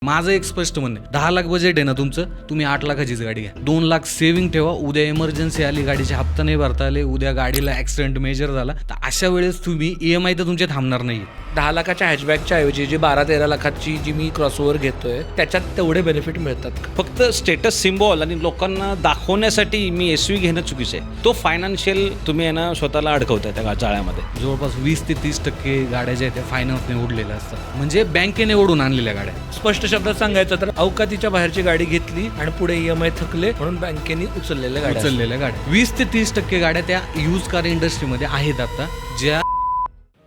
माझं एक स्पष्ट म्हणणं आहे, 10 लाख बजेट आहे ना तुमचं, तुम्ही 8 लाखाचीच गाडी घ्या. 2 लाख सेव्हिंग ठेवा. उद्या इमर्जन्सी आली, गाडीचे हप्ता नाही भरता आले, उद्या गाडीला ॲक्सिडेंट मेजर झाला, तर अशा वेळेस तुम्ही EMI तर तुमचे थांबणार नाही. 10 लाखाच्या हॅचबॅकच्या ऐवजी जी 12-13 लाखाची जी मी क्रॉसओव्हर घेतोय त्याच्यात तेवढे बेनिफिट मिळतात का? फक्त स्टेटस सिम्बॉल आणि लोकांना दाखवण्यासाठी मी SUV घेणं चुकीचं आहे. तो फायनान्शियल तुम्ही आहे ना स्वतःला अडकवताय त्या जाळ्यामध्ये. जवळपास 20 ते 30% गाड्या ज्या आहेत त्या फायनान्सने ओढलेल्या असतात, म्हणजे बँकेने ओढून आणलेल्या गाड्या. स्पष्ट शब्दात सांगायचं तर अवकातीच्या बाहेरची गाडी घेतली आणि पुढे EMI थकले म्हणून बँकेने उचललेल्या गाड्या 20 ते 30% गाड्या त्या यूज कार इंडस्ट्रीमध्ये आहेत आता, ज्या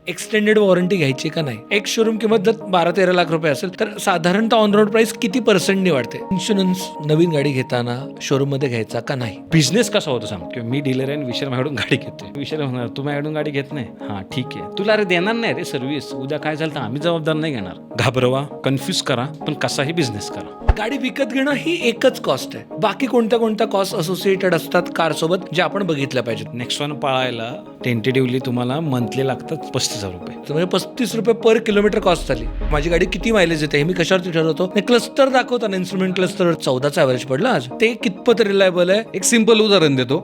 एक्सटेंडेड वॉरंटी घ्यायची का नाही. एक शोरूम किंमत जर 12-13 लाख रुपये असेल तर साधारणतः ऑन रोड प्राइस किती % वाढते. इन्शुरन्स नवीन गाडी घेताना शोरूम मध्ये घ्यायचा का नाही. बिझनेस कसा होतो सांग, किंवा मी डीलर आहे, विशाल माझ्याकडून गाडी घेतोय. विशाल म्हणणार तू माझ्याकडून गाडी घेत नाही, हां ठीक आहे, तुला अरे देणार नाही रे सर्व्हिस, उद्या काय झालं तर आम्ही जबाबदार नाही घेणार. घाबरवा, कन्फ्यूज करा, पण कसाही बिझनेस करा. गाडी विकत घेणं ही एकच कॉस्ट आहे. बाकी कोणत्या कॉस्ट असोसिएटेड असतात कार सोबत जे आपण बघितल्या पाहिजेत. नेक्स्ट वन पाळायला टेंटेटिव्हली तुम्हाला मंथली लागतात 35,000 रुपये. म्हणजे 35 रुपये पर किलोमीटर कॉस्ट झाली. माझी गाडी किती मायलेज येते हे मी कशावरती ठरवतो. क्लस्टर दाखवताना इन्स्ट्रुमेंट क्लस्टर 14चा ॲव्हरेज पडला आज. ते कितपत रिलायबल आहे. एक सिंपल उदाहरण देतो.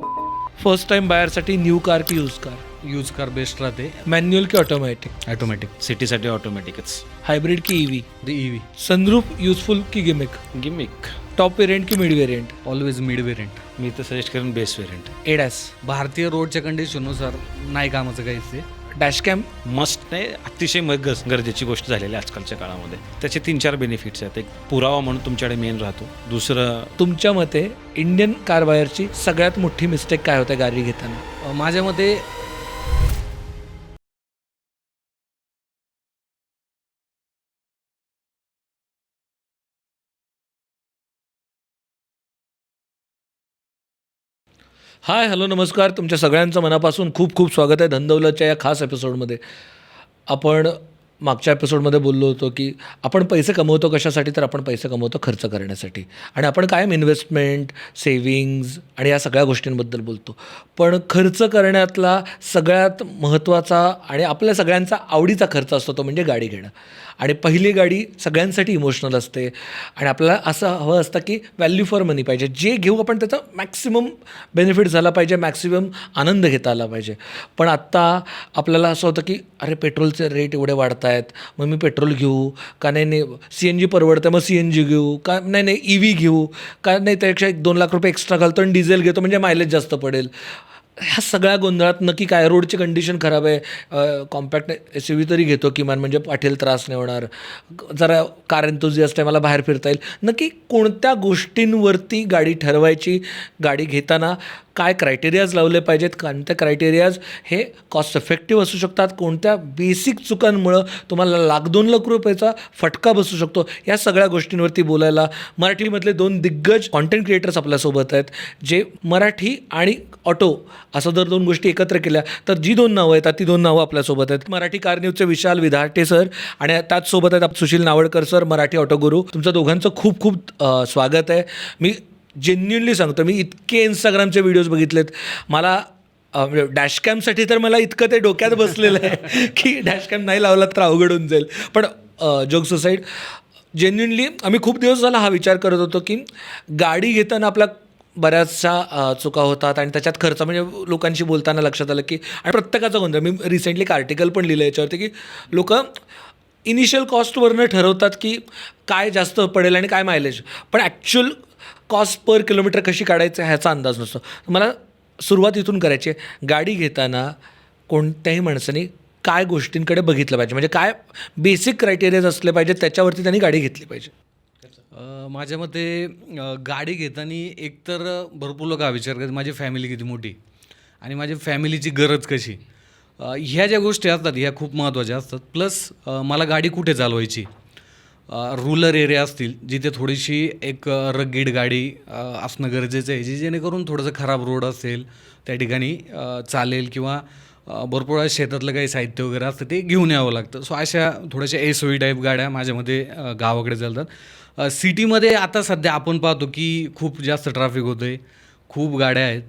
फर्स्ट टाइम बायरसाठी न्यू कार की use car. Use car best राहते. मॅन्युअल की ऑटोमॅटिक. ऑटोमॅटिक. सिटीसाठी ऑटोमॅटिकच. हायब्रिड की EV. EV. सनरूफ युजफुल की गिमिक. गिमिक. टॉप वेरियंट की mid variant. Always mid variant. मी तर सजेस्ट करेन बेस वेरियंट. एडास. भारतीय रोडच्या कंडिशननुसार नाही कामाचं काहीच ते. डॅशकॅम. मस्ट नाही, अतिशय गरजेची गोष्ट झालेली आहे आजकालच्या काळामध्ये. त्याचे 3-4 बेनिफिट्स आहेत. एक पुरावा म्हणून तुमच्याकडे मेन राहतो. दुसरं, तुमच्या मते इंडियन कार बायरची सगळ्यात मोठी मिस्टेक काय होते गाडी घेताना. माझ्या मते हाय हॅलो नमस्कार. तुमच्या सगळ्यांचं मनापासून खूप खूप स्वागत आहे धनदौलतच्या या खास एपिसोडमध्ये. आपण मागच्या एपिसोडमध्ये बोललो होतो की आपण पैसे कमवतो कशासाठी, तर आपण पैसे कमवतो खर्च करण्यासाठी. आणि आपण कायम इन्व्हेस्टमेंट, सेविंग्ज आणि या सगळ्या गोष्टींबद्दल बोलतो. पण खर्च करण्यातला सगळ्यात महत्त्वाचा आणि आपल्या सगळ्यांचा आवडीचा खर्च असतो तो म्हणजे गाडी घेणं. आणि पहिली गाडी सगळ्यांसाठी इमोशनल असते आणि आपल्याला असं हवं असतं की व्हॅल्यू फॉर मनी पाहिजे. जे घेऊ आपण त्याचा मॅक्सिमम बेनिफिट झाला पाहिजे, मॅक्सिमम आनंद घेता आला पाहिजे. पण आत्ता आपल्याला असं होतं की अरे पेट्रोलचे रेट एवढे वाढत आहेत, मग मी पेट्रोल घेऊ का नाही, CNG परवडतं मग CNG घेऊ का नाही, EV घेऊ का नाही, त्यापेक्षा 1-2 लाख रुपये एक्स्ट्रा घालतो आणि डिझेल घेतो म्हणजे मायलेज जास्त पडेल. ह्या सगळ्या गोंधळात नक्की काय. रोडची कंडिशन खराब आहे, कॉम्पॅक्ट SUV तरी घेतो किमान म्हणजे पाठीला त्रास नाही होणार. जरा कार एन्थुझियास्ट आहे, मला बाहेर फिरता येईल. नक्की कोणत्या गोष्टींवरती गाडी ठरवायची. गाडी घेताना काय क्रायटेरियाज लावले पाहिजेत. कोणत्या क्रायटेरियाज हे कॉस्ट इफेक्टिव्ह असू शकतात. कोणत्या बेसिक चुकांमुळं तुम्हाला 1-2 लाख रुपयाचा फटका बसू शकतो. या सगळ्या गोष्टींवरती बोलायला मराठीमधले 2 दिग्गज कॉन्टेंट क्रिएटर्स आपल्यासोबत आहेत, जे मराठी आणि ऑटो असं जर 2 गोष्टी एकत्र केल्या तर जी 2 नावं येतात ती 2 नावं आपल्यासोबत आहेत. मराठी कार न्यूजचे विशाल विधाटे सर आणि त्याचसोबत आहेत सुशील नावडकर सर, मराठी ऑटो गुरु. तुमचं दोघांचं खूप खूप स्वागत आहे. मी जेन्युनली सांगतो, मी इतके इंस्टाग्रामचे व्हिडिओज बघितलेत. मला डॅशकॅमसाठी तर मला इतकं ते डोक्यात बसलेलं आहे की डॅशकॅम नाही लावला तर अवघड होऊन जाईल. पण जोक्स असाइड, जेन्युनली आम्ही खूप दिवस झाला हा विचार करत होतो की गाडी घेताना आपला बऱ्याचशा चुका होतात आणि त्याच्यात खर्च म्हणजे लोकांशी बोलताना लक्षात आलं की, आणि प्रत्येकाचा गोंधळ. मी रिसेंटली एक आर्टिकल पण लिहिलं याच्यावरती की लोक इनिशियल कॉस्टवरनं ठरवतात की काय जास्त पडेल आणि काय मायलेज, पण ॲक्च्युअल कॉस्ट पर किलोमीटर कशी काढायचं ह्याचा अंदाज नसतो. मला सुरुवात इथून करायची आहे. गाडी घेताना कोणत्याही माणसाने काय गोष्टींकडे बघितलं पाहिजे, म्हणजे काय बेसिक क्रायटेरियाज असले पाहिजे त्याच्यावरती त्यांनी गाडी घेतली पाहिजे. माझ्या मते गाडी घेताना एकतर भरपूर लोक हा विचार करतात माझी फॅमिली किती मोठी आणि माझ्या फॅमिलीची गरज कशी. ह्या ज्या गोष्टी असतात ह्या खूप महत्त्वाच्या असतात. प्लस मला गाडी कुठे चालवायची. रुरल एरिया असतील जिथे थोडीशी एक रगीड गाडी असणं गरजेचं आहे, जेणेकरून थोडंसं खराब रोड असेल त्या ठिकाणी चालेल, किंवा भरपूर शेतातलं काही साहित्य वगैरे असतं ते घेऊन यावं लागतं. सो अशा थोड्याशा SUV टाईप गाड्या माझ्यामध्ये गावाकडे चालतात. सिटीमध्ये आता सध्या आपण पाहतो की खूप जास्त ट्रॅफिक होतं आहे, खूप गाड्या आहेत.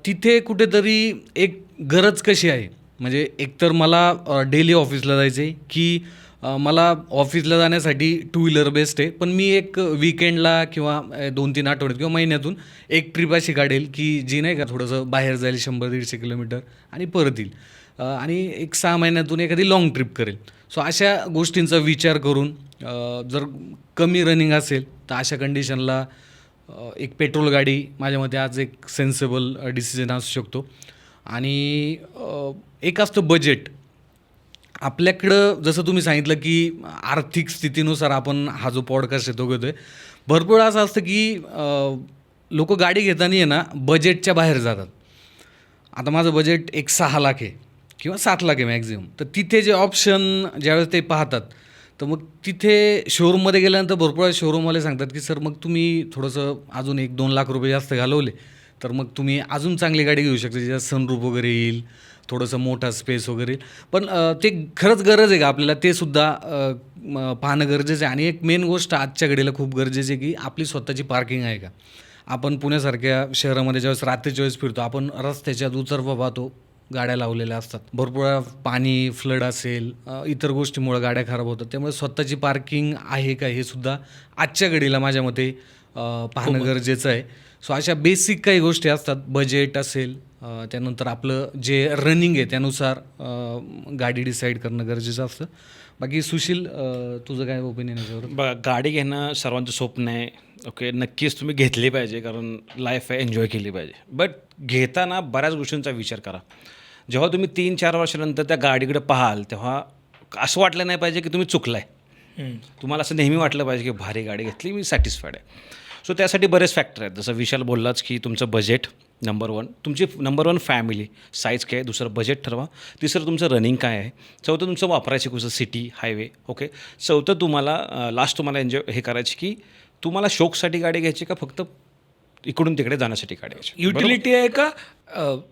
तिथे कुठेतरी एक गरज कशी आहे, म्हणजे एकतर मला डेली ऑफिसला जायचं आहे की मला ऑफिसला जाण्यासाठी टू व्हीलर बेस्ट आहे, पण मी एक विकेंडला किंवा 2-3 आठवड्यात किंवा महिन्यातून एक ट्रिप अशी काढेल की जी नाही का थोडंसं बाहेर जाईल 100-150 किलोमीटर आणि परत येईल. आणि एक 6 महिन्यातून एखादी लाँग ट्रिप करेल. सो अशा गोष्टींचा विचार करून जर कमी रनिंग असेल तर अशा कंडिशनला एक पेट्रोल गाडी माझ्या मते आज एक सेन्सेबल डिसिजन असू शकतो. आणि एक असतं बजेट. आपल्याकडं जसं तुम्ही सांगितलं की आर्थिक स्थितीनुसार आपण हा जो पॉडकास्ट येतो घेतो आहे, भरपूर असं असतं की लोक गाडी घेताना आहे ना बजेटच्या बाहेर जातात. आता माझं बजेट एक 6 लाख आहे किंवा 7 लाख आहे मॅक्झिमम. तर तिथे जे ऑप्शन ज्यावेळेस ते पाहतात तर मग तिथे शोरूममध्ये गेल्यानंतर भरपूर शोरूमवाले सांगतात की सर मग तुम्ही थोडंसं अजून 1-2 लाख रुपये जास्त घालवले तर मग तुम्ही अजून चांगली गाडी घेऊ शकता, ज्याच्यात सनरूफ वगैरे येईल, थोडंसं मोठा स्पेस वगैरे येईल. पण ते खरंच गरज आहे का आपल्याला, ते सुद्धा पाहणं गरजेचं आहे. आणि एक मेन गोष्ट आजच्या घडीला खूप गरजेची आहे की आपली स्वतःची पार्किंग आहे का. आपण पुण्यासारख्या शहरामध्ये ज्यावेळेस रात्रीच्या वेळेस फिरतो, आपण रस्त्याच्या दुतर्फा पाहतो गाड्या लावलेल्या असतात, भरपूर पाणी फ्लड असेल, इतर गोष्टीमुळे गाड्या खराब होतात. त्यामुळे स्वतःची पार्किंग आहे का हे सुद्धा आजच्या घडीला माझ्या मते पाहणं गरजेचं आहे. सो अशा बेसिक काही गोष्टी असतात, बजेट असेल, त्यानंतर आपलं जे रनिंग आहे त्यानुसार गाडी डिसाईड करणं गरजेचं असतं. बाकी सुशील, तुझं काय ओपिनियन आहे याच्यावर? बघा, गाडी घेणं सर्वांचं स्वप्न आहे. ओके, नक्कीच तुम्ही घेतली पाहिजे, कारण लाईफ आहे, एन्जॉय केली पाहिजे. बट घेताना बऱ्याच गोष्टींचा विचार करा. जेव्हा तुम्ही 3-4 वर्षानंतर त्या गाडीकडे पाहाल तेव्हा असं वाटलं नाही पाहिजे की तुम्ही चुकलाय. तुम्हाला असं नेहमी वाटलं पाहिजे की भारी गाडी घेतली, मी सॅटिस्फाईड आहे. सो त्यासाठी बरेच फॅक्टर आहेत. जसं विशाल बोललाच की तुमचं बजेट नंबर 1, तुमची नंबर 1 फॅमिली साईज काय आहे, दुसरं बजेट ठरवा, तिसरं तुमचं रनिंग काय आहे, चौथं तुमचं वापरायची कसं सिटी हायवे. ओके, चौथं तुम्हाला लास्ट तुम्हाला एन्जॉय हे करायची की तुम्हाला शौकसाठी गाडी घ्यायची का फक्त इकडून तिकडे जाण्यासाठी गाडी घ्यायची. युटिलिटी आहे का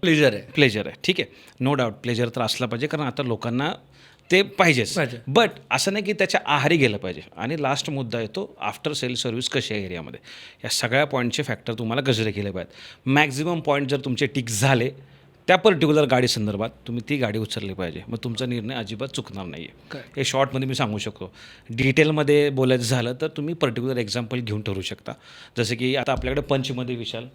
प्लेजर आहे? प्लेजर आहे, ठीक आहे, नो डाऊट प्लेजर तर असला पाहिजे, कारण आता लोकांना ते पाहिजेच. बट असं नाही की त्याच्या आहारी गेलं पाहिजे. आणि लास्ट मुद्दा येतो आफ्टर सेल सर्व्हिस कशी आहे एरियामध्ये. या सगळ्या पॉईंटचे फॅक्टर तुम्हाला गजरे केले पाहिजेत. मॅक्झिमम पॉईंट जर तुमचे टिक झाले त्या पर्टिक्युलर गाडी संदर्भात, तुम्ही ती गाडी उचलली पाहिजे. मग तुमचा निर्णय अजिबात चुकणार नाही आहे. हे शॉर्टमध्ये मी सांगू शकतो. डिटेलमध्ये बोलायचं झालं तर तुम्ही पर्टिक्युलर एक्झाम्पल घेऊन ठरवू शकता. जसं की आता आपल्याकडे पंचमध्ये विशाल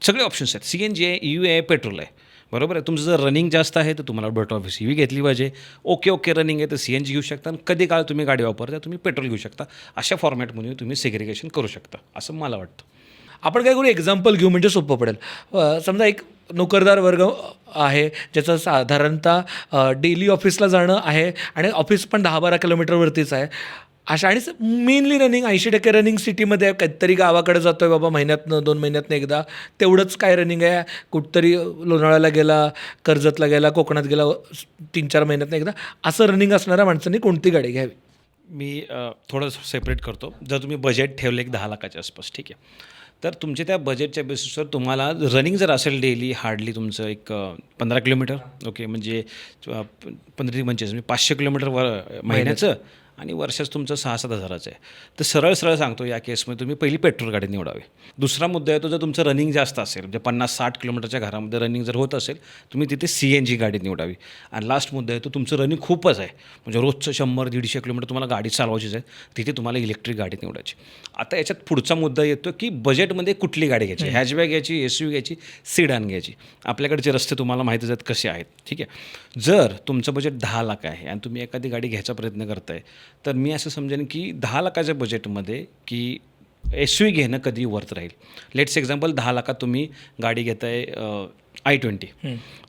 सगळे ऑप्शन्स आहेत. CNG आहे, EV आहे, पेट्रोल आहे, बरोबर आहे. तुमचं जर रनिंग जास्त आहे तर तुम्हाला बेटर ऑफिस EV घेतली पाहिजे. ओके रनिंग आहे तर CNG घेऊ शकता. आणि कधी काळ तुम्ही गाडी वापरता तुम्ही पेट्रोल घेऊ शकता. अशा फॉर्मॅटमध्ये तुम्ही सेग्रिगेशन करू शकता असं मला वाटतं. आपण काय करू, एक्झाम्पल घेऊ म्हणजे सोपं पडेल. समजा एक नोकरदार वर्ग आहे ज्याचं साधारणतः डेली ऑफिसला जाणं आहे आणि ऑफिस पण 10-12 किलोमीटरवरतीच आहे. अशा आणि मेनली रनिंग 80% रनिंग सिटीमध्ये आहे. कधीतरी गावाकडे जातो आहे बाबा, महिन्यातनं 2 महिन्यातनं एकदा, तेवढंच काय रनिंग आहे. कुठंतरी लोणावळ्याला गेला, कर्जतला गेला, कोकणात गेला, 3-4 महिन्यातनं एकदा, असं रनिंग असणाऱ्या माणसांनी कोणती गाडी घ्यावी? मी थोडं सेपरेट करतो. जर तुम्ही बजेट ठेवलं एक 10 लाखाच्या आसपास, ठीक आहे, तर तुमच्या त्या बजेटच्या बेसिसवर तुम्हाला रनिंग जर असेल डेली हार्डली तुमचं एक 15 किलोमीटर, ओके, म्हणजे 15-25 म्हणजे 500 किलोमीटर महिन्याचं, आणि वर्षाचं तुमचं 6-7 हजाराचं आहे. तर सरळ सांगतो या केसमध्ये तुम्ही पहिली पेट्रोल गाडी निवडावी. दुसरा मुद्दा आहे तो, जर तुमचं रनिंग जास्त असेल म्हणजे 50-60 किलोमीटरच्या घरामध्ये रनिंग जर होत असेल तुम्ही तिथे CNG गाडी निवडावी. आणि लास्ट मुद्दा आहे तो, तुमचं रनिंग खूपच आहे म्हणजे रोजचं 100-150 किलोमीटर तुम्हाला गाडी चालवायचीच आहे, तिथे तुम्हाला इलेक्ट्रिक गाडी निवडायची. आता याच्यात पुढचा मुद्दा येतो की बजेटमध्ये कुठली गाडी घ्यायची, हॅचबॅक घ्यायची, SUV घ्यायची, सिडान घ्यायची. आपल्याकडचे रस्ते तुम्हाला माहितीच आहेत कसे आहेत, ठीक आहे. जर तुमचं बजेट 10 लाख आहे आणि तुम्ही एखादी गाडी घ्यायचा प्रयत्न करताय तर मी असं समजेन की 10 लाखाच्या बजेटमध्ये की SUV घेणं कधी वर्थ राहील. लेट्स एक्झाम्पल 10 लाखात तुम्ही गाडी घेताय I-20,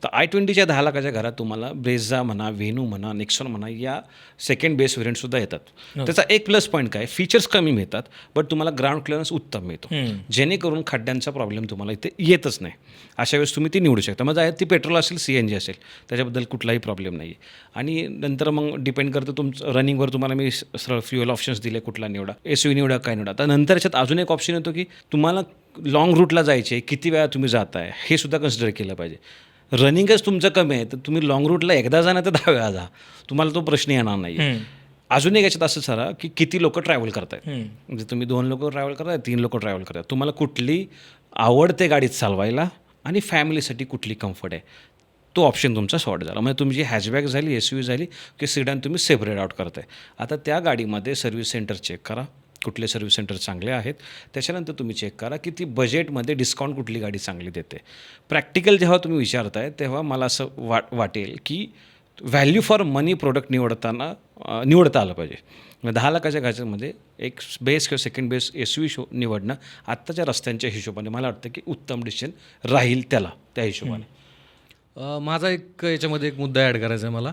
तर I-20च्या 10 लाखाच्या घरात तुम्हाला ब्रेझा म्हणा, व्हेनू म्हणा, नेक्सॉन म्हणा, या सेकंड बेस व्हेरियंटसुद्धा येतात. त्याचा एक प्लस पॉईंट काय, फीचर्स कमी मिळतात बट तुम्हाला ग्राउंड क्लिअरन्स उत्तम मिळतो, जेणेकरून खड्ड्यांचा प्रॉब्लेम तुम्हाला इथे येतच नाही. अशा वेळेस तुम्ही ती निवडू शकता. मग ती पेट्रोल असेल, CNG असेल, त्याच्याबद्दल कुठलाही प्रॉब्लेम नाही आहे. आणि नंतर मग डिपेंड करतं तुमचं रनिंगवर. तुम्हाला मी सरळ फ्युएल ऑप्शन्स दिले, कुठला निवडा, SUV निवडा, काय निवडा. तर नंतर याच्यात अजून एक ऑप्शन येतो की तुम्हाला लाँग रूटला जायचे, किती वेळा तुम्ही जाताय हे सुद्धा कन्सिडर केलं पाहिजे. रनिंगच तुमचं कमी आहे तर तुम्ही लाँग रूटला एकदा जा ना तर 10 वेळा जा, तुम्हाला तो प्रश्न येणार नाही. अजून एक याच्यात असं सरा की किती लोक ट्रॅव्हल करतायत. म्हणजे तुम्ही 2 लोक ट्रॅव्हल करताय, 3 लोक ट्रॅव्हल करताय, तुम्हाला कुठली आवडते गाडीत चालवायला आणि फॅमिलीसाठी कुठली कम्फर्ट आहे तो ऑप्शन तुमचा सॉर्ट झाला. म्हणजे तुमची हॅचबॅक झाली, SUV झाली की सिडॅन तुम्ही सेपरेट आउट करताय. आता त्या गाडीमध्ये सर्व्हिस सेंटर चेक करा, कुठले सर्व्हिस सेंटर चांगले आहेत. त्याच्यानंतर तुम्ही चेक करा की ती बजेटमध्ये डिस्काउंट कुठली गाडी चांगली देते. प्रॅक्टिकल जेव्हा तुम्ही विचारताय तेव्हा मला असं वाटेल की व्हॅल्यू फॉर मनी प्रोडक्ट निवडता आलं पाहिजे. 10 लाखाच्या गाड्यांमध्ये एक बेस किंवा सेकंड बेस SUV निवडणं आत्ताच्या रस्त्यांच्या हिशोबाने मला वाटतं की उत्तम डिसिजन राहील त्या हिशोबाने. माझा एक याच्यामध्ये एक मुद्दा ॲड करायचा आहे मला,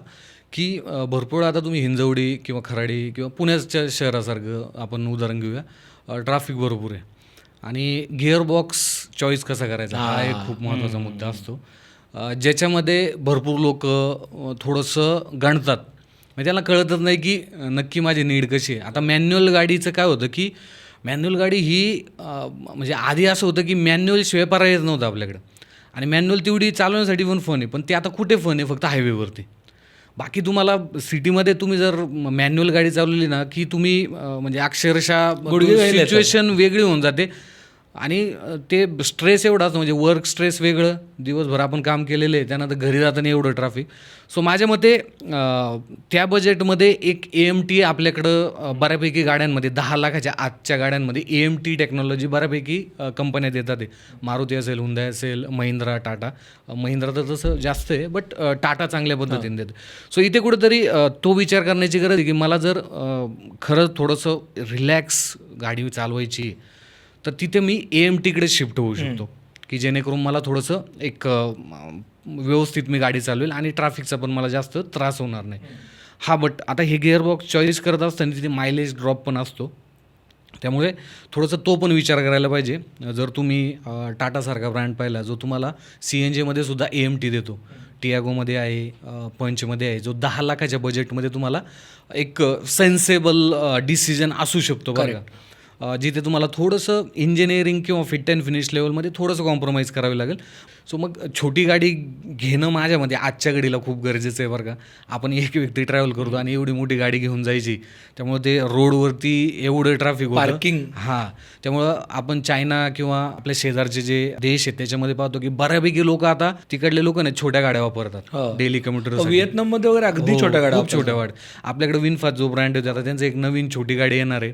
की भरपूर आता तुम्ही हिंजवडी किंवा खराडी किंवा पुण्याच्या शहरासारखं आपण उदाहरण घेऊया, ट्रॅफिक भरपूर आहे आणि गिअरबॉक्स चॉईस कसा करायचा हा एक खूप महत्त्वाचा मुद्दा असतो, ज्याच्यामध्ये भरपूर लोक थोडंसं गणतात. म्हणजे त्याला कळतच नाही की नक्की माझी नीड कशी आहे. आता मॅन्युअल गाडीचं काय होतं की मॅन्युअल गाडी ही म्हणजे आधी असं होतं की मॅन्युअल शिवाय पर्यायच नव्हतं आपल्याकडं आणि मॅन्युअल तेवढी चालवण्यासाठी पण फन आहे, पण ते आता कुठे फन आहे, फक्त हायवेवरती. बाकी तुम्हाला सिटीमध्ये तुम्ही जर मॅन्युअल गाडी चालवली ना की तुम्ही म्हणजे अक्षरशः सिच्युएशन वेगळी होऊन जाते आणि ते स्ट्रेस एवढाच म्हणजे वर्क स्ट्रेस वेगळं, दिवसभर आपण काम केलेलं आहे, त्यानंतर घरी जाताना एवढं ट्रॅफिक. सो माझ्या मते त्या बजेटमध्ये एक AMT आपल्याकडं बऱ्यापैकी गाड्यांमध्ये 10 लाखाच्या आतच्या गाड्यांमध्ये AMT टेक्नॉलॉजी बऱ्यापैकी कंपन्या देतात. मारुती असेल, हुंदाई असेल, महिंद्रा, टाटा. महिंद्रा तर तसं जास्त आहे, बट टाटा चांगल्या पद्धतीने देते. सो इथे कुठेतरी तो विचार करण्याची गरज आहे की मला जर खरंच थोडंसं रिलॅक्स गाडी चालवायची तर तिथे मी AMTकडे शिफ्ट होऊ शकतो की जेणेकरून मला थोडंसं एक व्यवस्थित मी गाडी चालवेल आणि ट्रॅफिकचा पण मला जास्त त्रास होणार नाही. हा, बट आता हे गिअरबॉक्स चॉईस करत असताना तिथे मायलेज ड्रॉप पण असतो, त्यामुळे थोडंसं तो पण विचार करायला पाहिजे. जर तुम्ही टाटासारखा ब्रँड पाहिला जो तुम्हाला CNGमध्ये सुद्धा AMT देतो, टियागोमध्ये आहे, पंचमध्ये आहे, जो 10 लाखाच्या बजेटमध्ये तुम्हाला एक सेन्सेबल डिसिजन असू शकतो बरं का, जिथे तुम्हाला थोडंसं इंजिनिअरिंग किंवा फिट अँड फिनिश लेवलमध्ये थोडंसं कॉम्प्रोमाइज करावे लागेल. सो मग छोटी गाडी घेणं माझ्यामध्ये आजच्या घडीला खूप गरजेचं आहे बरं का. आपण एक व्यक्ती ट्रॅव्हल करतो आणि एवढी मोठी गाडी घेऊन जायची, त्यामुळे ते रोडवरती एवढं ट्रॅफिक पार्किंग. हां, त्यामुळं आपण चायना किंवा आपल्या शेजारचे जे देश आहेत त्याच्यामध्ये पाहतो की बऱ्यापैकी लोक आता तिकडले लोक ना छोट्या गाड्या वापरतात डेली कम्युटर. व्हिएतनाममध्ये वगैरे अगदी छोट्या गाड्या, खूप छोट्या गाड्या. आपल्याकडे विनफास्ट जो ब्रँड होता आता त्यांचं एक नवीन छोटी गाडी येणार आहे,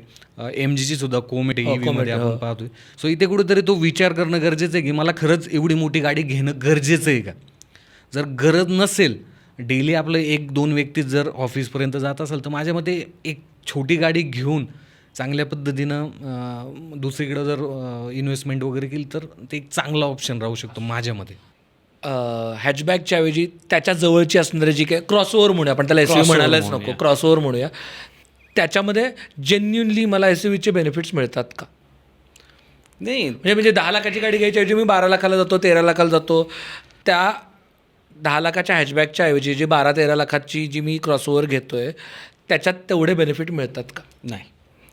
MGची सुद्धा कोमेट EVमध्ये आपण पाहतोय. सो इथे कुठेतरी तो विचार करणं गरजेचं आहे की मला खरंच एवढी मोठी गाडी घेणं गरजेचं आहे का. जर गरज नसेल, डेली आपलं 1-2 व्यक्ती जर ऑफिसपर्यंत जात असेल तर माझ्या मते एक छोटी गाडी घेऊन चांगल्या पद्धतीनं दुसरीकडं जर इन्व्हेस्टमेंट वगैरे केली तर ते एक चांगला ऑप्शन राहू शकतो माझ्या मते. हॅचबॅकच्या ऐवजी त्याच्या जवळची असणारी जी काय क्रॉसओव्हर म्हणूया, आपण त्याला SUV म्हणायलाच नको, क्रॉसओव्हर म्हणूया, त्याच्यामध्ये जेन्युनली मला SUVचे बेनिफिट्स मिळतात का? नाही म्हणजे 10 लाखाची गाडी घ्यायच्या ऐवजी मी 12 लाखाला जातो, 13 लाखाला जातो, त्या 10 लाखाच्या हॅचबॅकच्या ऐवजी जी 12-13 लाखाची जी मी क्रॉसओव्हर घेतोय त्याच्यात तेवढे बेनिफिट मिळतात का? नाही,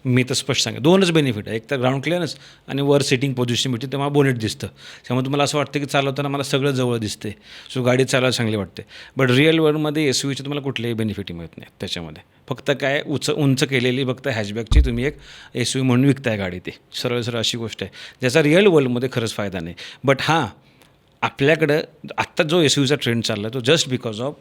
मी तर स्पष्ट सांगेन 2च बेनिफिट आहे. एक तर ग्राउंड क्लिअरन्स आणि वर सिटिंग पोझिशन मिळते, तेव्हा बोनेट दिसतं. त्यामुळे तुम्हाला असं वाटतं की चालवताना मला सगळं जवळ दिसते, सो गाडी चालवायला चांगली वाटते. बट रिअल वर्ल्डमध्ये SUVचे तुम्हाला कुठलेही बेनिफिट मिळत नाही त्याच्यामध्ये. फक्त काय उंच केलेली फक्त हॅचबॅकची तुम्ही एक SUV म्हणून विकताय गाडी, ती सरळ अशी गोष्ट आहे ज्याचा रिअल वर्ल्डमध्ये खरंच फायदा नाही. बट हां, आपल्याकडं आत्ता जो SUVचा ट्रेंड चालला आहे तो जस्ट बिकॉज ऑफ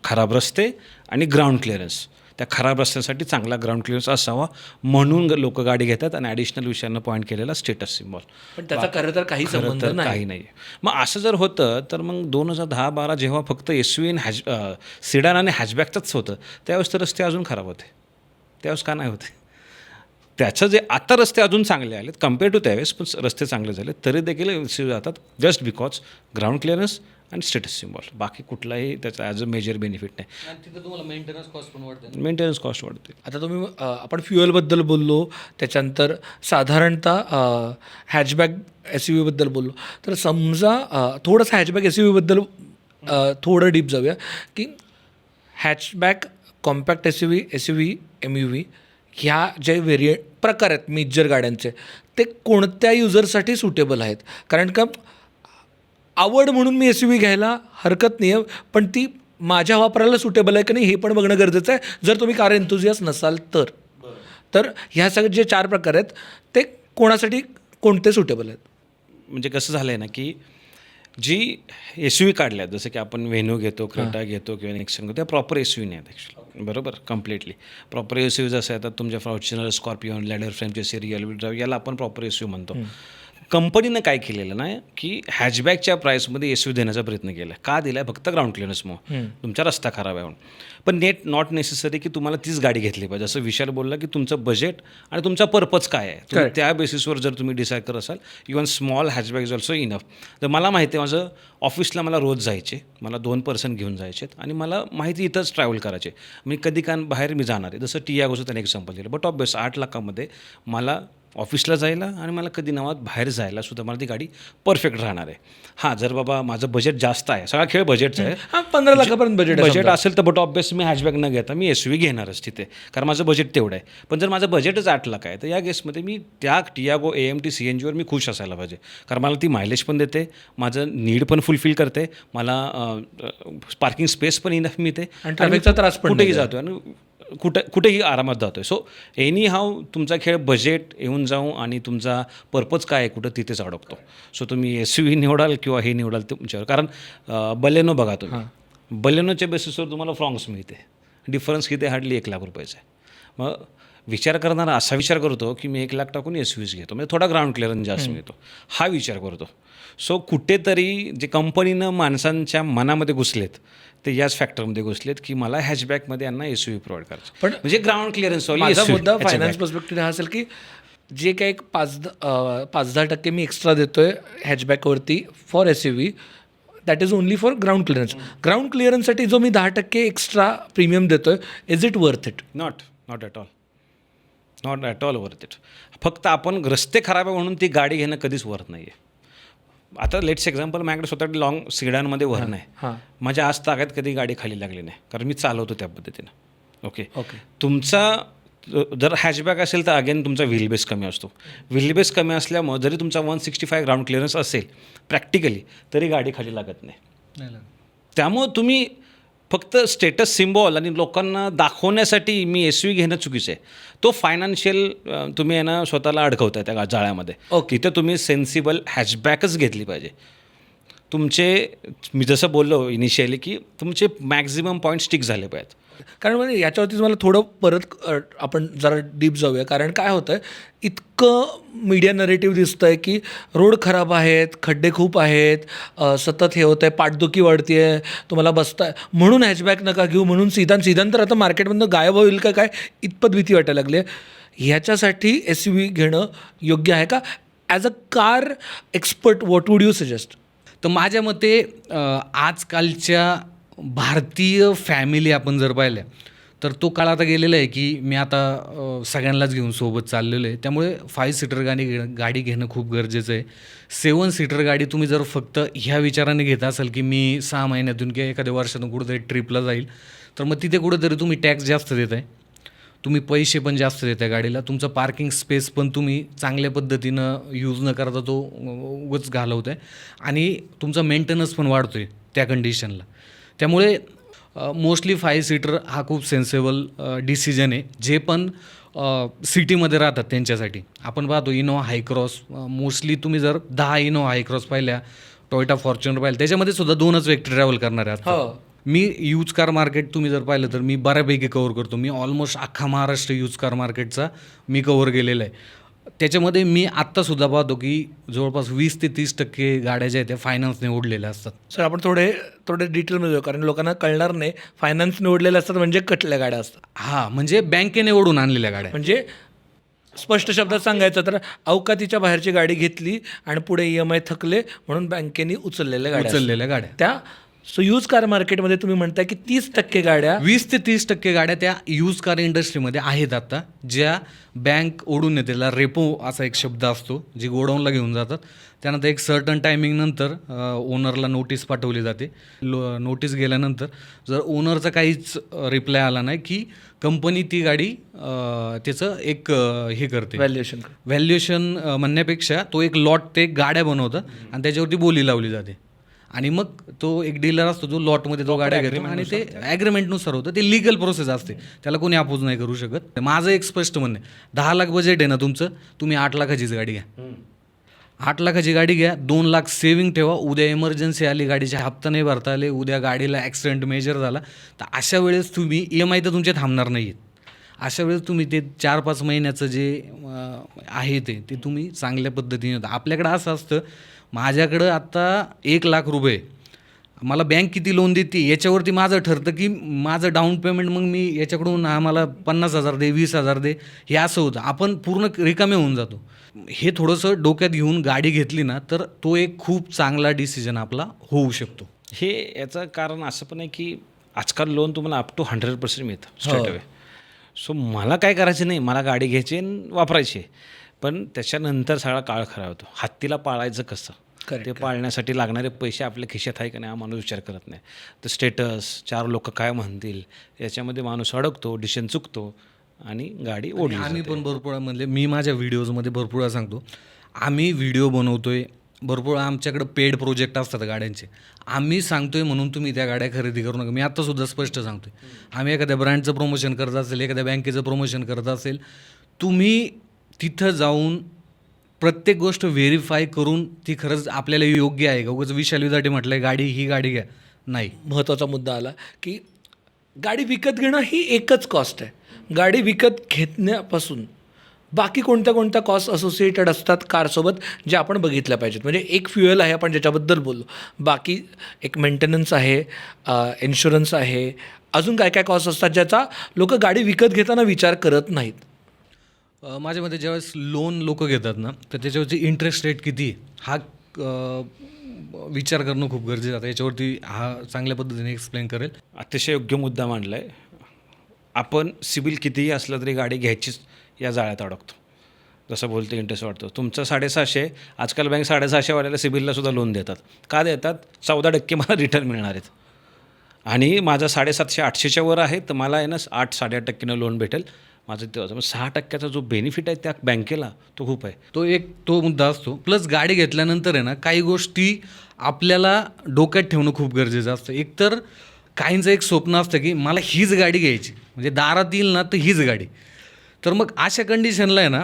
खराब रस्ते आणि ग्राउंड क्लिअरन्स. त्या खराब रस्त्यासाठी चांगला ग्राउंड क्लिअरन्स असावा म्हणून लोक गाडी घेतात आणि ॲडिशनल विषयांना पॉईंट केलेला स्टेटस सिम्बॉल. पण त्याचा खरं तर काही संबंध नाही. काही नाही. मग असं जर होतं तर मग 2010-12 जेव्हा फक्त SUV आणि सिडान आणि हॅचबॅकचंच होतं त्यावेळेस तर रस्ते अजून खराब होते. त्यावेळेस का नाही होते? त्याचं जे आता रस्ते अजून चांगले आलेत कम्पेअर टू त्यावेळेस, पण रस्ते चांगले झाले तरी देखील SUV जातात जस्ट बिकॉज ग्राउंड क्लिअरन्स आणि स्टेटस सिम्बॉल. बाकी कुठलाही त्याचा ॲज अ मेजर बेनिफिट नाही. तिथे तुम्हाला मेंटेनन्स कॉस्ट पण वाढते. मेंटेनन्स कॉस्ट वाढते. आता तुम्ही आपण फ्युएलबद्दल बोललो, त्याच्यानंतर साधारणतः हॅचबॅक SUVबद्दल बोललो, तर समजा थोडंसं हॅचबॅक SUVबद्दल थोडं डीप जाऊया की हॅचबॅक, कॉम्पॅक्ट SUV, MUV ह्या जे प्रकार आहेत मेजर गाड्यांचे, ते कोणत्या युजरसाठी सुटेबल आहेत? कारण का आवड म्हणून मी SUV घ्यायला हरकत नाही आहे, पण ती माझ्या वापराला सुटेबल आहे की नाही हे पण बघणं गरजेचं आहे जर तुम्ही कार एन्थुझियास्ट नसाल तर ह्या सगळे जे 4 प्रकार आहेत ते कोणासाठी कोणते सुटेबल आहेत? म्हणजे कसं झालं आहे ना की जी एस यू व्ही काढल्या जसं की आपण व्हेन्यू घेतो, क्रेटा घेतो किंवा नेक्सन घेतो, त्या प्रॉपर एस यू व्ही नाही आहेत ॲक्च्युली, बरोबर, completely proper S U V जसं येतात तुमच्या फॉर्च्युनर, स्कॉर्पिओन, लॅडर फ्रेमचे सिरियल ड्राईव्ह, याला आपण प्रॉपर एस यू म्हणतो. कंपनीनं काय केलेलं ना की हॅचबॅकच्या प्राईसमध्ये एस यू देण्याचा प्रयत्न केला. का दिला आहे? फक्त ग्राउंड क्लिअरन्समुळे, तुमचा रस्ता खराब आहे म्हणून. पण नॉट नेसेसरी की तुम्हाला तीच गाडी घेतली पाहिजे. जसं विशाल बोलला की तुमचं बजेट आणि तुमचा पर्पज काय आहे, तुम्ही त्या बेसिसवर जर तुम्ही डिसाईड करत असाल, even small hatchback is also enough. तर मला माहिती आहे माझं ऑफिसला मला रोज जायचे, मला 2 पर्सन घेऊन जायचे आणि मला माहिती इथंच ट्रॅव्हल करायचे. मी कधी कान बाहेर मी जाणार आहे, जसं टियागोचं त्याने एक्झाम्पल दिलं. बट ऑब्वियस 8 लाखामध्ये मला ऑफिसला जायला आणि मला कधी नावात बाहेर जायला सुद्धा मला ती गाडी परफेक्ट राहणार आहे. हां, जर बाबा माझं बजेट जास्त आहे, सगळा खेळ बजेटचा आहे, 15 लाखापर्यंत बजेट असेल तर बट ऑब्वियस मी हॅचबॅक न घेता मी एस यू व्ही घेणारच तिथे, कारण माझं बजेट तेवढं आहे. पण जर माझं बजेटच 8 लाख आहे तर या केसमध्ये मी त्या टियागो AMT CNGवर मी खुश असायला पाहिजे, कारण मला ती मायलेज पण देते, माझं नीड पण फुलफिल करते, मला पार्किंग स्पेस पण इनफ मिळते आणि ट्रॅफिकचा त्रास पण कुठेही जातो आणि कुठेही आरामात जातो आहे. सो एनी हाव तुमचा खेळ बजेट येऊन जाऊ आणि तुमचा पर्पज काय आहे कुठं तिथेच अडकतो. सो तुम्ही एस यू व्ही निवडाल किंवा हे निवडाल तुमच्यावर. कारण बलेनो बघा तुम्ही, बलेनोच्या बेसिसवर तुम्हाला फ्रॉंग्स मिळते, डिफरन्स किती हार्डली 1 लाख रुपयाचा आहे. मग विचार करणारा असा विचार करतो की मी 1 लाख टाकून एस यू व्हीज घेतो, म्हणजे थोडा ग्राउंड क्लिअरन्स जास्त मिळतो, हा विचार करतो. सो कुठेतरी जे कंपनीनं माणसांच्या मनामध्ये घुसलेत ते याच फॅक्टरमध्ये घुसलेत की मला हॅचबॅकमध्ये यांना एस यू व्ही प्रोव्हाइड करायचं, पण म्हणजे ग्राउंड क्लिअरन्स. माझा मुद्दा फायनान्स पर्स्पेक्टिव्ह हा असेल की जे काही 5-10% मी एक्स्ट्रा देतोय हॅचबॅकवरती for SUV, that is only for ground clearance. Ground क्लिअरन्ससाठी जो मी 10% एक्स्ट्रा प्रीमियम देतोय, is it worth it? Not at all worth it. फक्त आपण रस्ते खराब आहे म्हणून ती गाडी घेणं कधीच वर्थ नाही आहे. आता लेट्स एक्झाम्पल, माझ्याकडे स्वतः लॉंग सिडानमध्ये वरण आहे, माझ्या आज तागात कधी गाडी खाली लागली नाही, कारण मी चालवतो त्या पद्धतीनं. ओके, तुमचा जर हॅचबॅक असेल तर अगेन तुमचा व्हील बेस कमी असतो. व्हील बेस कमी असल्यामुळे जरी तुमचा 165 ग्राउंड क्लिअरन्स असेल प्रॅक्टिकली, तरी गाडी खाली लागत नाही. त्यामुळं तुम्ही फक्त स्टेटस सिम्बॉल आणि लोकांना दाखवण्यासाठी मी एस यू घेणं चुकीचं आहे. तो फायनान्शियल तुम्ही आहे ना स्वतःला अडकवताय त्या जाळ्यामध्ये. तिथं तुम्ही सेन्सिबल हॅचबॅकच घेतली पाहिजे. तुमचे, मी जसं बोललो इनिशियली की तुमचे मॅक्झिमम पॉईंट स्टिक झाले पाहिजेत. कारण म्हणजे याच्यावरतीच मला थोडं परत आपण जरा डीप जाऊया. कारण काय होतं आहे, इतकं मीडिया नरेटिव्ह दिसतं आहे की रोड खराब आहेत, खड्डे खूप आहेत, सतत हे होतं आहे, पाठदुखी वाढती आहे, तुम्हाला बसता म्हणून हॅचबॅक नका घेऊ, म्हणून सीधान तर आता मार्केटमधून गायब होईल का काय इतपत भीती वाटायला लागली आहे. ह्याच्यासाठी SUV घेणं योग्य आहे का? As a car expert what would you suggest? तर माझ्या मते आजकालच्या भारतीय फॅमिली आपण जर पाहिल्या तर तो काळ आता गेलेला आहे की मी आता सगळ्यांनाच घेऊन सोबत चाललेलो आहे. त्यामुळे 5 सीटर गाडी घेणं खूप गरजेचं आहे. 7 सीटर गाडी तुम्ही जर फक्त ह्या विचाराने घेत असाल की मी 6 महिन्यातून किंवा एखाद्या वर्षातून कुठंतरी ट्रिपला जाईल, तर मग तिथे कुठंतरी तुम्ही टॅक्स जास्त देत आहे, तुम्ही पैसे पण जास्त देत आहे गाडीला, तुमचं पार्किंग स्पेस पण तुम्ही चांगल्या पद्धतीनं यूज न करता तो उगाच घालवत आहे आणि तुमचा मेंटेनन्स पण वाढतो आहे त्या कंडिशनला. त्यामुळे मोस्टली 5 सीटर हा खूप सेन्सेबल डिसिजन आहे. जे पण सिटीमध्ये राहतात त्यांच्यासाठी आपण पाहतो इनोवा हायक्रॉस, मोस्टली तुम्ही जर 10 इनोवा हायक्रॉस पाहिल्या, टोयोटा फॉर्च्युनर पाहिलं, त्याच्यामध्ये सुद्धा 2च व्यक्ती ट्रॅव्हल करणार आहेत. मी यूज कार मार्केट तुम्ही जर पाहिलं तर मी बऱ्यापैकी कव्हर करतो. मी ऑलमोस्ट अख्खा महाराष्ट्र यूज कार मार्केटचा मी कव्हर केलेला आहे. त्याच्यामध्ये मी आत्तासुद्धा पाहतो की जवळपास 20 ते 30% गाड्या ज्या आहेत त्या फायनान्सने ओढलेल्या असतात. सर आपण थोडे डिटेलमध्ये जाऊ, कारण लोकांना कळणार नाही फायनान्सने ओढलेल्या असतात म्हणजे कटल्या गाड्या असतात. हां, म्हणजे बँकेने ओढून आणलेल्या गाड्या. म्हणजे स्पष्ट शब्दात सांगायचं तर अवकातीच्या बाहेरची गाडी घेतली आणि पुढे EMI थकले म्हणून बँकेने उचललेल्या गाड्या त्या. सो यूज कार मार्केटमध्ये तुम्ही म्हणताय की 30% गाड्या, 20 ते 30% गाड्या त्या यूज कार इंडस्ट्रीमध्ये आहेत आता, ज्या बँक ओढून येते. त्याला रेपो असा एक शब्द असतो, जे गोडाऊनला घेऊन जातात. त्यानंतर एक सर्टन टायमिंग नंतर ओनरला नोटीस पाठवली जाते. नोटीस गेल्यानंतर जर ओनरचा काहीच रिप्लाय आला नाही की कंपनी ती गाडी त्याचं एक हे करते, व्हॅल्युएशन म्हणण्यापेक्षा तो एक लॉट ते गाड्या बनवतात आणि त्याच्यावरती बोली लावली जाते. आणि मग तो एक डीलर असतो जो लॉटमध्ये तो गाड्या घेतो आणि ते ॲग्रीमेंटनुसार होतं. ते लिगल प्रोसेस असते, त्याला कोणी अपोज नाही करू शकत. माझं एक स्पष्ट म्हणणं आहे, 10 लाख बजेट आहे ना तुमचं, तुम्ही 8 लाखाचीच गाडी घ्या. 8 लाखाची गाडी घ्या, 2 लाख सेविंग ठेवा. उद्या इमर्जन्सी आली, गाडीचे हप्ता नाही भरता आले, उद्या गाडीला ॲक्सिडेंट मेजर झाला, तर अशा वेळेस तुम्ही EMI तर तुमचे थांबणार नाही आहेत. अशा वेळेस तुम्ही ते 4-5 महिन्याचं जे आहे ते तुम्ही चांगल्या पद्धतीने होतं. आपल्याकडं असं असतं, माझ्याकडं आत्ता 1 लाख रुपये, मला बँक किती लोन देते याच्यावरती माझं ठरतं की माझं डाऊन पेमेंट मग मी याच्याकडून आम्हाला 50,000 दे, 20,000 दे, हे असं होतं. आपण पूर्ण रिकामे होऊन जातो. हे थोडंसं डोक्यात घेऊन गाडी घेतली ना, तर तो एक खूप चांगला डिसिजन आपला होऊ शकतो. हे याचं कारण असं पण आहे की आजकाल लोन तुम्हाला अप टू 100% मिळतं स्ट्रेट अवे. सो मला काय करायचं नाही, मला गाडी घ्यायची आणि वापरायची आहे. पण त्याच्यानंतर सगळा काळ खराब होतो. हत्तीला पाळायचं कसं, ते पाळण्यासाठी लागणारे पैसे आपल्या खिशात आहे का नाही हा माणूस विचार करत नाही. तर स्टेटस, 4 लोक काय म्हणतील, याच्यामध्ये माणूस अडकतो, डिसिजन चुकतो आणि गाडी ओढली जाते. आम्ही पण भरपूर म्हणजे मी माझ्या व्हिडिओजमध्ये भरपूर वेळा सांगतो, आम्ही व्हिडिओ बनवतोय, भरपूर आमच्याकडे पेड प्रोजेक्ट असतात गाड्यांचे. आम्ही सांगतोय म्हणून तुम्ही त्या गाड्या खरेदी करू नका. मी आत्तासुद्धा स्पष्ट सांगतोय, आम्ही एखाद्या ब्रँडचं प्रमोशन करत असेल, एखाद्या बँकेचं प्रमोशन करत असेल, तुम्ही तिथं जाऊन प्रत्येक गोष्ट व्हेरीफाय करून ती खरंच आपल्याला योग्य आहे का. उगाच विशाल विदाटे म्हटलं गाडी ही गाडी घ्या, नाही. महत्त्वाचा मुद्दा आला की गाडी विकत घेणं ही एकच कॉस्ट आहे. गाडी विकत घेण्यापासून बाकी कोणत्या कॉस्ट असोसिएटेड असतात कारसोबत, जे आपण बघितल्या पाहिजेत. म्हणजे एक फ्युएल आहे आपण ज्याच्याबद्दल बोललो, बाकी एक मेंटेनन्स आहे, इन्शुरन्स आहे, अजून काय कॉस्ट असतात ज्याचा लोक गाडी विकत घेताना विचार करत नाहीत. माझ्या मते ज्यावेळेस लोन लोक घेतात ना, तर त्याच्यावरची इंटरेस्ट रेट किती हा विचार करणं खूप गरजेचं आहे. याच्यावरती हा चांगल्या पद्धतीने एक्सप्लेन करेल. अतिशय योग्य मुद्दा मांडला आहे. आपण सिबिल कितीही असलं तरी गाडी घ्यायचीच या जाळ्यात अडकतो. जसं बोलते इंटरेस्ट वाढतो. तुमचं 750, आजकाल बँक 750 सिबिलला सुद्धा लोन देतात. का देतात? 14% मला रिटर्न मिळणार आहेत. आणि माझा 750-800च्या वर आहे, तर मला आहे ना 8-8.5% लोन भेटेल. माझं तेव्हा 6% जो बेनिफिट आहे त्या बँकेला तो खूप आहे. तो मुद्दा असतो. प्लस गाडी घेतल्यानंतर आहे ना, काही गोष्टी आपल्याला डोक्यात ठेवणं खूप गरजेचं असतं. एकतर काहींचं एक स्वप्न असतं की मला हीच गाडी घ्यायची, म्हणजे दारात येईल ना तर हीच गाडी. तर मग अशा कंडिशनला आहे ना,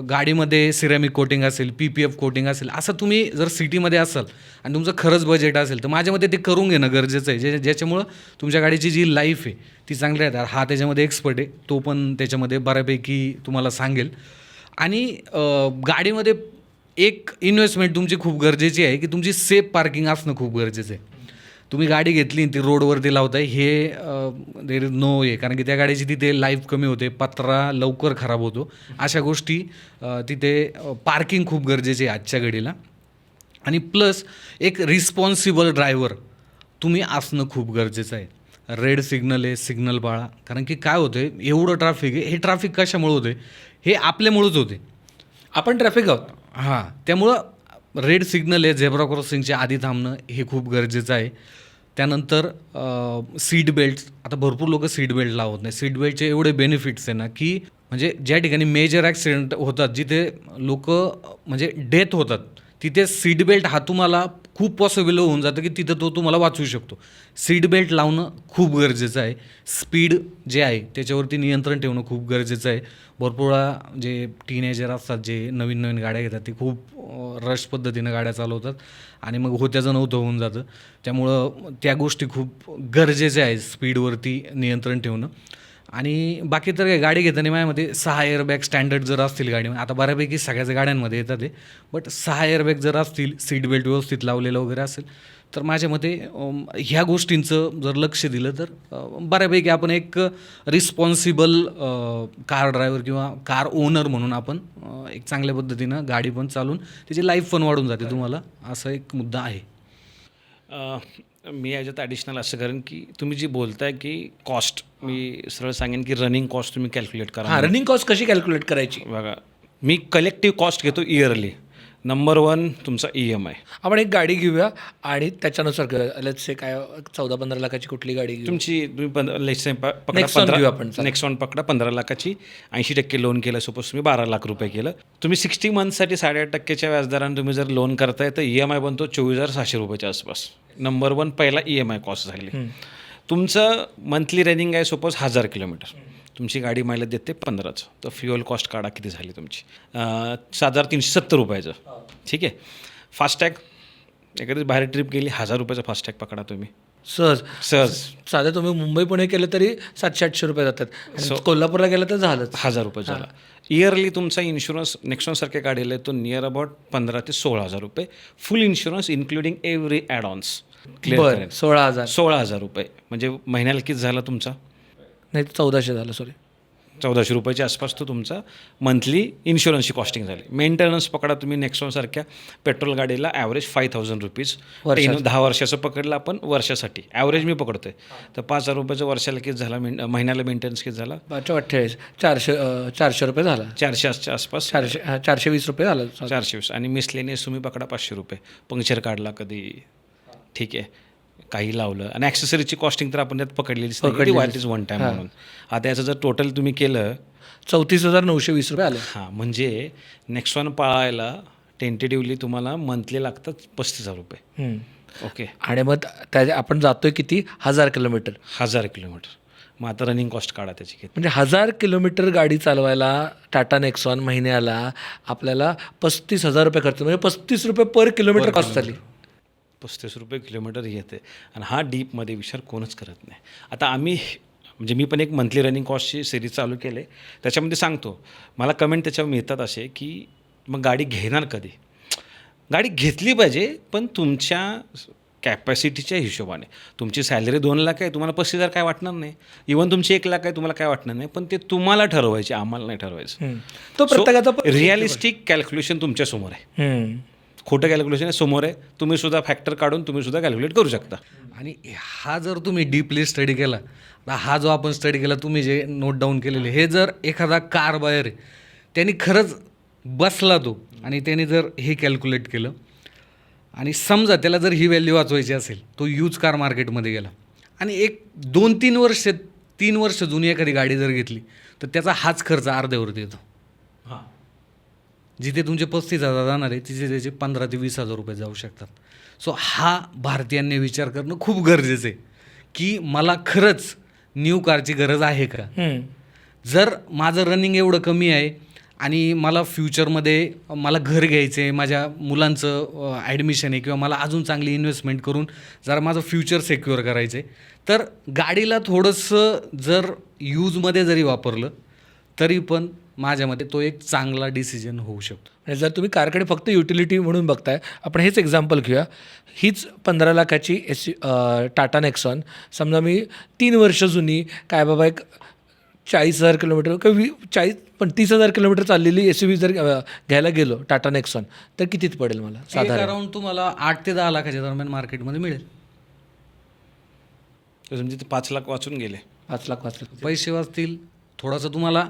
गाडीमध्ये सिरॅमिक कोटिंग असेल, PPF कोटिंग असेल, असं तुम्ही जर सिटीमध्ये असाल आणि तुमचं खरंच बजेट असेल, तर माझ्या मते ते करून घेणं गरजेचं आहे. ज्याच्यामुळं तुमच्या गाडीची जी लाईफ आहे ती चांगली राहते. हा त्याच्यामध्ये एक्सपर्ट आहे, तो पण त्याच्यामध्ये बऱ्यापैकी तुम्हाला सांगेल. आणि गाडीमध्ये एक इन्व्हेस्टमेंट तुमची खूप गरजेची आहे की तुमची सेफ पार्किंग असणं खूप गरजेचं आहे. तुम्ही गाडी घेतली ती रोडवरती लावताय, हे देर इज नो आहे, कारण की त्या गाडीची तिथे लाईफ कमी होते, पत्रा लवकर खराब होतो. अशा गोष्टी तिथे पार्किंग खूप गरजेची आहे आजच्या घडीला. आणि प्लस एक रिस्पॉन्सिबल ड्रायव्हर तुम्ही असणं खूप गरजेचं आहे. रेड सिग्नल आहे, सिग्नल पाळा. कारण की काय होतं आहे, एवढं ट्रॅफिक आहे, हे ट्रॅफिक कशामुळे होते, हे आपल्यामुळंच होते, आपण ट्रॅफिक आहोत. हां, त्यामुळं रेड सिग्नल आहे, झेब्रा क्रॉसिंगच्या आधी थांबणं हे खूप गरजेचं आहे. त्यानंतर सीट बेल्ट, आता भरपूर लोक सीट बेल्ट लावत नाही. सीट बेल्टचे एवढे बेनिफिट्स आहे ना, की म्हणजे ज्या ठिकाणी मेजर ॲक्सिडेंट होतात, जिथे लोक म्हणजे डेथ होतात, तिथे सीट बेल्ट हा तुम्हाला खूप पॉसिबल होऊन जातं की तिथं तो तुम्हाला वाचवू शकतो. सीट बेल्ट लावणं खूप गरजेचं आहे. स्पीड जे आहे त्याच्यावरती नियंत्रण ठेवणं खूप गरजेचं आहे. भरपूर जे टीनेजर असतात, जे नवीन नवीन गाड्या घेतात, ते खूप रश पद्धतीनं गाड्या चालवतात आणि मग होत्याचं नव्हतं होऊन जातं. त्यामुळं त्या गोष्टी खूप गरजेच्या आहेत, स्पीडवरती नियंत्रण ठेवणं. आणि बाकी तर काय, गाडी घेताना माझ्यामध्ये 6 एअरबॅग स्टँडर्ड जर असतील गाडीमध्ये, आता बऱ्यापैकी सगळ्याच गाड्यांमध्ये येतात ते, बट 6 एअरबॅग जर असतील, सीट बेल्ट व्यवस्थित लावलेलं वगैरे असेल, तर माझ्या मते ह्या गोष्टींचं जर लक्ष दिलं तर बऱ्यापैकी आपण एक रिस्पॉन्सिबल कार ड्रायव्हर किंवा कार ओनर म्हणून आपण एक चांगल्या पद्धतीनं गाडी पण चालून त्याची लाईफ पण वाढून जाते तुम्हाला, असा एक मुद्दा आहे. मी याच्यात ॲडिशनल असं करेन की तुम्ही जी बोलताय की कॉस्ट, मी सरळ सांगेन की रनिंग कॉस्ट तुम्ही कॅल्क्युलेट करा. हां, रनिंग कॉस्ट कशी कॅल्क्युलेट करायची बघा, मी कलेक्टिव्ह कॉस्ट घेतो इयरली. नंबर 1 तुमचा EMI. आपण एक गाडी घेऊया आणि त्याच्यानुसार लेट्स से काय 14-15 लाखाची कुठली गाडी घेऊ. तुमची तुम्ही Nexon घेऊ आपण. नेक्सॉन पकडा 15 लाखाची, 80% लोन केलं, सपोज तुम्ही 12 लाख रुपये केलं, तुम्ही 60 मंथसाठी 8.5% व्याजदराने तुम्ही जर लोन करताय तर EMI बनतो 24,600 रुपयाच्या आसपास. नंबर 1 पहिला EMI कॉस्ट झाली. तुमचं मंथली रनिंग आहे सपोज 1000 किलोमीटर, तुमची गाडी मायलेज देते 15चं, तर फ्युअल कॉस्ट काढा किती झाली तुमची, 370 रुपयाचं. ठीक आहे. फास्टॅग, एखादी बाहेर ट्रिप गेली, 1000 रुपयाचा फास्टॅग पकडा तुम्ही सहज सहज. साधं तुम्ही मुंबई पुणे केलं तरी 700-800 रुपये जातात. आणि कोल्हापूरला गेलं तर झालंच. 1000 रुपये झाला. इयरली तुमचा इन्शुरन्स नेक्सॉनसारख्या गाडीला आहे तो नियर अबाउट 15 ते 16,000 रुपये. Full insurance including every add ons. बरं, 16,000 16,000 रुपये म्हणजे महिन्याला किती झाला तुमचा? नाही, 1400 झालं, सॉरी. 1400 रुपयाच्या आसपास तो तुमचा मंथली इन्शुरन्सची कॉस्टिंग झाली. मेंटेनन्स पकडा तुम्ही नेक्सॉनसारख्या पेट्रोल गाडीला ॲव्हरेज 5,000 रुपीज. 10 वर्षाचं पकडलं आपण वर्षासाठी, ॲव्हरेज मी पकडतोय, तर 5,000 रुपयाचं वर्षाला किती झाला, महिन्याला मेंटेनन्स किती झाला? 48, 400 रुपये झाला. 400च्या आसपास, 420 रुपये झालं. 420. आणि मिसलेनियस तुम्ही पकडा 500 रुपये. पंक्चर काढला कधी, ठीक आहे, काही लावलं, आणि ॲक्सेसरीची कॉस्टिंग तर आपण त्यात पकडलेलीच नाही, वाट इज वन टाईम म्हणून. आता याचं जर टोटल तुम्ही केलं 34,920 रुपये आले. हां, म्हणजे नेक्सॉन पाळायला टेंटेटिव्हली तुम्हाला मंथली लागतात 35,000 रुपये. ओके. आणि मग त्या आपण जातोय किती, 1000 किलोमीटर. 1000 किलोमीटर. मग आता रनिंग कॉस्ट काढा त्याची किती. म्हणजे 1000 किलोमीटर गाडी चालवायला टाटा नेक्सॉन महिन्याला आपल्याला 35,000 रुपये खर्च, म्हणजे 35 रुपये पर किलोमीटर कॉस्ट झाली. 35 रुपये किलोमीटर येते. आणि हा डीपमध्ये विचार कोणच करत नाही. आता आम्ही, म्हणजे मी पण एक मंथली रनिंग कॉस्टची सिरीज चालू केले, त्याच्यामध्ये सांगतो, मला कमेंट त्याच्यावर मिळतात असे की मग गाडी घेणार कधी. गाडी घेतली पाहिजे, पण तुमच्या कॅपॅसिटीच्या हिशोबाने. तुमची सॅलरी 2 लाख आहे, तुम्हाला 35,000 काय वाटणार नाही. इव्हन तुमची 1 लाख आहे, तुम्हाला काय वाटणार नाही, पण ते तुम्हाला ठरवायचे, आम्हाला नाही ठरवायचं. तो प्रत्येकाचा रिअलिस्टिक कॅल्क्युलेशन तुमच्यासमोर आहे. खोटं कॅल्क्युलेशन समोर आहे. तुम्ही सुद्धा फॅक्टर काढून तुम्ही सुद्धा कॅल्क्युलेट करू शकता. आणि हा जर तुम्ही डीपली स्टडी केला, तर हा जो आपण स्टडी केला, तुम्ही जे नोट डाऊन केलेले, हे जर एखादा कार बायर आहे त्यांनी खरंच बसला तो, आणि त्याने जर हे कॅल्क्युलेट केलं, आणि समजा त्याला जर ही व्हॅल्यू वाचवायची असेल, तो यूज कार मार्केटमध्ये गेला आणि 3 वर्ष जुनी एखादी गाडी जर घेतली, तर त्याचा हाच खर्च अर्ध्यावरती येतो. हां, जिथे तुमचे 35,000 जाणार आहे, तिथे त्याचे 15,000 ते 20,000 रुपये जाऊ शकतात. सो हा भारतीयांनी विचार करणं खूप गरजेचं आहे की मला खरंच न्यू कारची गरज आहे का. जर माझं रनिंग एवढं कमी आहे आणि मला फ्युचरमध्ये मला घर घ्यायचं आहे, माझ्या मुलांचं ॲडमिशन आहे, किंवा मला अजून चांगली इन्व्हेस्टमेंट करून जरा माझं फ्युचर सिक्युअर करायचं आहे, तर गाडीला थोडंसं जर यूजमध्ये जरी वापरलं तरी पण माझ्या मते तो एक चांगला डिसिजन होऊ शकतो. आणि जर तुम्ही कारकडे फक्त युटिलिटी म्हणून बघताय, आपण हेच एक्झाम्पल घेऊया. हीच 15 लाखाची टाटा नेक्सॉन, समजा मी 3 वर्ष जुनी, काय बाबा एक 40,000 किलोमीटर किंवा 30,000 किलोमीटर चाललेली SUV जर घ्यायला गेलो टाटा नेक्सॉन, तर कितीत पडेल मला साधारण? अराउंड तुम्हाला 8 ते 10 लाखाच्या दरम्यान मार्केटमध्ये मिळेल. तर तुमचे ते 5 लाख वाचून गेले. 5 लाख वाचले. पैसे वाचतील. थोडासा तुम्हाला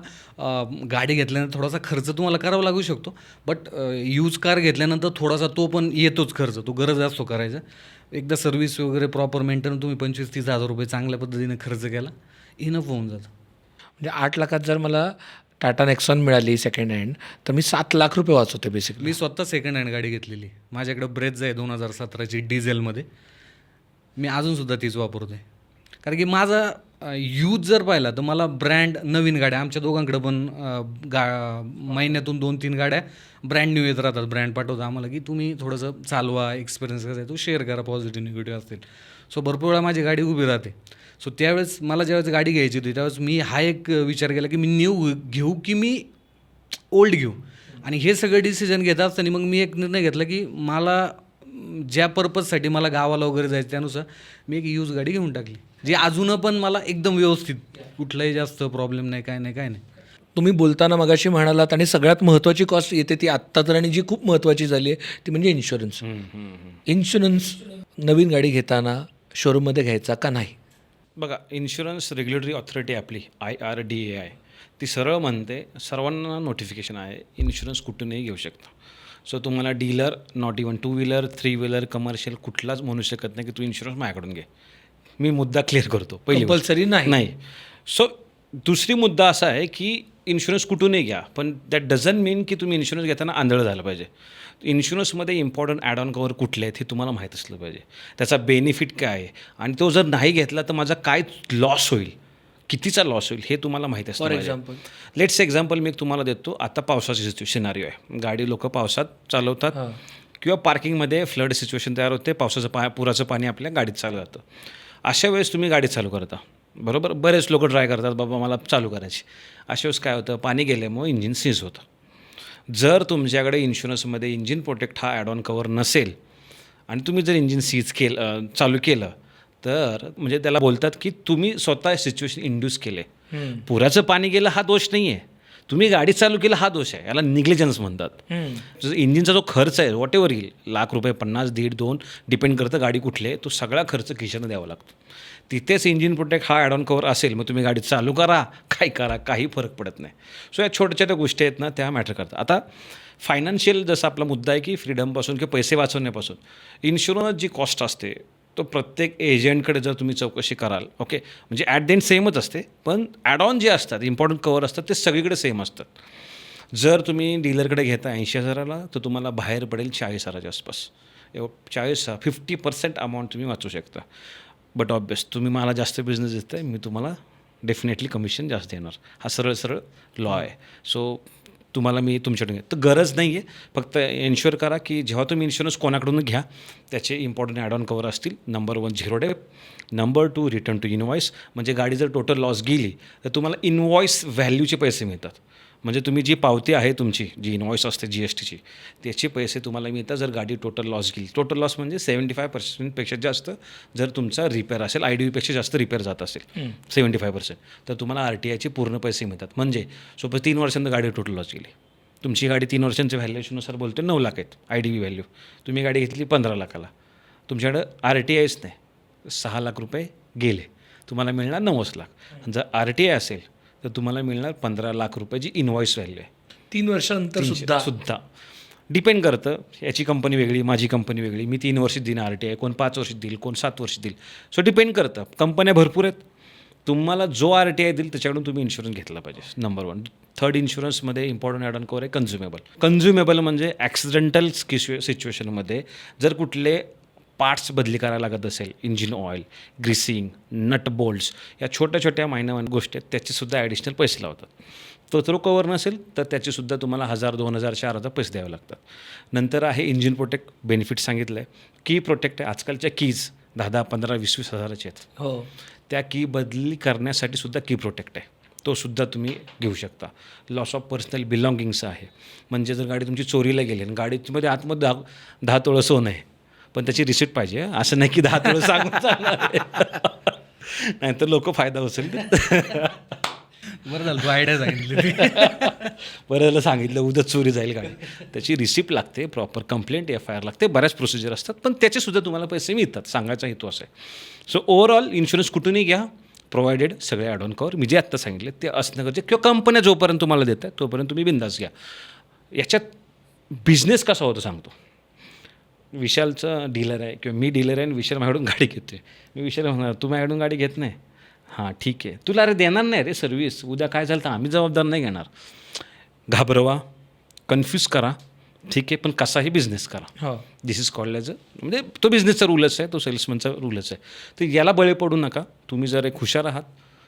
गाडी घेतल्यानंतर थोडासा खर्च तुम्हाला करावा लागू शकतो, बट यूज कार घेतल्यानंतर थोडासा तो पण येतोच खर्च, तो गरज असतो करायचा. एकदा सर्व्हिस वगैरे प्रॉपर मेंटेन तुम्ही 25-30 हजार रुपये चांगल्या पद्धतीने खर्च केला, इनफ होऊन जातं. म्हणजे 8 लाखात जर मला टाटा नेक्सॉन मिळाली सेकंड हँड, तर मी 7 लाख रुपये वाचवते बेसिकली. मी स्वतः सेकंड हँड गाडी घेतलेली. माझ्याकडे ब्रेझ आहे 2017ची डिझेलमध्ये. मी अजूनसुद्धा तीच वापरतो आहे, कारण की माझा यूज जर पाहिला तर मला ब्रँड नवीन गाड्या, आमच्या दोघांकडे पण महिन्यातून 2-3 गाड्या ब्रँड न्यू येत राहतात. ब्रँड पाठवतं आम्हाला की तुम्ही थोडंसं चालवा, एक्सपिरियन्स कसा आहे तो शेअर करा, पॉझिटिव्ह निगेटिव्ह असतील. सो भरपूर वेळा माझी गाडी उभी राहते. सो त्यावेळेस मला ज्यावेळेस गाडी घ्यायची होती, त्यावेळेस मी हा एक विचार केला की मी न्यू घेऊ की मी ओल्ड घेऊ. आणि हे सगळे डिसिजन घेत असताना मग मी एक निर्णय घेतला की मला ज्या पर्पजसाठी मला गावाला वगैरे जायचं, त्यानुसार मी एक यूज गाडी घेऊन टाकली, जी अजून पण मला एकदम व्यवस्थित, कुठलाही जास्त प्रॉब्लेम नाही, काय नाही. तुम्ही बोलताना मगाशी म्हणालात, आणि सगळ्यात महत्त्वाची कॉस्ट येते ती आत्ता तर, आणि जी खूप महत्त्वाची झाली आहे ती म्हणजे इन्शुरन्स. इन्शुरन्स नवीन गाडी घेताना शोरूममध्ये घ्यायचा का नाही? बघा, इन्शुरन्स रेग्युलेटरी ऑथॉरिटी आपली IRDAI ती सरळ म्हणते, सर्वांना नोटिफिकेशन आहे, इन्शुरन्स कुठूनही घेऊ शकता. सो तुम्हाला dealer, not even 2 wheeler 3 wheeler commercial कुठलाच म्हणू शकत नाही की तू इन्शुरन्स माझ्याकडून घे. मी मुद्दा क्लिअर करतो. पहिली कंपल्सरी नाही. सो दुसरी मुद्दा असा आहे की इन्शुरन्स कुठूनही घ्या, पण दॅट डझंट मीन की तुम्ही इन्शुरन्स घेताना आंधळ झालं पाहिजे. इन्शुरन्समध्ये इम्पॉर्टंट ॲड ऑन कवर कुठले आहेत हे तुम्हाला माहीत असलं पाहिजे, त्याचा बेनिफिट काय आहे, आणि तो जर नाही घेतला तर माझा काय लॉस होईल, कितीचा लॉस होईल हे तुम्हाला माहिती असतं. फॉर एक्झाम्पल लेट्स एक्झाम्पल मी तुम्हाला देतो. आता पावसाची सिनारिओ आहे, गाडी लोक पावसात चालवतात किंवा पार्किंगमध्ये फ्लड सिच्युएशन तयार होते, पावसाचं पुराचं पाणी आपल्या गाडीत चालू जातं. अशा वेळेस तुम्ही गाडी चालू करता, बरोबर. बरेच लोक ट्राय करतात बाबा मला चालू करायची. अशा वेळेस काय होतं, पाणी गेल्यामुळे इंजिन सीज होतं. जर तुमच्याकडे इन्शुरन्समध्ये इंजिन प्रोटेक्ट हा ॲड ऑन कवर नसेल आणि तुम्ही जर इंजिन सीज चालू केलं तर म्हणजे त्याला बोलतात की तुम्ही स्वतः सिच्युएशन इंड्यूस केले. पुराचं पाणी गेलं हा दोष नाही आहे, तुम्ही गाडी चालू केलं हा दोष आहे. याला निग्लिजन्स म्हणतात. इंजिनचा जो खर्च आहे वॉट एव्हर येईल, ₹1,00,000, 50, 1.5, 2 डिपेंड करतं गाडी कुठली आहे, तो सगळा खर्च खिशानं द्यावा लागतो. तिथेच इंजिन प्रोटेक्ट हा ॲड ऑन कवर असेल, मग तुम्ही गाडी चालू करा काय करा काही फरक पडत नाही. सो या छोट्या छोट्या गोष्टी आहेत ना, त्या मॅटर करतात. आता फायनान्शियल जसा आपला मुद्दा आहे की फ्रीडमपासून किंवा पैसे वाचवण्यापासून इन्शुरन्स जी कॉस्ट असते तो प्रत्येक एजंटकडे जर तुम्ही चौकशी कराल, ओके, म्हणजे ॲट द एंड सेमच असते, पण ॲड ऑन जे असतात इम्पॉर्टंट कवर असतात ते सगळीकडे सेम असतात. जर तुम्ही डीलरकडे घेता 80,000ला तर तुम्हाला बाहेर पडेल 40,000च्या आसपास. 50% अमाऊंट तुम्ही वाचू शकता. बट ऑब्वियस तुम्ही मला जास्त बिझनेस देत आहे, मी तुम्हाला डेफिनेटली कमिशन जास्त देणार. हा सरळ सरळ लॉ आहे. सो तुम्हाला मी तुमच्याकडून तर गरज नाही आहे, फक्त एन्श्युअर करा की जेव्हा तुम्ही इन्शुरन्स कोणाकडून घ्या त्याचे इम्पॉर्टंट ॲड ऑन कवर असतील. नंबर 1 झिरो डेप, नंबर 2 रिटर्न टू इनवॉइस, म्हणजे गाडी जर टोटल लॉस गेली तर तुम्हाला इनवॉइस व्हॅल्यूचे पैसे मिळतात. म्हणजे तुम्ही जी पावती आहे तुमची जी इनवॉइस असते GSTची त्याचे पैसे तुम्हाला मिळतात जर गाडी टोटल लॉस गेली. टोटल लॉस म्हणजे 75%पेक्षा जास्त जर तुमचा रिपेअर असेल, IDVपेक्षा जास्त रिपेअर जात असेल 75%, तर तुम्हाला RTIचे पूर्ण पैसे मिळतात. म्हणजे सोबत 3 वर्षांत गाडी टोटल लॉस गेली, तुमची गाडी 3 वर्षांच्या व्हॅल्युएशनुसार बोलतो 9 लाख आहेत IDV व्हॅल्यू, तुम्ही गाडी घेतली 15 लाखाला, तुमच्याकडं RTIच नाही, 6 लाख रुपये गेले, तुम्हाला मिळणार 90 लाख. जर RTI असेल तर तुम्हाला मिळणार 15 लाख रुपयाची इनवॉइस व्हॅल्यू आहे. 3 वर्षानंतर सुद्धा डिपेंड करतं, याची कंपनी वेगळी माझी कंपनी वेगळी, मी 3 वर्षात देईन RTI, कोण 5 वर्षात देईल, कोण 7 वर्षात देईल. सो डिपेंड करतं, कंपन्या भरपूर आहेत, तुम्हाला जो RTI देईल त्याच्याकडून तुम्ही इन्शुरन्स घेतला पाहिजे. नंबर 1. थर्ड इन्शुरन्समध्ये इम्पॉर्टंट ॲड ऑन कवर आहे कन्झ्युमेबल म्हणजे ॲक्सिडेंटल सिच्युएशनमध्ये जर कुठले पार्ट्स बदली करायला लागत असेल, engine oil, greasing, nut bolts, या छोट्या छोट्या मायनर गोष्टी आहेत त्याचेसुद्धा ॲडिशनल पैसे लावतात. तो कवर नसेल तर त्याचेसुद्धा तुम्हाला 1,000, 2,000, 4,000 पैसे द्यावे लागतात. नंतर आहे इंजिन प्रोटेक्ट, बेनिफिट सांगितलं आहे. की प्रोटेक्ट आहे, आजकालच्या कीज 10,000, 15,000, 20,000 हजाराचे आहेत. हो, त्या की बदली करण्यासाठी सुद्धा की प्रोटेक्ट आहे, तो सुद्धा तुम्ही घेऊ शकता. लॉस ऑफ पर्सनल बिलॉंगिंग्स आहे, म्हणजे जर गाडी तुमची चोरीला गेली आणि गाडीमध्ये आतमध्ये 10 तोळं सोनं आहे पण त्याची रिसिप्ट पाहिजे, असं नाही की 10 तोळं सांगून चालणार आहे. नाहीतर लोक फायदा उचलतील. बरं झालं तू आयडिया सांगितली. बरं झालं सांगितलं, उद्या चोरी जाईल गाडी, त्याची रिसिप्ट लागते, प्रॉपर कंप्लेंट FIR लागते, बऱ्याच प्रोसिजर असतात, पण त्याचेसुद्धा तुम्हाला पैसे मिळतात. सांगायचा हेतू असा आहे. सो ओव्हरऑल इन्शुरन्स कुठूनही घ्या, प्रोव्हायडेड सगळे ॲड ऑन कवर मी जे आत्ता सांगितले ते असणं गरजेचं, किंवा कंपन्या जोपर्यंत तुम्हाला देत आहेत तोपर्यंत तुम्ही बिंदास घ्या. याच्यात बिझनेस कसा होतो सांगतो. विशालचं डीलर आहे किंवा मी डीलर आहे आणि विशाल माझ्याकडून गाडी घेतो आहे. मी विशाल म्हणणार तू माझ्याकडून गाडी घेत नाही, हां ठीक आहे, तुला अरे देणार नाही रे सर्व्हिस, उद्या काय झालं तर आम्ही जबाबदार नाही घेणार. घाबरवा, कन्फ्यूज करा, ठीक आहे, पण कसाही बिझनेस करा. हो, दिस इज कॉल्ड ॲज म्हणजे तो बिझनेसचा रूलच आहे, तो सेल्समनचा रूलच आहे. तर याला बळी पडू नका. तुम्ही जर एक हुशार आहात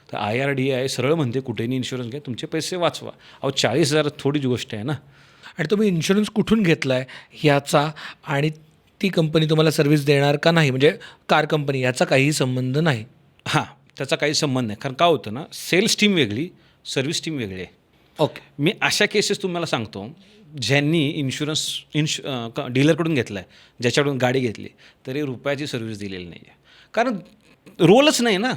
तर IRDAI सरळ म्हणते कुठेही इन्शुरन्स घ्या, तुमचे पैसे वाचवा. 40,000 थोडीच गोष्ट आहे ना. आणि तुम्ही इन्शुरन्स कुठून घेतला आहे याचा आणि ती कंपनी तुम्हाला सर्व्हिस देणार का नाही, म्हणजे कार कंपनी, याचा काहीही संबंध नाही. हां, त्याचा काही संबंध नाही, कारण काय होतं ना, सेल्स टीम वेगळी, सर्व्हिस टीम वेगळी आहे. ओके, मी अशा केसेस तुम्हाला सांगतो ज्यांनी इन्शुरन्स डीलरकडून घेतला आहे, ज्याच्याकडून गाडी घेतली तरी रुपयाची सर्व्हिस दिलेली नाही आहे, कारण रोलच नाही ना.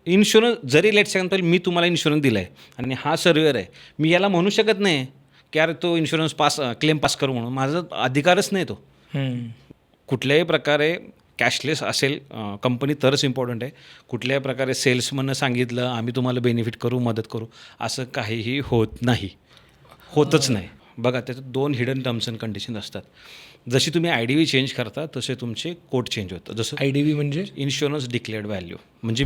इन्शुरन्स जरी लेट एक्झाम्पल मी तुम्हाला इन्शुरन्स दिला आहे आणि हा सर्व्हेअर आहे, मी याला म्हणू शकत नाही की अरे तो इन्शुरन्स क्लेम पास करू म्हणून, माझा अधिकारच नाही तो. कुठल्याही प्रकारे कॅशलेस असेल कंपनी तरच इम्पॉर्टंट आहे. कुठल्याही प्रकारे सेल्समननं सांगितलं आम्ही तुम्हाला बेनिफिट करू, मदत करू, असं काहीही होत नाही, होतच नाही. बघा त्याच्यात 2 हिडन टर्म्स अँड कंडिशन असतात. जशी तुम्ही IDV चेंज करता तसे तुमचे कोड चेंज होतं. जसं IDV म्हणजे इन्शुरन्स डिक्लेअर्ड व्हॅल्यू, म्हणजे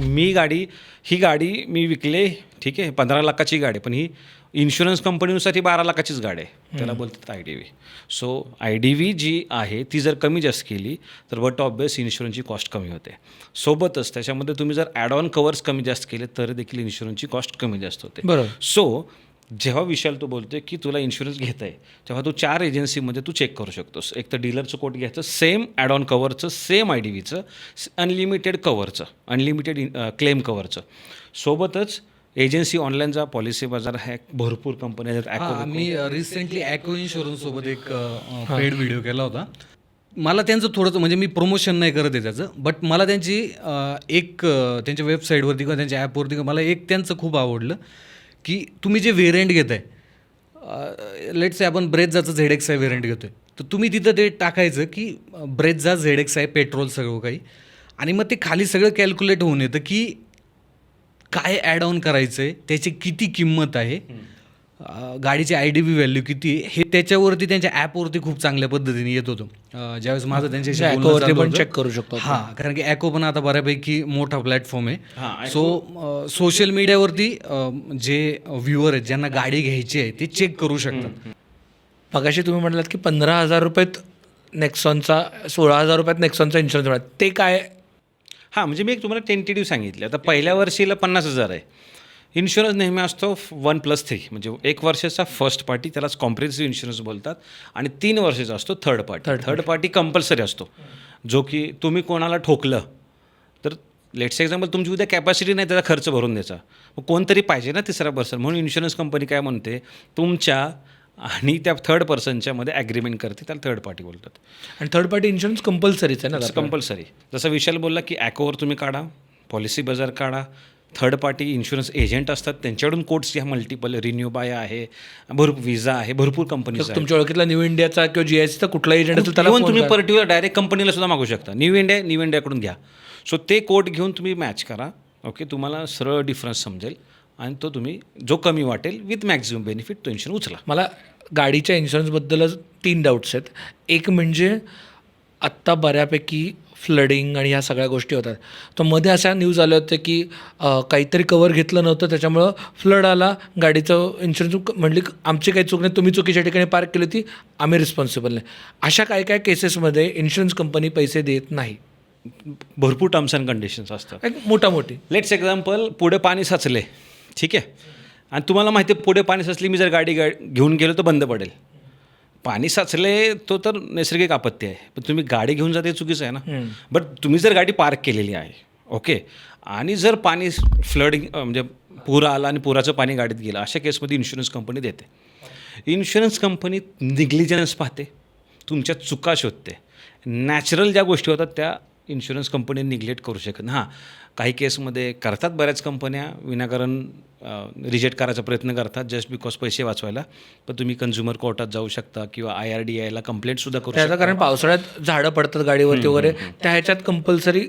ही गाडी मी विकले, ठीक आहे, 15 लाखाची गाडी, पण ही इन्शुरन्स कंपनीनुसार ही 12 लाखाचीच गाडी आहे, त्याला बोलतात IDV. सो IDV जी आहे ती जर कमी जास्त केली तर बट ऑब्वियस इन्शुरन्सची कॉस्ट कमी होते. सोबतच त्याच्यामध्ये तुम्ही जर ॲड ऑन कवर्स कमी जास्त केले तर देखील इन्शुरन्सची कॉस्ट कमी जास्त होते. बरोबर. सो जेव्हा विशाल तू बोलतोय की तुला इन्शुरन्स घेता आहे तेव्हा तू 4 एजन्सीमध्ये तू चेक करू शकतोस. एक तर डीलरचं कोट घ्यायचं, सेम ॲड ऑन कवरचं, सेम IDVचं, अनलिमिटेड कवरचं, अनलिमिटेड क्लेम कवरचं. सोबतच एजन्सी ऑनलाईन जा, पॉलिसी बाजार आहे, भरपूर कंपन्या आहेत. मी रिसेंटली ॲको इन्शुरन्स सोबत एक पेड व्हिडिओ केला होता. मला त्यांचं थोडंसं म्हणजे मी प्रमोशन नाही करत आहे त्याचं, बट मला त्यांची त्यांच्या वेबसाईटवरती किंवा त्यांच्या ॲपवरती मला एक त्यांचं खूप आवडलं की तुम्ही जे व्हेरियंट घेत आहे, लेट्स से आपण ब्रेझाचं ZXi व्हेरियंट घेतो आहे, तर तुम्ही तिथं ते टाकायचं की ब्रेझा ZXi पेट्रोल सगळं काही, आणि मग ते खाली सगळं कॅल्क्युलेट होऊन येतं की काय ॲड ऑन करायचं आहे, त्याची किती किंमत आहे, गाडीची IDV व्हॅल्यू किती आहे, हे त्याच्यावरती त्यांच्या ॲपवरती खूप चांगल्या पद्धतीने येत होतं. ज्यावेळेस माझं त्यांच्याशी बोलणं ॲकोवरती चालू पण होतं. चेक करू शकतो. हां, कारण की ॲको पण आता बऱ्यापैकी मोठा प्लॅटफॉर्म आहे. सो सोशल मीडियावरती जे व्ह्युअर आहेत ज्यांना गाडी घ्यायची आहे ते चेक करू शकतात. मगाशी तुम्ही म्हणालात की 15,000 रुपयात नेक्सॉनचा, 16,000 रुपयात नेक्सॉनचा इन्शुरन्स मिळाला, ते काय? हां, म्हणजे मी एक तुम्हाला टेंटेटिव्ह सांगितलं. आता पहिल्या वर्षीला 50,000 आहे. इन्शुरन्स नेहमी असतो 1+3, म्हणजे 1 वर्षाचा फर्स्ट पार्टी, त्यालाच कॉम्प्रिहेन्सिव्ह इन्शुरन्स बोलतात, आणि 3 वर्षाचा असतो third party. Third party compulsory असतो, जो की तुम्ही कोणाला ठोकलं तर लेट्स एक्झाम्पल तुमची उद्या कॅपॅसिटी नाही त्याचा खर्च भरून द्यायचा, मग कोणतरी पाहिजे ना तिसरा पर्सन. म्हणून इन्शुरन्स कंपनी काय म्हणते, तुमच्या आणि त्या थर्ड पर्सनच्या मध्ये ॲग्रीमेंट करते, त्याला थर्ड पार्टी बोलतात. आणि थर्ड पार्टी इन्शुरन्स कंपल्सरीच आहे ना? कंपल्सरी. जसं विशाल बोलला की ॲकोवर तुम्ही काढा, पॉलिसी बाजार काढा, थर्ड पार्टी इन्शुरन्स एजंट असतात त्यांच्याकडून कोट्स घ्या, मल्टिपल रिन्यू बाय आहे, भरपूर विजा आहे, भरपूर कंपनीज आहेत. तुमच्या ओळखीतला न्यू इंडियाचा किंवा GICचा कुठला एजंट असेल त्याला इव्हन तुम्ही पर्टिक्युलर डायरेक्ट कंपनीला सुद्धा मागू शकता, न्यू इंडियाकडून घ्या. सो ते कोट घेऊन तुम्ही मॅच करा. ओके, तुम्हाला सरळ डिफरन्स समजेल आणि तो तुम्ही जो कमी वाटेल विथ मॅक्झिमम बेनिफिट तो इन्शुरन्स उचला. मला गाडीच्या इन्शुरन्सबद्दलच 3 डाऊट्स आहेत. एक म्हणजे आत्ता बऱ्यापैकी फ्लडिंग आणि ह्या सगळ्या गोष्टी होतात, तर मध्ये अशा न्यूज आल्या होत्या की काहीतरी कवर घेतलं नव्हतं त्याच्यामुळं फ्लड आला, गाडीचं इन्शुरन्स म्हणली आमची काही चूक नाही, तुम्ही चुकीच्या ठिकाणी पार्क केली होती, आम्ही रिस्पॉन्सिबल नाही. अशा काय काय केसेसमध्ये इन्शुरन्स कंपनी पैसे देत नाही. भरपूर टर्म्स अँड कंडिशन्स असतात. एक मोठी लेट्स एक्झाम्पल, पुढे पाणी साचले, ठीक आहे, आणि तुम्हाला माहिती आहे पुढे पाणी साचली, मी जर गाडी घेऊन गेलो तर बंद पडेल. पाणी साचले तो तर नैसर्गिक आपत्ती आहे, पण तुम्ही गाडी घेऊन जाते चुकीचं आहे ना. बट तुम्ही जर गाडी पार्क केलेली आहे, ओके, आणि जर पाणी फ्लडिंग म्हणजे पूर आला आणि पुराचं पाणी गाडीत गेलं, अशा केसमध्ये इन्शुरन्स कंपनी देते. इन्शुरन्स कंपनी निग्लिजन्स पाहते, तुमच्या चुका शोधते. नॅचरल ज्या गोष्टी होतात त्या इन्शुरन्स कंपनी निग्लेक्ट करू शकत नाही. हां, काही केसमध्ये करतात बऱ्याच कंपन्या, विनाकारण रिजेक्ट करायचा प्रयत्न करतात जस्ट बिकॉज पैसे वाचवायला, पण तुम्ही कन्झ्युमर कोर्टात जाऊ शकता किंवा IRDAला कंप्लेंटसुद्धा करू शकता. त्याचं कारण पावसाळ्यात झाडं पडतात गाडीवरती वगैरे, त्या ह्याच्यात कंपल्सरी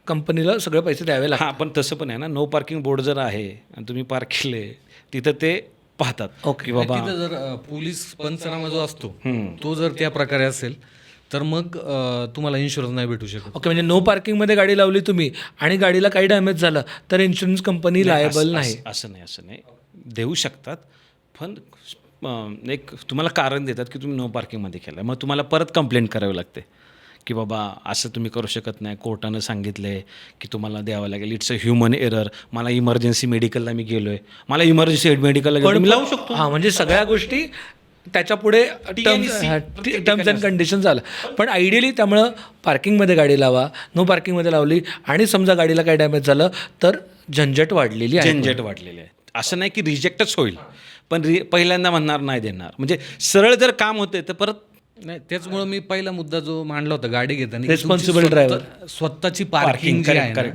कंपनीला सगळे पैसे द्यावे लागतात. हां, पण तसं पण आहे ना, नो पार्किंग बोर्ड जर आहे आणि तुम्ही पार्क केले तिथं ते पाहतात. ओके, की बाबा तिथं जर पोलीस पंचनामा जो असतो तो जर त्या प्रकारे असेल तर मग तुम्हाला इन्शुरन्स नाही भेटू शकत. ओके, म्हणजे नो पार्किंगमध्ये गाडी लावली तुम्ही आणि गाडीला काही डॅमेज झालं तर इन्शुरन्स कंपनी लायबल नाही. असं नाही देऊ शकतात, पण एक तुम्हाला कारण देतात की तुम्ही नो पार्किंगमध्ये केलं, मग तुम्हाला परत कंप्लेंट करावी लागते की बाबा असं तुम्ही करू शकत नाही, कोर्टानं सांगितले की तुम्हाला द्यावं लागेल, इट्स अ ह्युमन एरर. मला इमर्जन्सी मेडिकलला मी गेलो आहे, मला इमर्जन्सी मेडिकलला गेलो मी लावू शकतो. हां, म्हणजे सगळ्या गोष्टी त्याच्या पुढे टर्म्स अँड कंडिशन्स आलं. पण आयडियली त्यामुळं पार्किंगमध्ये गाडी लावा, नो पार्किंगमध्ये लावली आणि समजा गाडीला काही डॅमेज झालं तर झंझट वाढलेली आहे. झंझट वाढलेली आहे. असं नाही की रिजेक्टच होईल, पण पहिल्यांदा म्हणणार नाही देणार, म्हणजे सरळ जर काम होते तर परत नाही. त्याचमुळे मी पहिला मुद्दा जो मांडला होता गाडी घेताना, Responsible driver. स्वतःची पार्किंग जी आहे ना,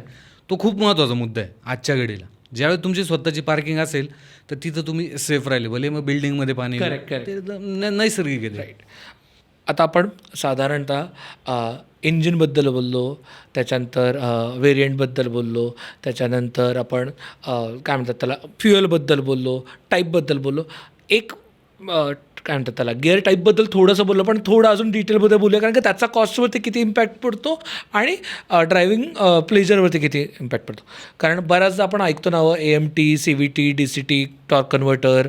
तो खूप महत्त्वाचा मुद्दा आहे आजच्या घडीला. ज्यावेळी तुमची स्वतःची पार्किंग असेल तर तिथं तुम्ही सेफ राहिले, भले मग बिल्डिंगमध्ये पाणी नैसर्गिक आहे. राईट. आता आपण साधारणतः इंजिनबद्दल बोललो, त्याच्यानंतर व्हेरियंटबद्दल बोललो, त्याच्यानंतर आपण काय म्हणतात त्याला फ्युएलबद्दल बोललो, टाईपबद्दल बोललो. एक काय म्हणतात त्याला गिअर टाईपबद्दल थोडंसं बोललो, पण थोडं अजून डिटेलमध्ये बोलूया, कारण की त्याचा कॉस्टवरती किती इम्पॅक्ट पडतो आणि ड्रायव्हिंग प्लेजरवरती किती इम्पॅक्ट पडतो. कारण बऱ्याचदा आपण ऐकतो नावं AMT, CVT, DCT, torque converter.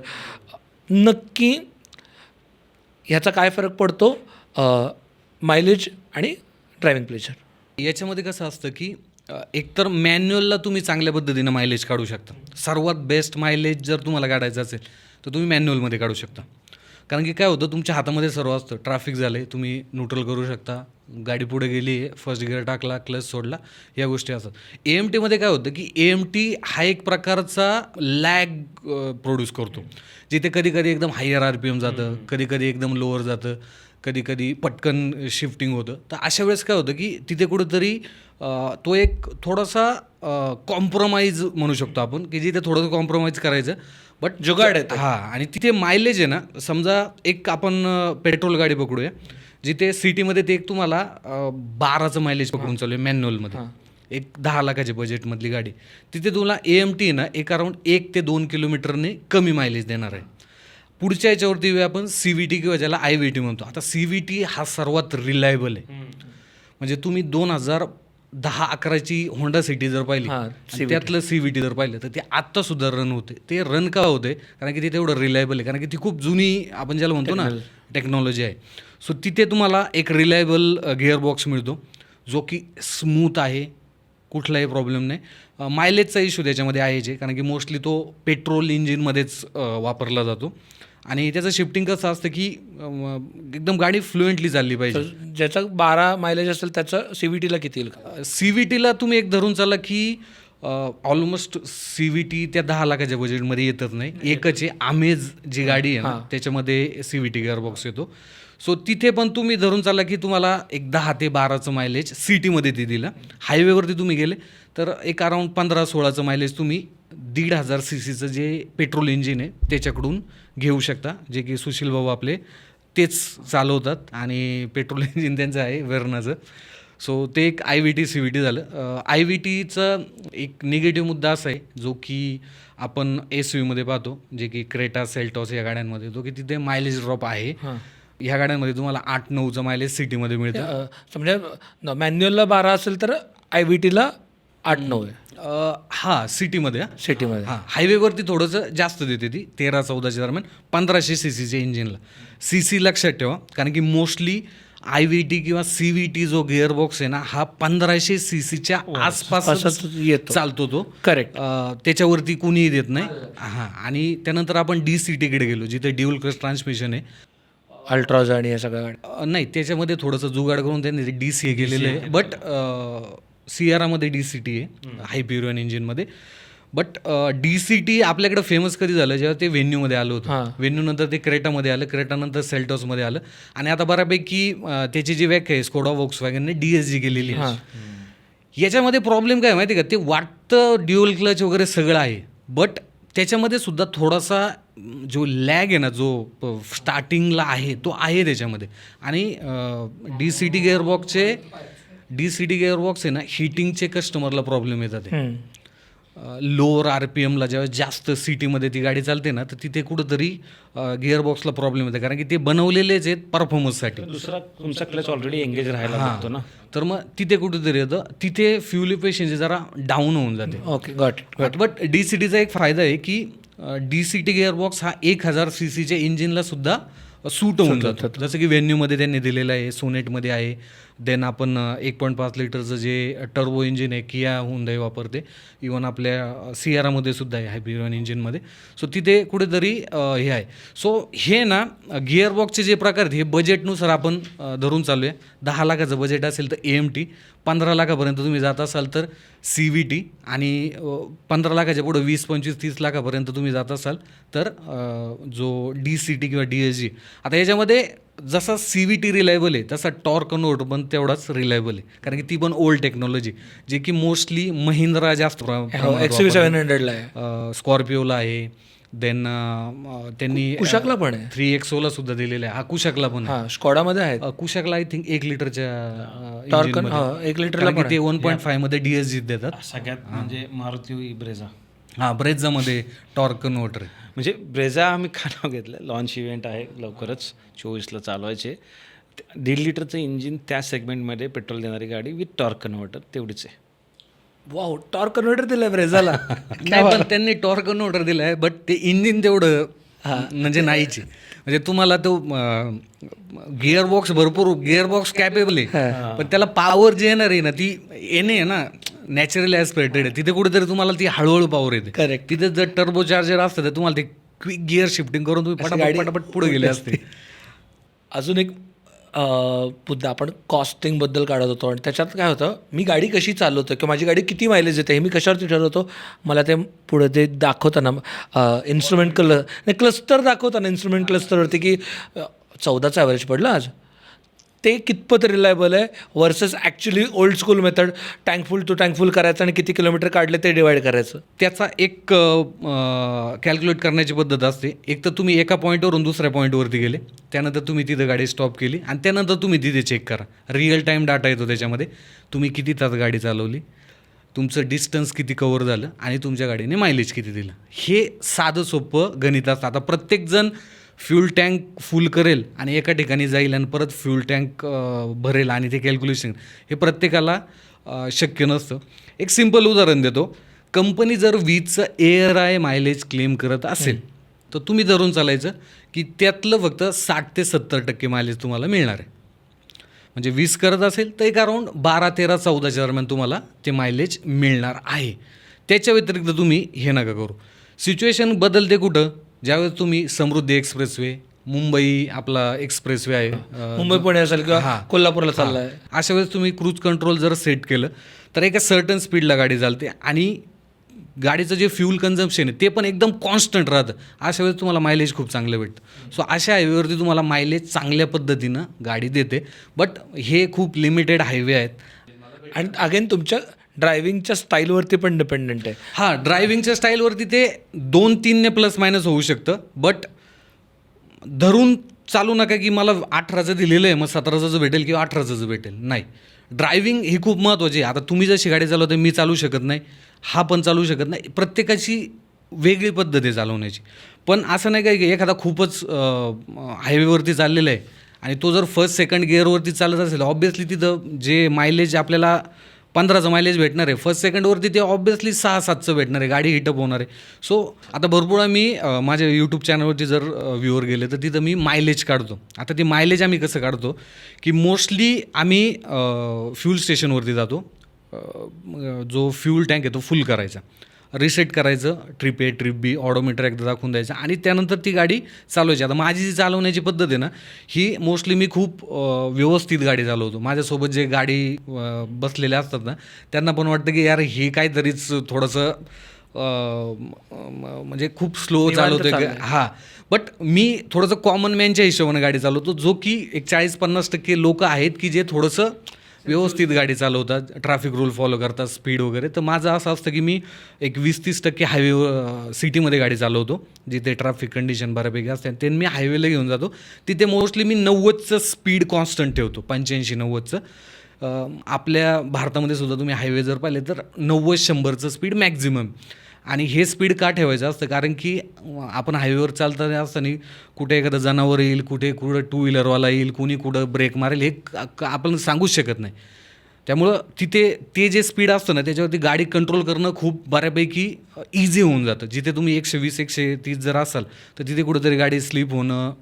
नक्की ह्याचा काय फरक पडतो मायलेज आणि ड्रायव्हिंग प्लेजर? याच्यामध्ये कसं असतं की एकतर मॅन्युअलला तुम्ही चांगल्या पद्धतीनं मायलेज काढू शकता. सर्वात बेस्ट मायलेज जर तुम्हाला काढायचं असेल तर तुम्ही मॅन्युअलमध्ये काढू शकता. कारण की काय होतं, तुमच्या हातामध्ये सर्व असतं. ट्रॅफिक झाले, तुम्ही न्यूट्रल करू शकता, गाडी पुढे गेली आहे, फर्स्ट गिअर टाकला, क्लच सोडला, या गोष्टी असतात. AMTमध्ये काय होतं की AMT हा एक प्रकारचा लॅग प्रोड्यूस करतो, जिथे कधी कधी एकदम हायर RPM जातं, कधी कधी एकदम लोअर जातं, कधी कधी पटकन शिफ्टिंग होतं. तर अशा वेळेस काय होतं की तिथे कुठंतरी तो एक थोडासा कॉम्प्रोमाइज म्हणू शकतो आपण, की जिथे थोडंसं कॉम्प्रोमाइज करायचं, बट जुगाड आहे ते. हां. आणि तिथे मायलेज आहे ना, समजा एक आपण पेट्रोल गाडी पकडूया, जिथे सिटीमध्ये ते एक तुम्हाला 12चं मायलेज पकडून चालू आहे मॅन्युअलमध्ये, एक 10 लाखाच्या बजेटमधली गाडी, तिथे तुम्हाला AMT ना एक अराऊंड 1 ते 2 किलोमीटरने कमी मायलेज देणार आहे. पुढच्या याच्यावरती येऊया आपण CVT किंवा ज्याला IVT म्हणतो. आता CVT हा सर्वात रिलायबल आहे. म्हणजे तुम्ही 2010-11ची होंडा सिटी जर पाहिली, आणि त्यातलं CVT जर पाहिलं, तर ते आत्तासुद्धा रन होते. ते रन का होते? कारण की ते तेवढं रिलायबल आहे, कारण की ती खूप जुनी आपण ज्याला म्हणतो ना टेक्नॉलॉजी आहे. सो तिथे तुम्हाला एक रिलायबल गिअरबॉक्स मिळतो, जो की स्मूथ आहे, कुठलाही प्रॉब्लेम नाही. मायलेजचा इश्यू त्याच्यामध्ये आहे जे, कारण की मोस्टली तो पेट्रोल इंजिनमध्येच वापरला जातो. आणि त्याचं शिफ्टिंग कसं असतं की एकदम गाडी फ्लुएंटली चालली पाहिजे. ज्याचा 12 मायलेज असेल त्याचं CVTला किती येईल? CVTला तुम्ही एक धरून चाला की ऑलमोस्ट CVT त्या 10 लाखाच्या बजेटमध्ये येतच नाही. एकच आहे आमेज जी गाडी आहे ना, त्याच्यामध्ये CVT गिअरबॉक्स येतो. सो तिथे पण तुम्ही धरून चालला की तुम्हाला एक 10 ते 12चं मायलेज सिटीमध्ये ते दिलं. हायवेवरती तुम्ही गेले तर एक अराऊंड 15-16चं मायलेज तुम्ही 1,500 CCचं जे पेट्रोल इंजिन आहे त्याच्याकडून घेऊ शकता, जे की सुशील भाऊ आपले तेच चालवतात आणि पेट्रोल इंजिन त्यांचं आहे वेर्नाचं. सो ते एक IVT CVT झालं. IVTचं एक निगेटिव्ह मुद्दा असा आहे, जो की आपण SUVमध्ये पाहतो, जे की क्रेटा, सेल्टॉस या गाड्यांमध्ये, जो की तिथे मायलेज ड्रॉप आहे. ह्या गाड्यांमध्ये तुम्हाला 8-9चं मायलेज सिटीमध्ये मिळतं. म्हणजे मॅन्युअलला 12 असेल तर IVTला 8-9 आहे हां, सिटीमध्ये. सिटीमध्ये. हां, हायवेवरती थोडंसं जास्त देते ती 13-14च्या दरम्यान 1500 CCच्या इंजिनला. CC लक्षात ठेवा, कारण की मोस्टली IVT किंवा CVT जो गिअरबॉक्स आहे ना, हा 1500 CCच्या आसपास येतो, चालतो तो. करेक्ट. त्याच्यावरती कुणीही देत नाही. हां. आणि त्यानंतर आपण DCTकडे गेलो, जिथे ड्युअल क्लच ट्रान्समिशन आहे. अल्ट्राज आणि या सगळ्या गाड्या. नाही, त्याच्यामध्ये थोडंसं जुगाड करून त्यांनी DCA केलेलं आहे. बट सियारामध्ये DCT आहे, हायपिरियन इंजिनमध्ये. बट DCT आपल्याकडे फेमस कधी झालं, जेव्हा ते व्हेन्यूमध्ये आलं होतं. व्हेन्यूनंतर ते क्रेटामध्ये आलं, क्रेटानंतर सेल्टॉसमध्ये आलं, आणि आता बऱ्यापैकी त्याची जी व्याख्या आहे स्कोडा वोक्सवॅगनने DSG केलेली आहे. याच्यामध्ये प्रॉब्लेम काय माहिती आहे का, ते वाटतं ड्युअल क्लच वगैरे सगळं आहे, बट त्याच्यामध्ये सुद्धा थोडासा जो लॅग आहे ना, जो स्टार्टिंगला आहे तो आहे त्याच्यामध्ये. आणि DCT गिअरबॉक्स आहे ना, हिटिंगचे कस्टमरला प्रॉब्लेम येतात. लोअर RPMला जेव्हा जास्त सिटीमध्ये ती गाडी चालते ना, तर तिथे कुठंतरी गिअरबॉक्सला प्रॉब्लेम येते, कारण की ते बनवलेलेच आहेत परफॉर्मन्ससाठी. दुसरा तुमचा क्लच ऑलरेडी एंगेज राहायला लागतो ना, तर मग तिथे कुठेतरी येतं, तिथे फ्युल इफिशियन्सी जरा डाऊन होऊन जाते. Okay, got it. बट DCTचा एक फायदा आहे की DCT गिअरबॉक्स हा 1000 CCच्या इंजिनला सुद्धा सूट होऊन जातो, जसं की व्हेन्यूमध्ये त्यांनी दिलेलं आहे, सोनेटमध्ये आहे. देन आपण 1.5 लिटरचं जे टर्बो इंजिन आहे किया हुंदाई वापरते, इवन आपल्या सियारामध्ये सुद्धा आहे हायपिरियन इंजिनमध्ये. सो तिथे कुठेतरी हे आहे. सो हे ना गिअरबॉक्सचे जे प्रकार आहेत हे बजेटनुसार आपण धरून चालू आहे. 10 लाखाचं बजेट असेल तर AMT, 15 लाखापर्यंत तुम्ही जात असाल तर CVT, आणि 15 लाखाच्या पुढं 20, 25, 30 लाखापर्यंत तुम्ही जात असाल तर जो DCT किंवा DSG. आता याच्यामध्ये जसा CVT रिलायबल आहे तसा टॉर्क कन्व्हर्टर पण तेवढाच रिलायबल आहे, कारण की ती पण ओल्ड टेक्नॉलॉजी, जे की मोस्टली महिंद्रा जास्त XUV700ला आहे, स्कॉर्पिओला आहे. देन त्यांनी कुशाकला पण आहे, 3XOला सुद्धा दिलेला आहे. हा कुशाकला पण आहे. स्कॉडामध्ये आहे. कुशाकला आय थिंक 1 लिटरच्या टॉर्क 1 लिटरला ते 1.5 मध्ये DSG देतात. सगळ्यात म्हणजे मारुती ब्रेझा हां, ब्रेझामध्ये टॉर्क कन्व्हर्टर आहे. म्हणजे ब्रेझा आम्ही का नाव घेतलं, लॉन्च इव्हेंट आहे लवकरच 24ला चालवायचे. 1.5 लिटरचं इंजिन त्या सेगमेंटमध्ये पेट्रोल देणारी गाडी विथ टॉर्क कन्व्हर्टर तेवढीच आहे. वाव, टॉर्क कन्व्हर्टर दिलं ब्रेझाला. नाही, पण त्यांनी टॉर्क कन्व्हर्टर दिलं आहे, बट ते इंजिन तेवढं म्हणजे नाहीच आहे. म्हणजे तुम्हाला तो gear box gear box capable आहे, पण त्याला पॉवर जी येणार आहे ना ती येणे आहे ना नॅचरली ॲस्पिरेटेड आहे. तिथे कुठेतरी तुम्हाला ती हळूहळू पॉवर येते. Correct. तिथे जर टर्बो चार्जर असतं तर तुम्हाला ते क्विक गिअर शिफ्टिंग करून तुम्ही गाडी- पटापट पुढे गेले असते. अजून एक मुद्दा आपण कॉस्टिंगबद्दल काढत होतो आणि त्याच्यात काय होतं, मी गाडी कशी चालवतो किंवा माझी गाडी किती मायलेज येते हे मी कशावरती ठरवतो. मला ते पुढे ते दाखवताना इन्स्ट्रुमेंट क्लस्टर दाखवताना इन्स्ट्रुमेंट क्लस्टरवरती की 14चं ॲव्हरेज पडलं आज, ते कितपत रिलायबल आहे versus actually old school method tankful to tankful करायचं आणि किती किलोमीटर काढले ते डिवाईड करायचं. त्याचा एक कॅल्क्युलेट करण्याची पद्धत असते. एक तर तुम्ही एका पॉईंटवरून दुसऱ्या पॉईंटवरती गेले, त्यानंतर तुम्ही तिथं गाडी स्टॉप केली आणि त्यानंतर तुम्ही तिथे चेक करा. रिअल टाईम डाटा येतो त्याच्यामध्ये. तुम्ही किती तास गाडी चालवली, तुमचं डिस्टन्स किती कवर झालं आणि तुमच्या गाडीने मायलेज किती दिलं. हे साधं सोपं गणित असतं. आता प्रत्येकजण फ्यूल टँक फुल करेल आणि एका ठिकाणी जाईल आणि परत फ्यूल टँक भरेल आणि ते कॅल्क्युलेशन हे प्रत्येकाला शक्य नसतं. एक सिम्पल उदाहरण देतो. कंपनी जर 20चं ARI मायलेज क्लेम करत असेल तर तुम्ही धरून चालायचं की त्यातलं फक्त 60 ते 70% मायलेज तुम्हाला मिळणार आहे. म्हणजे 20 करत असेल तर एक अराऊंड 12, 13, 14च्या दरम्यान तुम्हाला ते मायलेज मिळणार आहे. त्याच्या व्यतिरिक्त तुम्ही हे नका करू. सिच्युएशन बदलते कुठं, ज्यावेळेस तुम्ही समृद्धी एक्सप्रेसवे, मुंबई आपला एक्सप्रेसवे आहे, मुंबई पुणे असेल किंवा कोल्हापूरला चालला आहे, अशा वेळेस तुम्ही क्रूज कंट्रोल जर सेट केलं तर एका सर्टन स्पीडला गाडी चालते आणि गाडीचं जे फ्यूल कन्झम्पशन आहे ते पण एकदम कॉन्स्टंट राहतं. अशा वेळेस तुम्हाला मायलेज खूप चांगलं भेटतं. सो अशा हायवेवरती तुम्हाला मायलेज चांगल्या पद्धतीनं गाडी देते. बट हे खूप लिमिटेड हायवे आहेत आणि अगेन तुमच्या ड्रायव्हिंगच्या स्टाईलवरती पण डिपेंडंट आहे. हां, ड्रायव्हिंगच्या स्टाईलवरती ते 2-3ने प्लस मायनस होऊ शकतं. बट धरून चालू नका की मला 18चं दिलेलं आहे मग 17चं भेटेल किंवा 18चं भेटेल. नाही, ड्रायव्हिंग ही खूप महत्त्वाची आहे. आता तुम्ही जशी गाडी चालवते मी चालू शकत नाही, हा पण चालू शकत नाही. प्रत्येकाची वेगळी पद्धत आहे चालवण्याची. पण असं नाही काय की एखादा खूपच हायवेवरती चाललेला आहे आणि तो जर फर्स्ट सेकंड गिअरवरती चालत असेल, ऑब्वियसली तिथं जे मायलेज आपल्याला 15चं मायलेज भेटणार आहे, फर्स्ट सेकंडवरती ते ऑब्वियसली 6-7चं भेटणार आहे. गाडी हिटअप होणार आहे. सो आता भरपूर मी माझ्या यूट्यूब चॅनलवरती जर व्ह्यूवर गेले तर तिथं मी मायलेज काढतो. आता ते मायलेज आम्ही कसं काढतो की मोस्टली आम्ही फ्यूल स्टेशनवरती जातो. जो फ्यूल टँक आहे तो फुल करायचा, रिसेट करायचं, trip A trip B odometer एकदा दाखवून द्यायचं आणि त्यानंतर ती गाडी चालवायची. आता माझी जी चालवण्याची पद्धत आहे ना ही मोस्टली मी खूप व्यवस्थित गाडी चालवतो. माझ्यासोबत जे गाडी बसलेले असतात ना त्यांना पण वाटतं की यार हे काहीतरीच थोडंसं म्हणजे खूप स्लो चालवतो. हां, बट मी थोडंसं कॉमन मॅनच्या हिशोबाने गाडी चालवतो, जो की एक 40-50% लोक आहेत की जे थोडंसं व्यवस्थित गाडी चालवतात, ट्रॅफिक रूल फॉलो करतात, स्पीड वगैरे. तर माझं असं असतं की मी एक 20-30% हायवे सिटीमध्ये गाडी चालवतो जिथे ट्रॅफिक कंडिशन बऱ्यापैकी असते आणि ते मी हायवेला घेऊन जातो. तिथे मोस्टली मी 90चं स्पीड कॉन्स्टंट ठेवतो, 85-90चं. आपल्या भारतामध्ये सुद्धा तुम्ही हायवे जर पाहिले तर 90-100चं स्पीड मॅक्झिमम. आणि हे स्पीड का ठेवायचं असतं कारण की आपण हायवेवर चालताना असताना कुठे एखादं जनावर येईल, कुठं टू व्हीलरवाला येईल, कुणी कुठं ब्रेक मारेल हे आपण सांगूच शकत नाही. त्यामुळं तिथे ते जे स्पीड असतं ना त्याच्यावरती गाडी कंट्रोल करणं खूप बऱ्यापैकी इझी होऊन जातं. जिथे तुम्ही 120-130 जर असाल तर तिथे कुठंतरी गाडी स्लिप होणं,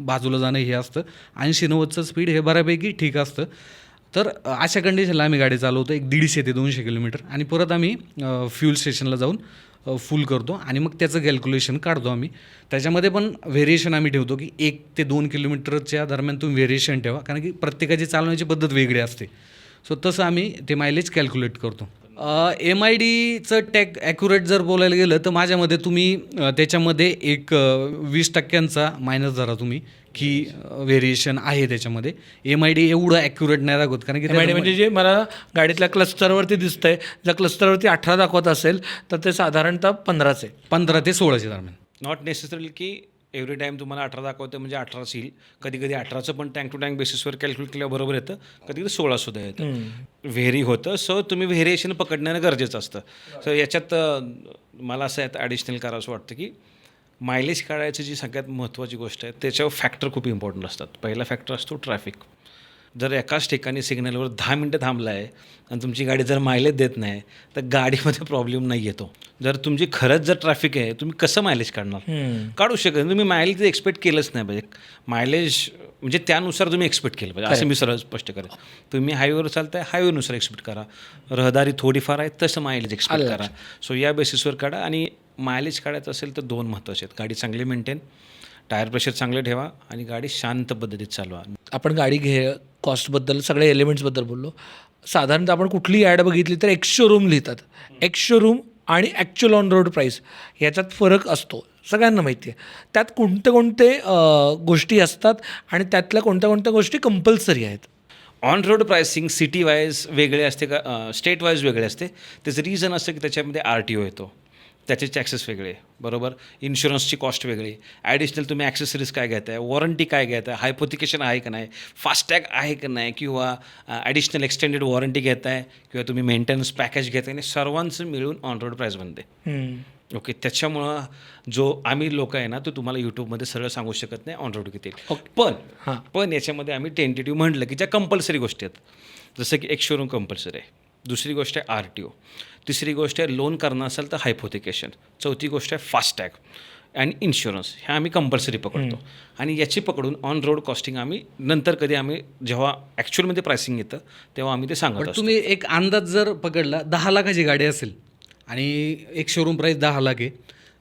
बाजूला जाणं हे असतं. 80-90चं स्पीड हे बऱ्यापैकी ठीक असतं. तर अशा कंडिशनला आम्ही गाडी चालवतो एक 150 ते 200 किलोमीटर आणि परत आम्ही फ्यूल स्टेशनला जाऊन फुल करतो आणि मग त्याचं कॅल्क्युलेशन काढतो आम्ही. त्याच्यामध्ये पण व्हेरिएशन आम्ही ठेवतो की 1 ते 2 किलोमीटरच्या दरम्यान तुम्ही व्हेरिएशन ठेवा कारण की प्रत्येकाची चालवण्याची पद्धत वेगळी असते. सो तसं आम्ही ते मायलेज कॅल्क्युलेट करतो. MIDचं टॅग ॲक्युरेट जर बोलायला गेलं तर माझ्यामध्ये तुम्ही त्याच्यामध्ये एक 20% मायनस धरा तुम्ही की व्हेरिएशन आहे त्याच्यामध्ये. MID एवढं ॲक्युरेट नाही दाखवत कारण की MID म्हणजे जे मला गाडीतल्या क्लस्टरवरती दिसतंय, जर क्लस्टरवरती 18 दाखवत असेल तर ते साधारणतः 15च आहे. 15 ते 16च्या दरम्यान. नॉट नेसेसरली की एव्हरी टाईम तुम्हाला 18 दाखवतं म्हणजे 18च येईल. कधी कधी 18चं पण टँक टू टँक बेसिसवर कॅल्क्युलेट केल्यावर बरोबर येतं, कधी कधी 16सुद्धा येतं. व्हेरी होतं. सो तुम्ही व्हेरिएशन पकडणं गरजेचं असतं. सो याच्यात मला असं यात ॲडिशनल करावंसं वाटतं की मायलेज काढायची जी सगळ्यात महत्त्वाची गोष्ट आहे त्याच्यावर फॅक्टर खूप इम्पॉर्टंट असतात. पहिला फॅक्टर असतो ट्रॅफिक. जर एकाच ठिकाणी सिग्नलवर 10 मिनटं थांबला आहे आणि तुमची गाडी जर मायलेज देत नाही तर गाडीमध्ये प्रॉब्लेम नाही येतो. जर तुमची खरंच जर ट्रॅफिक आहे तुम्ही कसं मायलेज काढणार? काढू शकत नाही. तुम्ही मायलेज एक्सपेक्ट केलंच नाही पाहिजे. मायलेज म्हणजे त्यानुसार तुम्ही एक्सपेक्ट केलं पाहिजे असं मी सरळ स्पष्ट करेन. तुम्ही हायवेवर चालताय हायवेनुसार एक्सपेक्ट करा. रहदारी थोडीफार आहे तसं मायलेज एक्सपेक्ट करा. सो या बेसिसवर काढा. आणि मायलेज काढायचं असेल तर 2 महत्त्वाचे आहेत. गाडी चांगली मेंटेन, टायर प्रेशर चांगले ठेवा आणि गाडी शांत पद्धतीत चालवा. आपण गाडी कॉस्टबद्दल सगळ्या एलिमेंट्सबद्दल बोललो. साधारणतः आपण कुठली ॲड बघितली तर एक्स शोरूम लिहितात. एक्स शोरूम आणि ॲक्च्युअल ऑन रोड प्राईस ह्याच्यात फरक असतो, सगळ्यांना माहिती आहे. त्यात कोणते गोष्टी असतात आणि त्यातल्या कोणत्या गोष्टी कंपल्सरी आहेत? On road pricing city wise वेगळे असते का स्टेट वाईज वेगळे असते. त्याचं रिझन असतं की त्याच्यामध्ये RTO येतो, त्याचे टॅक्सेस वेगळे, बरोबर. इन्शुरन्सची कॉस्ट वेगळी, ॲडिशनल तुम्ही ॲक्सेसरीज काय घेताय, वॉरंटी काय घेताय, हायपोथिकेशन आहे का नाही, फास्टॅग आहे का नाही, किंवा ॲडिशनल एक्सटेंडेड वॉरंटी घेताय किंवा तुम्ही मेंटेनन्स पॅकेज घेताय, आणि सर्वांचं मिळून ऑन रोड प्राईस बनते. ओके. त्याच्यामुळं जो आम्ही लोक आहे ना तो तुम्हाला यूट्यूबमध्ये सरळ सांगू शकत नाही ऑन रोड किती. पण याच्यामध्ये आम्ही टेंटेटिव्ह म्हटलं की ज्या कंपल्सरी गोष्टी आहेत, जसं की एक शोरूम कंपल्सरी आहे, दुसरी गोष्ट आहे RTO, तिसरी गोष्ट आहे लोन करणं असेल तर हायपोथिकेशन, चौथी गोष्ट आहे फास्टॅग आणि इन्शुरन्स. ह्या आम्ही कंपल्सरी पकडतो. आणि याची पकडून ऑन रोड कॉस्टिंग आम्ही नंतर कधी आम्ही जेव्हा ॲक्च्युअलमध्ये प्राइसिंग येतं तेव्हा आम्ही ते सांगत असतो. तुम्ही एक अंदाज जर पकडला 10 लाखाची गाडी असेल आणि एक शोरूम प्राईस 10 लाख आहे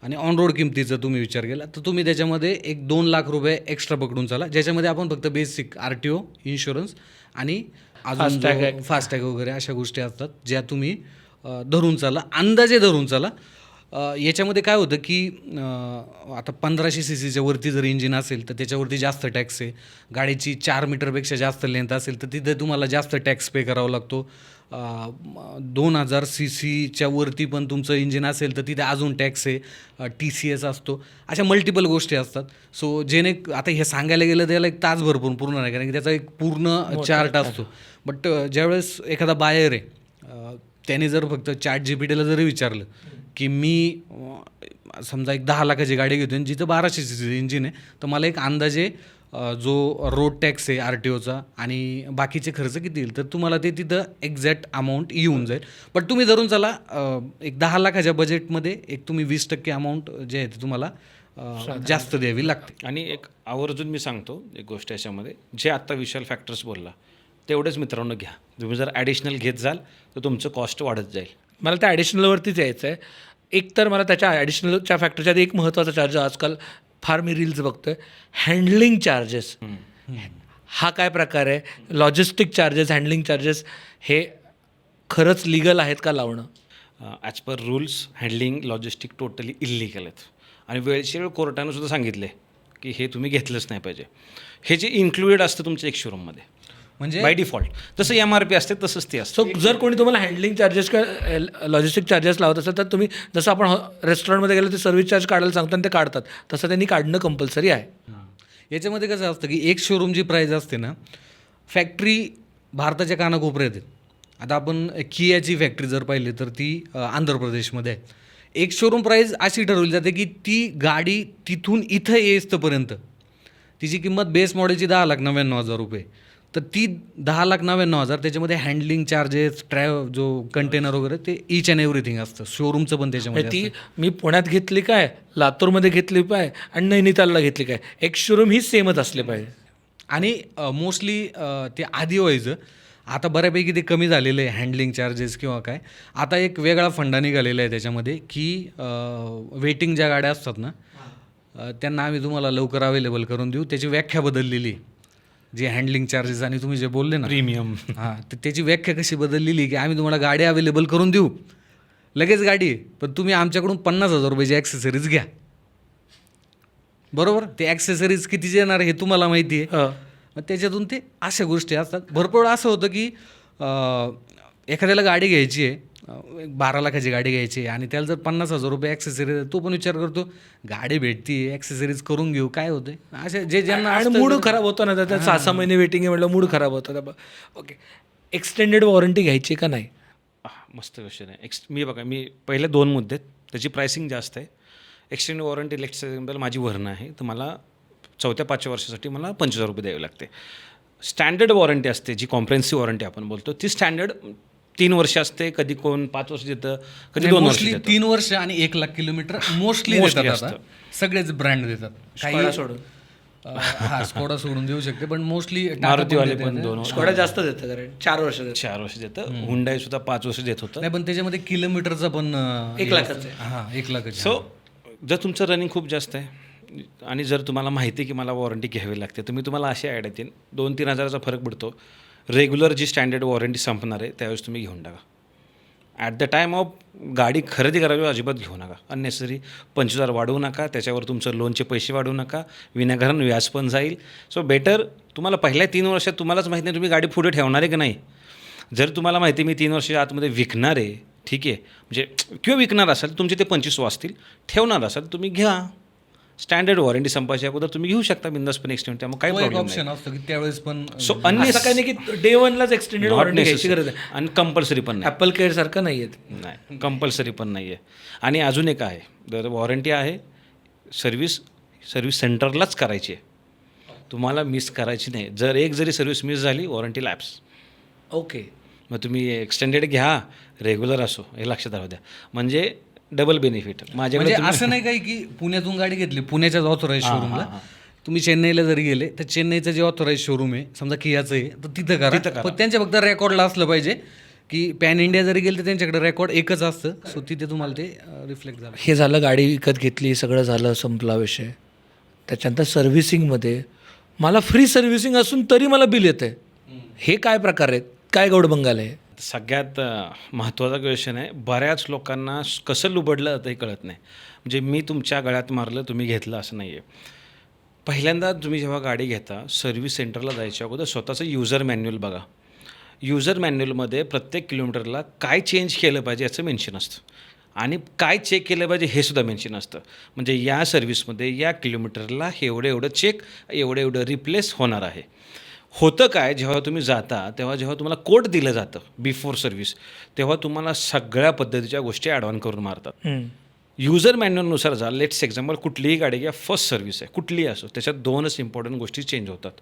आणि ऑन रोड किमतीचा तुम्ही विचार केला तर तुम्ही त्याच्यामध्ये एक 2 लाख रुपये एक्स्ट्रा पकडून चाला, ज्याच्यामध्ये आपण फक्त बेसिक RTO, इन्शुरन्स आणि अजून फास्टॅग वगैरे अशा गोष्टी असतात ज्या तुम्ही धरून चाला, अंदाजे धरून चाला. याच्यामध्ये काय होतं की आता 1500 cc वरती जर इंजिन असेल तर त्याच्यावरती जास्त टॅक्स आहे. गाडीची 4 मीटरपेक्षा जास्त लेंथ असेल तर तिथे तुम्हाला जास्त टॅक्स पे करावा लागतो. 2000 cc वरती पण तुमचं इंजिन असेल तर तिथे अजून टॅक्स आहे, TCS असतो, अशा मल्टिपल गोष्टी असतात. सो आता हे सांगायला गेलं त्याला एक तास भरपूर पूर्ण नाही, कारण की त्याचा एक पूर्ण चार्ट असतो. बट ज्यावेळेस एखादा बायर आहे त्याने जर फक्त ChatGPTला जरी विचारलं की मी समजा एक 10 लाखाची गाडी घेतो आणि जिथं 1200 cc इंजिन आहे तर मला एक अंदाजे जो रोड टॅक्स आहे RTOचा आणि बाकीचे खर्च किती येईल तर तुम्हाला ते तिथं एक्झॅक्ट अमाऊंट येऊन जाईल. पण तुम्ही धरून चला एक 10 लाखाच्या बजेटमध्ये एक तुम्ही 20% अमाऊंट जे आहे ते तुम्हाला जास्त द्यावी लागते. आणि एक आवर्जून मी सांगतो एक गोष्ट याच्यामध्ये, जे आत्ता विशाल फॅक्टर्स बोलला तेवढेच मित्रांनो घ्या. तुम्ही जर ॲडिशनल घेत जाल तर तुमचं कॉस्ट वाढत जाईल. मला त्या ॲडिशनलवरतीच यायचं आहे. एक तर मला त्याच्या ॲडिशनलच्या फॅक्टरच्या आधी एक महत्त्वाचा चार्ज आजकाल फार मी रील्स बघतोय, हँडलिंग चार्जेस. हा काय प्रकार आहे? लॉजिस्टिक चार्जेस, हँडलिंग चार्जेस हे खरंच लिगल आहेत का लावणं? As per rules handling logistic totally illegal आहेत. आणि वेळच्या वेळ कोर्टानं सुद्धा सांगितले की हे तुम्ही घेतलंच नाही पाहिजे. हे जे इन्क्लुडेड असतं तुमच्या एक शोरूममध्ये म्हणजे बाय डिफॉल्ट, जसं MRP असते तसंच ते असतं. सो जर कोणी तुम्हाला हँडलिंग चार्जेस किंवा लॉजिस्टिक चार्जेस लावत असेल तर तुम्ही जसं आपण रेस्टॉरंटमध्ये गेलो ते सर्व्हिस चार्ज काढायला सांगतो आणि ते काढतात, तसं त्यांनी काढणं कंपल्सरी आहे. याच्यामध्ये कसं असतं की एक शोरूमची प्राईज असते ना, फॅक्टरी भारताच्या कानाकोपऱ्यात आहेत. आता आपण कियाची फॅक्टरी जर पाहिली तर ती आंध्र प्रदेशमध्ये आहे. एक शोरूम प्राईज अशी ठरवली जाते की ती गाडी तिथून इथं येईस्तपर्यंत तिची किंमत बेस मॉडेलची 10,99,000 रुपये, तर ती 10,99,000 त्याच्यामध्ये हँडलिंग चार्जेस, जो कंटेनर वगैरे ते ईच अँड एव्हरीथिंग असतं. शोरूमचं पण त्याच्यामध्ये ती मी पुण्यात घेतली काय, लातूरमध्ये घेतली पाय आणि नैनितालला घेतली काय, एक शोरूम ही सेमच असले पाहिजे. आणि मोस्टली ते आधी व्हायचं, आता बऱ्यापैकी ते कमी झालेलं आहे हँडलिंग चार्जेस किंवा काय. आता एक वेगळा फंडा निघालेला आहे त्याच्यामध्ये की वेटिंग ज्या गाड्या असतात ना त्यांना आम्ही तुम्हाला लवकर अवेलेबल करून देऊ. त्याची व्याख्या बदललेली, जे हँडलिंग चार्जेस आणि तुम्ही जे बोलले ना प्रीमियम, हां, तर त्याची व्याख्या कशी बदललेली की आम्ही तुम्हाला गाडी अवेलेबल करून देऊ, लगेच गाडी, पण तुम्ही आमच्याकडून 50,000 रुपयाची ॲक्सेसरीज घ्या. बरोबर, ते ॲक्सेसरीज कितीचे येणार हे तुम्हाला माहिती आहे. मग त्याच्यातून ते अशा गोष्टी असतात. भरपूर असं होतं की एखाद्याला गाडी घ्यायची आहे, 12 लाखाची गाडी घ्यायची आणि त्याला जर 50,000 रुपये ॲक्सेसरीज, तो पण विचार करतो गाडी भेटती ॲक्सेसरीज करून घेऊ, काय होते असे जे ज्यांना आणि मूड खराब होतो ना, त्यात 6-6 महिने वेटिंग आहे म्हटलं मूड खराब होतं. ओके, एक्सटेंडेड वॉरंटी घ्यायची का नाही? मस्त क्वेश्चन आहे. मी पहिले 2 मुद्दे आहेत. त्याची प्राइसिंग जास्त आहे. एक्सटेंड वॉरंटी एक्झाम्पल माझी वर्ण आहे, तर मला 4-5 वर्षासाठी मला 25,000 रुपये द्यावे लागते. स्टँडर्ड वॉरंटी असते, जी कॉम्प्रेन्सिव्ह वॉरंटी आपण बोलतो, ती स्टँडर्ड 3 वर्ष असते, कधी कोण 5 वर्ष देतं, कधी 2 वर्ष मोस्टली देतं. 3 वर्ष आणि 1 लाख किलोमीटर मोस्टली Mostly देतात. असतं. आता सगळेच ब्रँड देतात. स्कोडा सोडून. हा स्कोडा सोडून देऊ शकते, पण मोस्टली मारुतीवाले पण 2 स्कोडा जास्त देतं कारण 4 वर्ष देतं. 4 वर्ष देतं. हुंडाई सुद्धा 5 वर्ष देत होतं. नाही, पण त्याच्यामध्ये किलोमीटरचा पण 1 लाखाचं आहे. हा 1 लाखाची. सो जर तुमचं रनिंग खूप जास्त आहे आणि जर तुम्हाला माहिती आहे की मला वॉरंटी घ्यावी लागते, तर मी तुम्हाला अशी आयडिया देईन. 2-3 हजाराचा फरक पडतो. रेग्युलर जी स्टँडर्ड वॉरंटी संपणार आहे त्यावेळेस तुम्ही घेऊन टाका. ॲट द टाईम ऑफ गाडी खरेदी करावी अजिबात घेऊ नका. अननेसरी 25,000 वाढवू नका, त्याच्यावर तुमचं लोनचे पैसे वाढवू नका, विनाकारण व्याज पण जाईल. सो बेटर तुम्हाला पहिल्या 3 वर्षात तुम्हालाच माहिती नाही तुम्ही गाडी पुढे ठेवणार आहे की नाही. जर तुम्हाला माहिती आहे मी 3 वर्षाच्या आतमध्ये विकणार आहे, ठीक आहे, म्हणजे किंवा विकणार असाल तुमचे ते 25 वाचतील, ठेवणार असाल तुम्ही घ्या. स्टँडर्ड वॉरंटी संपायच्या अगोदर तुम्ही घेऊ शकता बिंदासपणे एक्सटेंड, त्यामुळे काही एक प्रॉब्लेम ऑप्शन असतो की त्यावेळेस पण सो असं काही नाही की डे 1लाच एक्सटेंडेड वॉरंटी घ्यायची गरज आहे. आणि कंपल्सरी पण नाही. ॲपल केअर सारखं नाही आहे. नाही, कंपल्सरी पण नाही आहे. आणि अजून एक आहे, जर वॉरंटी आहे सर्व्हिस सेंटरलाच करायची आहे, तुम्हाला मिस करायची नाही. जर एक जरी सर्व्हिस मिस झाली वॉरंटी लॅप्स. ओके, मग तुम्ही एक्सटेंडेड घ्या, रेग्युलर असो, हे लक्षात राहू द्या. म्हणजे डबल बेनिफिट माझ्याकडे. म्हणजे असं नाही काही की पुण्यातून गाडी घेतली, पुण्याच्याच ऑथोराईज शोरूमला, तुम्ही चेन्नईला जरी गेले तर चेन्नईचं जे ऑथोराईज शोरूम आहे, समजा कियाचं आहे, तर तिथं करा. पण त्यांच्या फक्त रेकॉर्डला असलं पाहिजे की पॅन इंडिया जरी गेलं तर त्यांच्याकडे रेकॉर्ड एकच असतं. सो तिथे तुम्हाला ते रिफ्लेक्ट झालं. हे झालं गाडी विकत घेतली, सगळं झालं, संपला विषय. त्याच्यानंतर सर्व्हिसिंगमध्ये मला फ्री सर्व्हिसिंग असून तरी मला बिल येतं आहे. हे काय प्रकार आहेत, काय गौडबंगाल आहे? सगळ्यात महत्त्वाचा क्वेश्चन आहे. बऱ्याच लोकांना कसं लुबडलं जातं हे कळत नाही. म्हणजे मी तुमच्या गळ्यात मारलं तुम्ही घेतलं असं नाही आहे. पहिल्यांदा तुम्ही जेव्हा गाडी घेता सर्व्हिस सेंटरला जायच्या अगोदर स्वतःचं युजर मॅन्युअल बघा. युजर मॅन्युअलमध्ये प्रत्येक किलोमीटरला काय चेंज केलं पाहिजे याचं मेन्शन असतं आणि काय चेक केलं पाहिजे हे सुद्धा मेन्शन असतं. म्हणजे या सर्व्हिसमध्ये या किलोमीटरला एवढं चेक, एवढं रिप्लेस होणार आहे. होतं काय, जेव्हा तुम्ही जाता तेव्हा जेव्हा तुम्हाला कोड दिलं जातं बिफोर सर्व्हिस, तेव्हा तुम्हाला सगळ्या पद्धतीच्या गोष्टी ॲड ऑन करून मारतात. युजर मॅन्युअलनुसार जा. लेट्स एक्झाम्पल कुठलीही गाडी घ्या, फर्स्ट सर्व्हिस आहे कुठलीही असो, त्याच्यात 2च इम्पॉर्टंट गोष्टी चेंज होतात.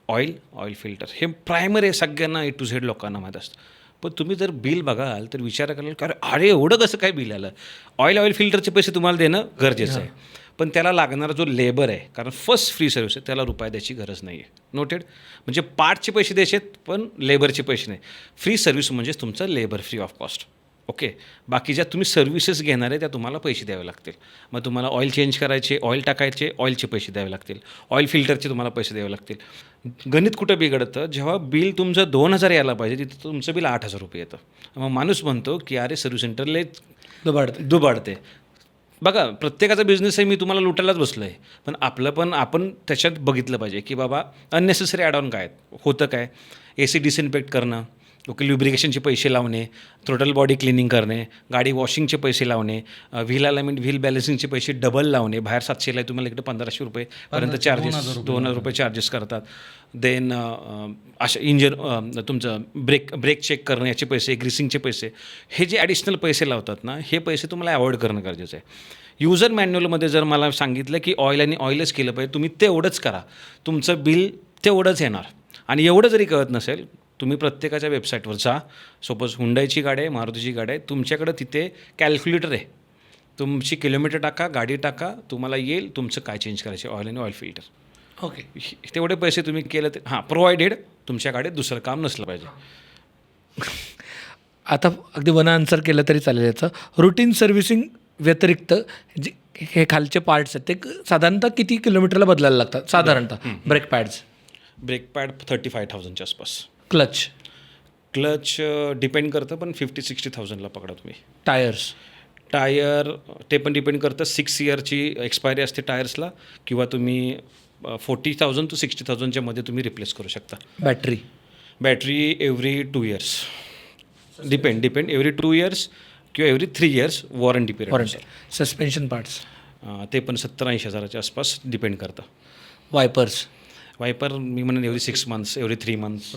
ऑइल फिल्टर हे प्रायमरी आहे, सगळ्यांना A to Z लोकांना माहीत असतं. पण तुम्ही जर बिल बघाल तर विचार कराल का अरे एवढं कसं काय बिल आलं. ऑइल फिल्टरचे पैसे तुम्हाला देणं गरजेचं आहे, पण त्याला लागणारा जो लेबर आहे, कारण फर्स्ट फ्री सर्व्हिस आहे, त्याला रुपया द्यायची गरज नाही आहे. नोटेड. म्हणजे पार्टचे पैसे द्यायचे आहेत पण लेबरचे पैसे नाही. फ्री सर्व्हिस म्हणजेच तुमचं labour free of cost. Okay. बाकी ज्या तुम्ही सर्व्हिसेस घेणार आहे त्या तुम्हाला पैसे द्यावे लागतील. मग तुम्हाला ऑइल चेंज करायचे, ऑइल टाकायचे, ऑइलचे पैसे द्यावे लागतील, ऑइल फिल्टरचे तुम्हाला पैसे द्यावे लागतील. गणित कुठं बिघडतं, जेव्हा बिल तुमचं 2,000 यायला पाहिजे तिथं तुमचं बिल 8,000 रुपये येतं. मग माणूस म्हणतो की अरे सर्व्हिस सेंटरले दुबाडते. बघा प्रत्येकाचा बिझनेस आहे, मी तुम्हाला लुटायलाच बसलो आहे, पण आपण त्याच्यात बघितलं पाहिजे की बाबा अननेसेसरी ॲड ऑन काय होतं. काय AC डिसइन्फेक्ट करणं, ओके, ल्युब्रिकेशनचे पैसे लावणे, थ्रोटल बॉडी क्लिनिंग करणे, गाडी वॉशिंगचे पैसे लावणे, व्हील अलाइनमेंट व्हील बॅलन्सिंगचे पैसे डबल लावणे. बाहेर 700 आहे, तुम्हाला इकडे 1,500 रुपयेपर्यंत चार्जेस, 2,000 रुपये चार्जेस करतात. देन अशा तुमचं ब्रेक चेक करणं याचे पैसे, ग्रीसिंगचे पैसे, हे जे ॲडिशनल पैसे लावतात ना, हे पैसे तुम्हाला अवॉइड करणं गरजेचं आहे. युजर मॅन्युअलमध्ये जर मला सांगितलं की ऑइल आणि ऑइलच केलं पाहिजे, तुम्ही तेवढंच करा, तुमचं बिल तेवढंच येणार. आणि एवढं जरी कळत नसेल, तुम्ही प्रत्येकाच्या वेबसाईटवर जा. सपोज हुंडाईची गाडी आहे, मारुतीची गाडी आहे, तुमच्याकडं तिथे कॅल्क्युलेटर आहे, तुमची किलोमीटर टाका, गाडी टाका, तुम्हाला येईल तुमचं काय चेंज करायचे, ऑइल आणि ऑइल फिल्टर. ओके, तेवढे पैसे तुम्ही केलं ते प्रोव्हाइडेड, तुमच्या गाडीत दुसरं काम नसलं पाहिजे. आता अगदी वन आन्सर केलं तरी चालेल. याचं रुटीन सर्व्हिसिंग व्यतिरिक्त जे हे खालचे पार्ट्स आहेत ते साधारणतः किती किलोमीटरला बदलायला लागतात साधारणतः? ब्रेक पॅड 35,000च्या आसपास. क्लच डिपेंड करतं, पण 50,000-60,000ला पकडा तुम्ही. टायर ते पण डिपेंड करतं. 6 इयरची एक्सपायरी असते टायर्सला, किंवा तुम्ही 40,000 to 60,000च्या मध्ये तुम्ही रिप्लेस करू शकता. Battery every 2 years. Depend every 2 years किंवा every 3 years warranty period warranty suspension parts ते पण 70-80 हजाराच्या आसपास डिपेंड करतं. वायपर्स वायपर मी म्हणेन एव्हरी 6 मंथ्स एव्हरी 3 मंथ्स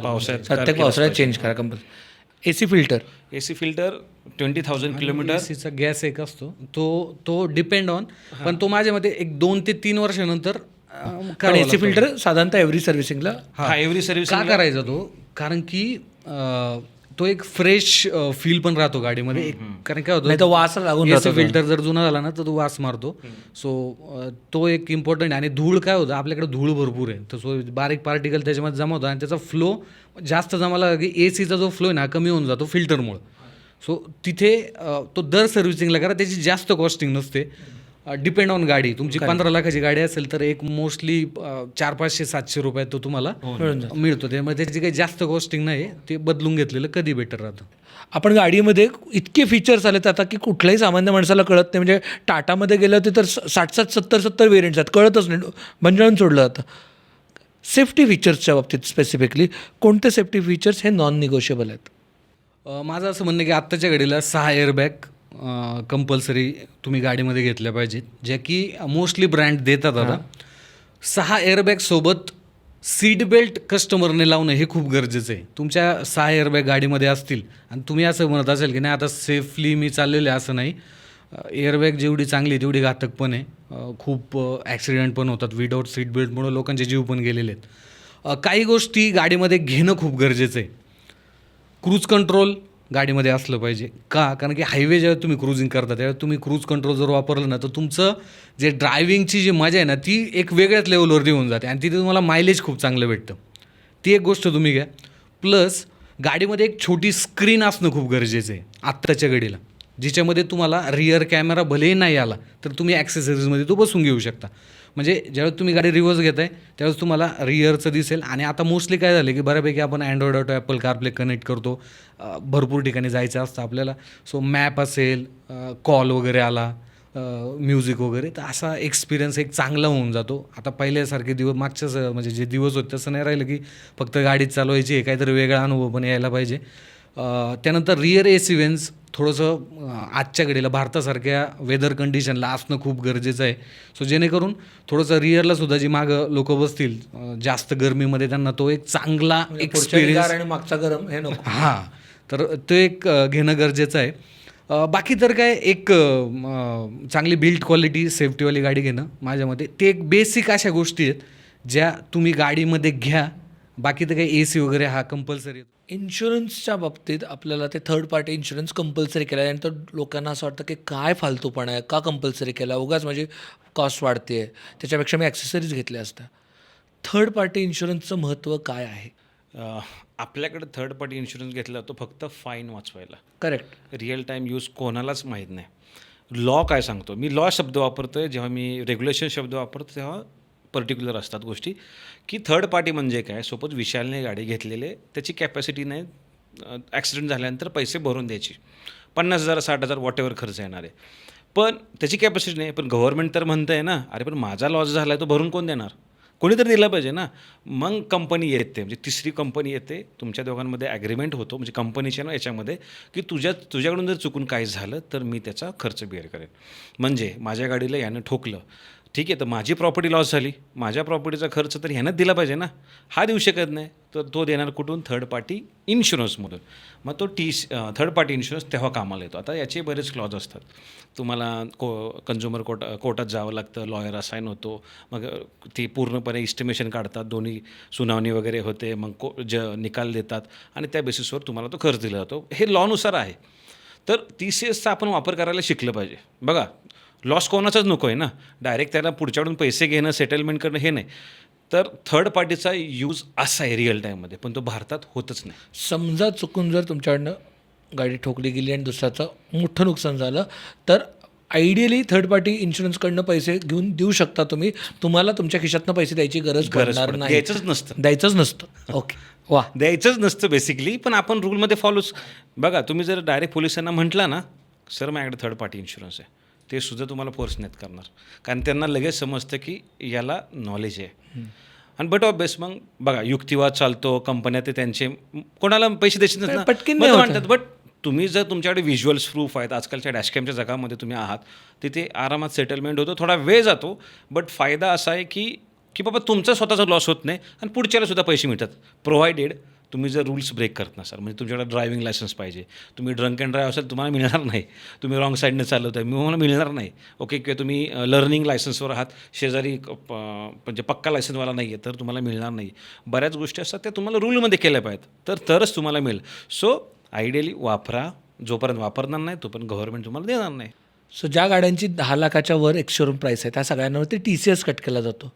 पावसाळ्यात प्रत्येक पावसाळ्यात चेंज करा compulsory. AC filter AC filter 20,000 kilometre. एसीचा गॅस एक असतो तो डिपेंड ऑन, पण तो माझ्या मते एक 2 ते 3 वर्षानंतर पण AC फिल्टर साधारणतः एव्हरी सर्व्हिसिंगला हा एव्हरी सर्व्हिस का करायचा तो, कारण की तो एक फ्रेश फील पण राहतो गाडीमध्ये. कारण काय नाही तर वास लागून होतं फिल्टर जर जुना झाला ना तर तो वास मारतो. सो तो एक इम्पॉर्टंट आहे. आणि धूळ काय होतं, आपल्याकडे धूळ भरपूर आहे, तर सो बारीक पार्टिकल त्याच्यामध्ये जमा होतो आणि त्याचा फ्लो जास्त जमाला की ACचा जो फ्लो आहे ना कमी होऊन जातो फिल्टरमुळं. सो तिथे तो दर सर्व्हिसिंगला करा, त्याची जास्त कॉस्टिंग नसते. डिपेंड ऑन गाडी. तुमची 15 लाखाची गाडी असेल तर एक मोस्टली 400-500-700 रुपयात तो तुम्हाला मिळतो. त्यामुळे त्याची काही जास्त कॉस्टिंग नाही, ते बदलून घेतलेलं कधी बेटर राहतं. आपण गाडीमध्ये इतके फीचर्स आलेत आता की कुठल्याही सामान्य माणसाला कळत नाही. म्हणजे टाटामध्ये गेलं होते तर 60-70 व्हेरियंट्स आहेत, कळतच नाही, भंजाळून सोडलं जातं. सेफ्टी फीचर्सच्या बाबतीत स्पेसिफिकली कोणते सेफ्टी फीचर्स हे नॉन निगोशिएबल आहेत? माझं असं म्हणणं की आत्ताच्या घडीला 6 एअरबॅग कंपल्सरी तुम्ही गाडीमध्ये घेतल्या पाहिजेत, ज्या की मोस्टली ब्रँड देतात. आता 6 एअरबॅगसोबत सीट बेल्ट कस्टमरने लावणं हे खूप गरजेचं आहे. तुमच्या 6 एअरबॅग गाडीमध्ये असतील आणि तुम्ही असं म्हणत असेल की नाही आता सेफली मी चाललेलं आहे, असं नाही. एअरबॅग जेवढी चांगली तेवढी घातक पण आहे. खूप ॲक्सिडेंट पण होतात विदाऊट सीट बेल्टमुळं, लोकांचे जीव पण गेलेले आहेत. काही गोष्टी गाडीमध्ये घेणं खूप गरजेचं आहे. क्रूज कंट्रोल गाडीमध्ये असलं पाहिजे. का? कारण की हायवे जेव्हा तुम्ही क्रूजिंग करता त्यावेळेस तुम्ही क्रूज कंट्रोल जर वापरलं ना तर तुमचं जे ड्रायव्हिंगची जी मजा आहे ना ती एक वेगळ्याच लेवलवरती होऊन जाते आणि तिथे तुम्हाला मायलेज खूप चांगलं भेटतं. ती एक गोष्ट तुम्ही घ्या. प्लस गाडीमध्ये एक छोटी स्क्रीन असणं खूप गरजेचं आहे आत्ताच्या घडीला, जिच्यामध्ये तुम्हाला रिअर कॅमेरा भलेही नाही आला तर तुम्ही ॲक्सेसरीजमध्ये तो बसून घेऊ शकता. म्हणजे ज्यावेळेस तुम्ही गाडी रिव्हर्स घेताय त्यावेळेस तुम्हाला रिअरचं दिसेल. आणि आता मोस्टली काय झालं की बऱ्यापैकी आपण Android auto, Apple CarPlay connect करतो. भरपूर ठिकाणी जायचं असतं आपल्याला. सो मॅप असेल, कॉल वगैरे आला, म्युझिक वगैरे, तर असा एक्सपिरियन्स एक चांगला होऊन जातो. आता पहिल्यासारखे दिवस मागच्याच म्हणजे जे दिवस होते तसं नाही राहिलं की फक्त गाडीच चालवायची आहे, काहीतरी वेगळा अनुभव पण यायला पाहिजे. त्यानंतर रिअर AC वेन्स थोडंसं आजच्या घडीला भारतासारख्या वेदर कंडिशनला असणं खूप गरजेचं आहे. सो जेणेकरून थोडंसं रिअरला सुद्धा जी मागं लोक बसतील जास्त गरमीमध्ये त्यांना तो एक चांगला एक्सपिरियन्स आणि मागचा गरम हे नको. हां, तर ते एक घेणं गरजेचं आहे. बाकी तर काय एक चांगली बिल्ड क्वालिटी सेफ्टीवाली गाडी घेणं माझ्या मते ते एक बेसिक अशा गोष्टी आहेत ज्या तुम्ही गाडीमध्ये घ्या. बाकी तर काही AC वगैरे हा कंपल्सरी. इन्शुरन्सच्या बाबतीत आपल्याला ते थर्ड पार्टी इन्शुरन्स कंपल्सरी केला आहे आणि तर लोकांना असं वाटतं की काय फालतूपणा आहे, का कंपल्सरी केला, उगाच माझी कॉस्ट वाढते आहे, त्याच्यापेक्षा मी ॲक्सेसरीज घेतल्या असत्या. थर्ड पार्टी इन्शुरन्सचं महत्त्व काय आहे? आपल्याकडे थर्ड पार्टी इन्शुरन्स घेतला तो फक्त फाईन वाचवायला. करेक्ट. रिअल टाईम यूज कोणालाच माहीत नाही. लॉ काय सांगतो, मी लॉ शब्द वापरतो आहे, जेव्हा मी रेग्युलेशन शब्द वापरतो तेव्हा पर्टिक्युलर असतात गोष्टी. की थर्ड पार्टी म्हणजे काय, सपोज विशालने गाडी घेतलेले, त्याची कॅपॅसिटी नाही, ॲक्सिडेंट झाल्यानंतर पैसे भरून द्यायची, 50,000 60,000 वॉट एव्हर खर्च येणार आहे, पण त्याची कॅपॅसिटी नाही. पण गव्हर्नमेंट तर म्हणतं आहे ना, अरे पण माझा लॉस झाला आहे तो भरून कोण देणार, कोणीतरी दिला पाहिजे ना. मग कंपनी येते, म्हणजे तिसरी कंपनी येते, तुमच्या दोघांमध्ये ॲग्रीमेंट होतो, म्हणजे कंपनीच्या ना याच्यामध्ये की तुझ्याकडून जर चुकून काही झालं तर मी त्याचा खर्च बेअर करेन. म्हणजे माझ्या गाडीला यानं ठोकलं, ठीक आहे, तर माझी प्रॉपर्टी लॉस झाली, माझ्या प्रॉपर्टीचा खर्च तर ह्यानंच दिला पाहिजे ना, हा देऊ शकत नाही, तर तो देणार कुठून, थर्ड पार्टी इन्शुरन्समधून. मग तो थर्ड पार्टी इन्शुरन्स तेव्हा कामाला येतो. आता याचे बरेच क्लॉज असतात, तुम्हाला कन्झ्युमर कोर्टात जावं लागतं, लॉयर असाईन होतो, मग ती पूर्णपणे इस्टिमेशन काढतात, दोन्ही सुनावणी वगैरे होते, मग निकाल देतात आणि त्या बेसिसवर तुम्हाला तो खर्च दिला जातो. हे लॉनुसार आहे. तर TCSचा आपण वापर करायला शिकलं पाहिजे. बघा, लॉस कोणाचाच नको आहे ना, डायरेक्ट त्याला पुढच्याकडून पैसे घेणं, सेटलमेंट करणं हे नाही. तर थर्ड पार्टीचा यूज असा आहे रिअल टाईममध्ये, पण तो भारतात होतच नाही. समजा चुकून जर तुमच्याकडनं गाडी ठोकली गेली आणि दुसऱ्याचं मोठं नुकसान झालं तर आयडियली थर्ड पार्टी इन्शुरन्सकडनं पैसे घेऊन देऊ शकता तुम्ही. तुम्हाला तुमच्या खिशातनं पैसे द्यायची गरज पडणार नाही. द्यायचंच नसतं. ओके, वा, द्यायचंच नसतं बेसिकली, पण आपण रूलमध्ये फॉलोच. बघा, तुम्ही जर डायरेक्ट पोलिसांना म्हटलं ना, सर माझ्याकडे थर्ड पार्टी इन्शुरन्स आहे, ते सुद्धा तुम्हाला फोर्स नाहीत करणार, कारण त्यांना लगेच समजतं की याला नॉलेज आहे. आणि बट ऑफ बेस्ट मग बघा युक्तिवाद चालतो, कंपन्या ते त्यांचे कोणाला पैसे द्यायचे नाहीत ना, पटकन मग नाही ते होत. म्हणतात. बट तुम्ही जर तुमच्याकडे व्हिज्युअल्स प्रूफ आहेत, आजकालच्या डॅशकॅमच्या जगामध्ये तुम्ही आहात, तिथे आरामात सेटलमेंट होतो, थोडा वेळ जातो, बट फायदा असा आहे की बाबा तुमचा स्वतःचा लॉस होत नाही आणि पुढच्याला सुद्धा पैसे मिळतात, प्रोव्हायडेड तुम्ही जर रूल्स ब्रेक करत नसाल. म्हणजे तुमच्याकडे ड्रायव्हिंग लायसन्स पाहिजे, तुम्ही ड्रंक अँड ड्राईव्ह असेल तुम्हाला मिळणार नाही, तुम्ही रॉंग साईडनं चालवत आहे तुम्हाला मिळणार नाही. ओके, किंवा तुम्ही लर्निंग लायसन्सवर आहात, शेजारी म्हणजे पक्का लायसन्सवाला नाही आहे तर तुम्हाला मिळणार नाही. बऱ्याच गोष्टी असतात त्या तुम्हाला रूलमध्ये केल्या पाहिजेत तरच तुम्हाला मिळेल. सो आयडियली वापरा, जोपर्यंत वापरणार नाही तोपर्यंत गव्हर्नमेंट तुम्हाला देणार नाही. सो ज्या गाड्यांची 10 लाखाच्या वर एक्सशोरूम प्राईस आहे त्या सगळ्यांवरती TCS कट केला जातो.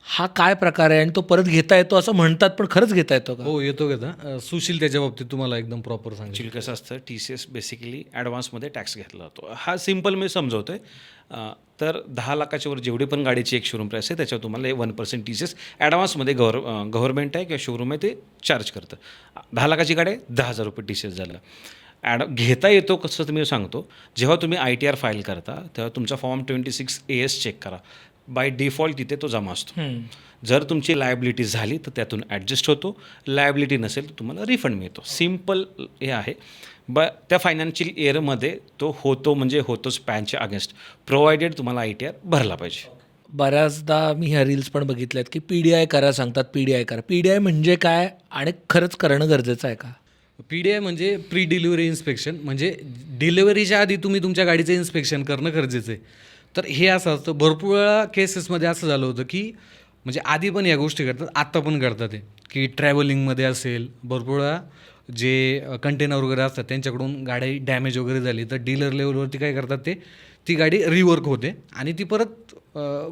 हा काय प्रकार आहे आणि तो परत घेता येतो असं म्हणतात, पण खरंच घेता येतो का? हो, येतो घेता. सुशील त्याच्या बाबतीत तुम्हाला एकदम प्रॉपर सांगेल. ॲक्च्युली कसं असतं, TCS बेसिकली ॲडव्हान्समध्ये टॅक्स घेतला जातो. हा सिम्पल मी समजवतो आहे. तर 10 लाखाच्या वर जेवढी पण गाडीची एक शोरूम प्राईस आहे त्याच्यावर तुम्हाला 1% TCS ॲडव्हान्समध्ये गव्हर्नमेंट आहे किंवा शोरूम आहे ते चार्ज करतं. 10 लाखाची गाडी आहे, 10,000 रुपये TCS झालं. घेता येतो कसं तुम्ही सांगतो. जेव्हा तुम्ही ITR फाईल करता तेव्हा तुमचा फॉर्म 26 AS चेक करा. बाय डिफॉल्ट तिथे तो जमा असतो. जर तुमची लायबिलिटी झाली तर त्यातून ॲडजस्ट होतो, लायबिलिटी नसेल तर तुम्हाला रिफंड मिळतो. सिम्पल हे आहे. त्या फायनान्शियल इयरमध्ये तो होतो म्हणजे होतोच पॅनच्या अगेन्स्ट, प्रोव्हायडेड तुम्हाला ITR भरला पाहिजे. बऱ्याचदा मी ह्या रील्स पण बघितल्यात की PDI करा सांगतात, PDI करा. PDI म्हणजे काय आणि खरंच करणं गरजेचं आहे का? PDI म्हणजे प्री डिलिव्हरी इन्स्पेक्शन, म्हणजे डिलिव्हरीच्या आधी तुम्ही तुमच्या गाडीचं इन्स्पेक्शन करणं गरजेचं आहे. तर हे असं असतं, भरपूर वेळा केसेसमध्ये असं झालं होतं की म्हणजे आधी पण या गोष्टी करतात, आत्ता पण करतात ते, की ट्रॅव्हलिंगमध्ये असेल, भरपूर वेळा जे कंटेनर वगैरे असतात त्यांच्याकडून गाडी डॅमेज वगैरे झाली तर डीलर लेवलवरती काय करतात ते, ती गाडी रिवर्क होते आणि ती परत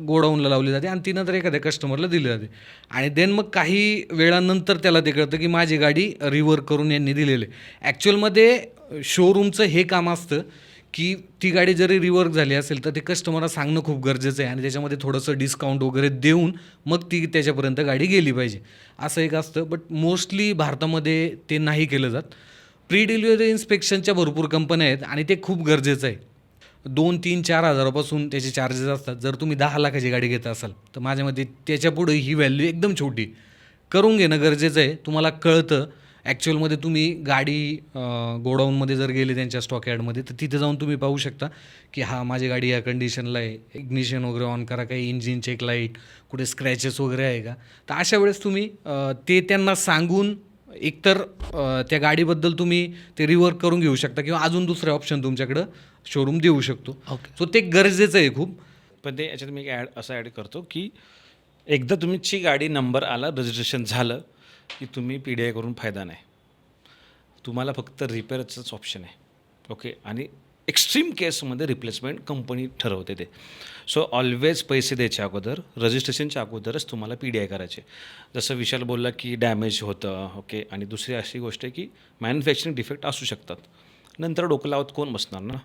गोडाऊनला लावली जाते आणि ती नंतर एखाद्या कस्टमरला दिली जाते. आणि देन मग काही वेळानंतर त्याला ते कळतं की माझी गाडी रिवर्क करून यांनी दिलेली आहे. ॲक्च्युअलमध्ये शोरूमचं हे काम असतं की ती गाडी जरी रिवर्क झाली असेल तर ते कस्टमरला सांगणं खूप गरजेचं आहे आणि त्याच्यामध्ये थोडंसं डिस्काउंट वगैरे देऊन मग ती त्याच्यापर्यंत गाडी गेली पाहिजे, असं एक असतं. बट मोस्टली भारतामध्ये ते नाही केलं जात. प्री डिलिव्हरी इन्स्पेक्शनच्या भरपूर कंपन्या आहेत आणि ते खूप गरजेचं आहे. 2-3-4 हजारापासून त्याचे चार्जेस असतात. जर तुम्ही 10 लाखाची गाडी घेत असाल तर माझ्या मते त्याच्यापुढे ही व्हॅल्यू एकदम छोटी. करून घेणं गरजेचं आहे. तुम्हाला कळतं ॲक्च्युअलमध्ये तुम्ही गाडी गोडाऊनमध्ये जर गेले त्यांच्या स्टॉक यार्डमध्ये तर तिथे जाऊन तुम्ही पाहू शकता की हा माझी गाडी या कंडिशनला आहे, इग्निशन वगैरे ऑन करा, काही इंजिन चेक लाईट, कुठे स्क्रॅचेस वगैरे आहे का. तर अशा वेळेस तुम्ही ते त्यांना सांगून एकतर त्या गाडीबद्दल तुम्ही ते रिवर्क करून घेऊ शकता किंवा अजून दुसरे ऑप्शन तुमच्याकडं शोरूम देऊ शकतो. सो ते गरजेचं आहे खूप. पण ते याच्यात मी असं ॲड करतो की एकदा तुमची गाडी नंबर आला, रजिस्ट्रेशन झालं की तुम्ही PDI करून फायदा नाही. तुम्हाला फक्त रिपेअरचंच ऑप्शन आहे. ओके, आणि एक्स्ट्रीम केसमध्ये रिप्लेसमेंट कंपनी ठरवते ते. सो ऑलवेज पैसे द्यायच्या अगोदर, रजिस्ट्रेशनच्या अगोदरच तुम्हाला PDI करायचे. जसं विशाल बोलला की डॅमेज होतं. ओके, आणि दुसरी अशी गोष्ट आहे की मॅन्युफॅक्चरिंग डिफेक्ट असू शकतात. नंतर डोकं लावत कोण बसणार ना.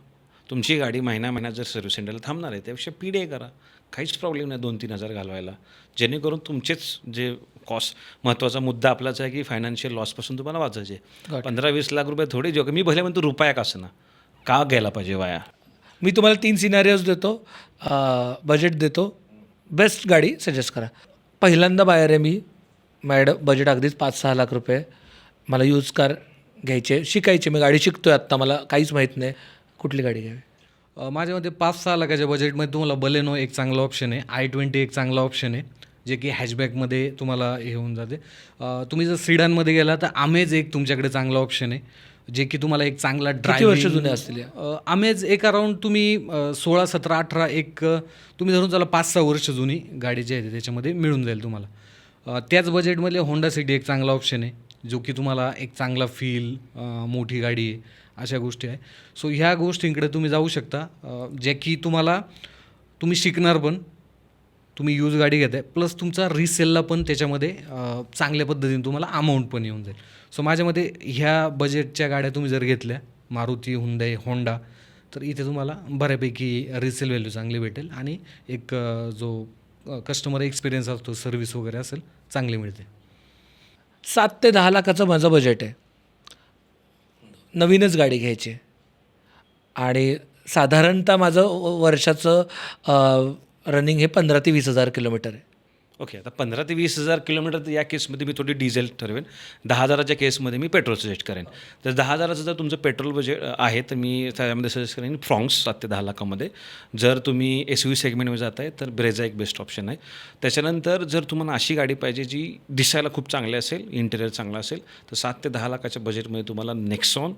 तुमची गाडी महिन्यात जर सर्व्हिस सेंटरला थांबणार आहे त्यापेक्षा PDI करा, काहीच प्रॉब्लेम नाही 2-3 हजार घालवायला, जेणेकरून तुमचेच जे कॉस्ट. महत्त्वाचा मुद्दा आपलाच आहे की फायनान्शियल लॉसपासून तुम्हाला वाचायचे. 15-20 लाख रुपये थोडे जो मी भले म्हणतो रुपया का असं ना, का घ्यायला पाहिजे वाया. मी तुम्हाला 3 सिनारिओज देतो, बजेट देतो, बेस्ट गाडी सजेस्ट करा. पहिल्यांदा बायर आहे मी, मॅडम बजेट अगदीच 5-6 लाख रुपये, मला यूज कार घ्यायचे, शिकायचे, मी गाडी शिकतो आहे आत्ता, मला काहीच माहीत नाही, कुठली गाडी घ्यावी? माझ्या मते 5-6 लाखाच्या बजेटमध्ये तुम्हाला बलेनो एक चांगला ऑप्शन आहे, i20 एक चांगला ऑप्शन आहे, जे की हॅचबॅकमध्ये तुम्हाला हे होऊन जाते. तुम्ही जर सिडानमध्ये गेला तर आमेज एक तुमच्याकडे चांगला ऑप्शन आहे, जे की तुम्हाला एक चांगला किती वर्ष जुने असतील? आमेज एक अराऊंड तुम्ही 16, 17, 18 एक तुम्ही धरून चला 5-6 वर्ष जुनी गाडी जी आहे त्याच्यामध्ये मिळून जाईल तुम्हाला. त्याच बजेटमध्ये होंडा सिटी एक चांगला ऑप्शन आहे, जो की तुम्हाला एक चांगला फील, मोठी गाडी आहे, अशा गोष्टी आहे. सो ह्या गोष्टींकडे तुम्ही जाऊ शकता, जे की तुम्ही शिकणार पण, तुम्ही यूज गाडी घेताय, प्लस तुमचा रिसेलला पण त्याच्यामध्ये चांगल्या पद्धतीने तुम्हाला अमाऊंट पण येऊन जाईल. सो माझ्यामध्ये ह्या बजेटच्या गाड्या तुम्ही जर घेतल्या, मारुती, हुंदाई, होंडा, तर इथे तुम्हाला बऱ्यापैकी रिसेल व्हॅल्यू चांगली भेटेल आणि एक जो कस्टमर एक्सपिरियन्स असतो, सर्व्हिस वगैरे असेल, चांगली मिळते. 7 ते 10 लाखाचं माझं बजेट आहे, नवीनच गाडी घ्यायची आणि साधारणतः माझं वर्षाचं रनिंग हे 15 ते 20 हजार किलोमीटर आहे. ओके, आता 15 ते 20,000 किलोमीटर तर या केसमध्ये मी थोडी डिझेल ठरवेन. 10,000च्या केसमध्ये मी पेट्रोल सजेस्ट करेन. तर 10,000चं जर तुमचं पेट्रोल बजेट आहे तर मी त्यामध्ये सजेस्ट करेन फ्रॉन्क्स 7 ते 10 लाखामध्ये. जर तुम्ही SUV सेगमेंटमध्ये जात आहे तर ब्रेझा एक बेस्ट ऑप्शन आहे. त्याच्यानंतर जर तुम्हाला अशी गाडी पाहिजे जी दिसायला खूप चांगली असेल, इंटेरियर चांगला असेल, तर 7 ते 10 लाखाच्या बजेटमध्ये तुम्हाला नेक्सॉन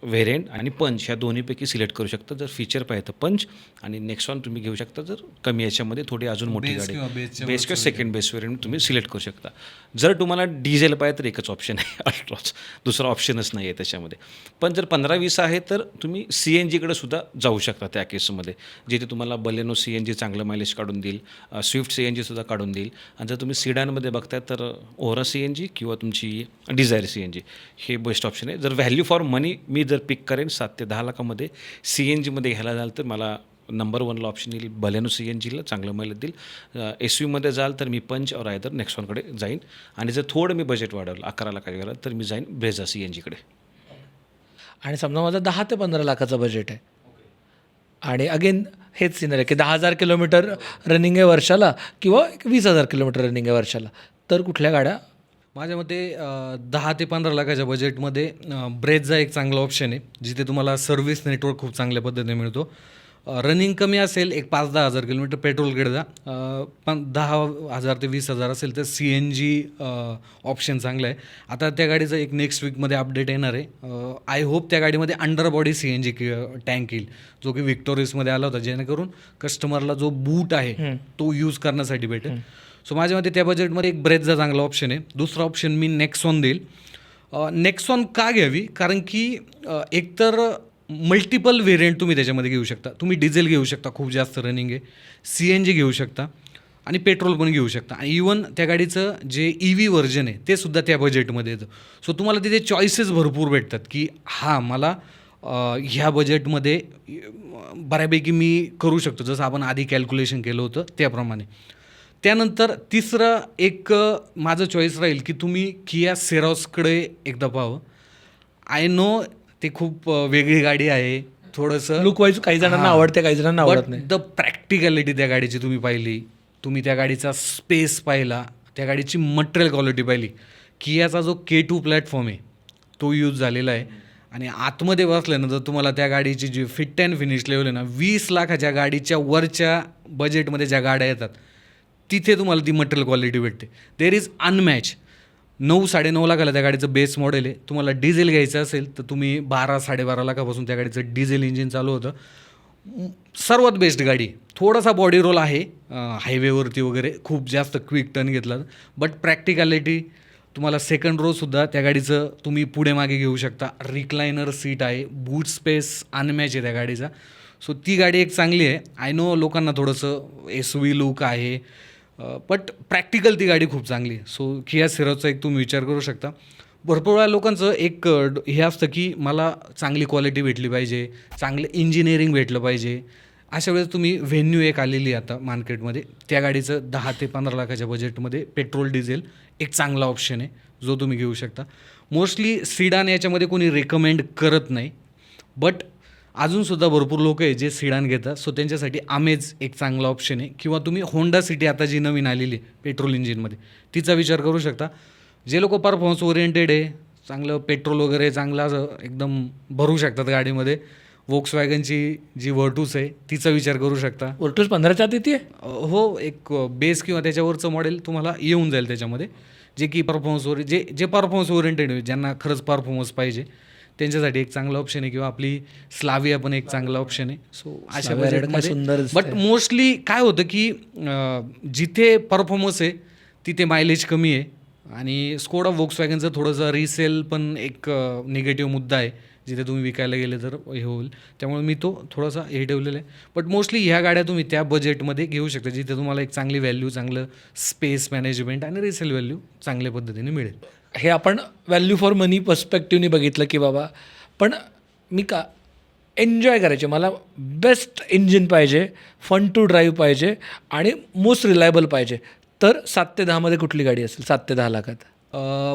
व्हेरियंट आणि पंच ह्या दोन्हीपैकी सिलेक्ट करू शकता. जर फीचर पाहिजे तर पंच आणि नेक्सॉन तुम्ही घेऊ शकता. जर कमी याच्यामध्ये थोडी अजून मोठी Base गाडी किंवा बेसच्या बेस किंवा सेकंड बेस व्हेरियंट तुम्ही सिलेक्ट करू शकता. जर तुम्हाला डिझेल पाहिजे तर एकच ऑप्शन आहे अल्ट्रॉस, दुसरा ऑप्शनच नाही आहे त्याच्यामध्ये. पण जर 15-20 आहे तर तुम्ही CNGकडे सुद्धा जाऊ शकता त्या केसमध्ये, जिथे तुम्हाला बलेनो CNG चांगलं मायलेज काढून देईल, स्विफ्ट CNG सुद्धा काढून देईल. आणि जर तुम्ही सिडानमध्ये बघताय तर ओरा CNG किंवा तुमची डिझायर CNG हे बेस्ट ऑप्शन आहे. जर व्हॅल्यू फॉर मनी मी जर पिक करेन 7 ते 10 लाखामध्ये CNGमध्ये घ्यायला जाल तर मला नंबर 1ला ऑप्शन येईल बलेनो CNGला चांगलं मायलेज देईल. SUVमध्ये जाल तर मी पंच और आयदर नेक्सॉनकडे जाईन. आणि जर थोडं मी बजेट वाढवलं 11 लाखाच्या घरात तर मी जाईन ब्रेझा CNGकडे. आणि समजा माझं 10 ते 15 लाखाचं बजेट आहे आणि अगेन हेच सिनर आहे की 10,000 किलोमीटर रनिंग आहे वर्षाला किंवा 20,000 किलोमीटर रनिंग आहे वर्षाला, तर कुठल्या गाड्या? माझ्या मते 10 ते 15 लाखाच्या बजेटमध्ये ब्रेझा एक चांगला ऑप्शन आहे, जिथे तुम्हाला सर्व्हिस नेटवर्क खूप चांगल्या पद्धतीने मिळतो. रनिंग कमी असेल एक 5-10 हजार किलोमीटर पेट्रोलकडे जा. पण 10,000 ते 20,000 असेल तर CNG ऑप्शन चांगलं आहे. आता त्या गाडीचं एक नेक्स्ट वीकमध्ये अपडेट येणार आहे. आय होप त्या गाडीमध्ये अंडर बॉडी CNG टँक येईल, जो की विक्टोरियसमध्ये आला होता, जेणेकरून कस्टमरला जो बूट आहे तो यूज करण्यासाठी भेटेल. सो माझ्या मते त्या बजेटमध्ये एक ब्रेझा चांगला ऑप्शन आहे. दुसरा ऑप्शन मी नेक्सॉन देईल. नेक्सॉन का घ्यावी? कारण की एकतर मल्टिपल व्हेरियंट तुम्ही त्याच्यामध्ये घेऊ शकता. तुम्ही डिझेल घेऊ शकता, खूप जास्त रनिंग आहे, CNG घेऊ शकता आणि पेट्रोल पण घेऊ शकता. आणि इवन त्या गाडीचं जे EV व्हर्जन आहे ते सुद्धा त्या बजेटमध्ये येतं. सो तुम्हाला तिथे चॉईसेस भरपूर भेटतात की हां मला ह्या बजेटमध्ये बऱ्यापैकी मी करू शकतो, जसं आपण आधी कॅल्क्युलेशन केलं होतं त्याप्रमाणे. त्यानंतर तिसरं एक माझं चॉईस राहील की तुम्ही किया सेरॉसकडे एकदा पाहावं. आय नो ते खूप वेगळी गाडी आहे, थोडंसं लुक वाईज काही जणांना आवडते, काही जणांना आवडत नाही. द प्रॅक्टिकॅलिटी त्या गाडीची तुम्ही पाहिली, तुम्ही त्या गाडीचा स्पेस पाहिला, त्या गाडीची मटेरियल क्वालिटी पाहिली. कियाचा जो K2 प्लॅटफॉर्म आहे तो यूज झालेला आहे. आणि आतमध्ये बसल्यानंतर तुम्हाला त्या गाडीची जी फिट अँड फिनिश लेवल आहे ना, 20 लाखाच्या गाडीच्या वरच्या बजेटमध्ये ज्या गाड्या येतात तिथे तुम्हाला ती मटेरियल क्वालिटी भेटते. There is अनमॅच. 9-9.5 लाखाला त्या गाडीचं बेस मॉडेल आहे. तुम्हाला डिझेल घ्यायचं असेल तर तुम्ही 12-12.5 लाखापासून त्या गाडीचं डिझेल इंजिन चालू होतं. सर्वात बेस्ट गाडी. थोडासा बॉडी रोल आहे हायवेवरती वगैरे, खूप जास्त क्विक टर्न घेतला, बट प्रॅक्टिकॅलिटी तुम्हाला सेकंड रोसुद्धा त्या गाडीचं तुम्ही पुढे मागे घेऊ शकता. रिक्लायनर सीट आहे, बूट स्पेस अनमॅच आहे त्या गाडीचा. सो ती गाडी एक चांगली आहे. आय नो लोकांना थोडंसं SUV लुक आहे, बट प्रॅक्टिकल ती गाडी खूप चांगली आहे. सो किया सेरॉसचा एक तुम्ही विचार करू शकता. भरपूर वेळा लोकांचं एक हे असतं की मला चांगली क्वालिटी भेटली पाहिजे, चांगलं इंजिनिअरिंग भेटलं पाहिजे. अशा वेळेस तुम्ही व्हेन्यू एक आलेली आहे आता मार्केटमध्ये, त्या गाडीचं 10 ते 15 लाखाच्या बजेटमध्ये पेट्रोल डिझेल एक चांगला ऑप्शन आहे जो तुम्ही घेऊ शकता. मोस्टली सिडान याच्यामध्ये कोणी रेकमेंड करत नाही, बट अजूनसुद्धा भरपूर लोक आहे जे सिडान घेतात. सो त्यांच्यासाठी आमेज एक चांगला ऑप्शन आहे. किंवा तुम्ही होंडा सिटी आता जी नवीन आलेली आहे पेट्रोल इंजिनमध्ये तिचा विचार करू शकता. जे लोक परफॉर्मन्स ओरिएंटेड आहे, चांगलं पेट्रोल वगैरे चांगलं असं एकदम भरू शकतात गाडीमध्ये, वोक्सवॅगनची जी व्हर्टूस आहे तिचा विचार करू शकता. व्हर्टूस 15च्या आत येते. हो, एक बेस किंवा त्याच्यावरचं मॉडेल तुम्हाला येऊन जाईल त्याच्यामध्ये, जे की परफॉर्मन्स जे परफॉर्मन्स ओरिएंटेड आहे, ज्यांना खरंच परफॉर्मन्स पाहिजे त्यांच्यासाठी एक चांगला ऑप्शन आहे. किंवा आपली स्लाविया पण एक चांगला ऑप्शन आहे. सो अशा बजेटमध्ये सुंदर बट मोस्टली काय होतं की जिथे परफॉर्मन्स आहे तिथे मायलेज कमी आहे. आणि स्कोडा वोक्सवॅगनचं थोडंसं रिसेल पण एक निगेटिव्ह मुद्दा आहे, जिथे तुम्ही विकायला गेले तर हे होईल. त्यामुळे मी तो थोडासा हे ठेवलेला आहे. बट मोस्टली ह्या गाड्या तुम्ही त्या बजेटमध्ये घेऊ शकता जिथे तुम्हाला एक चांगली व्हॅल्यू, चांगलं स्पेस मॅनेजमेंट आणि रिसेल व्हॅल्यू चांगल्या पद्धतीने मिळेल. हे आपण व्हॅल्यू फॉर मनी पर्स्पेक्टिव्हनी बघितलं की बाबा, पण मी का एन्जॉय करायचे, मला बेस्ट इंजिन पाहिजे, फन टू ड्राईव्ह पाहिजे आणि मोस्ट रिलायबल पाहिजे, तर 7 ते 10 कुठली गाडी असेल 7 ते 10 लाखात?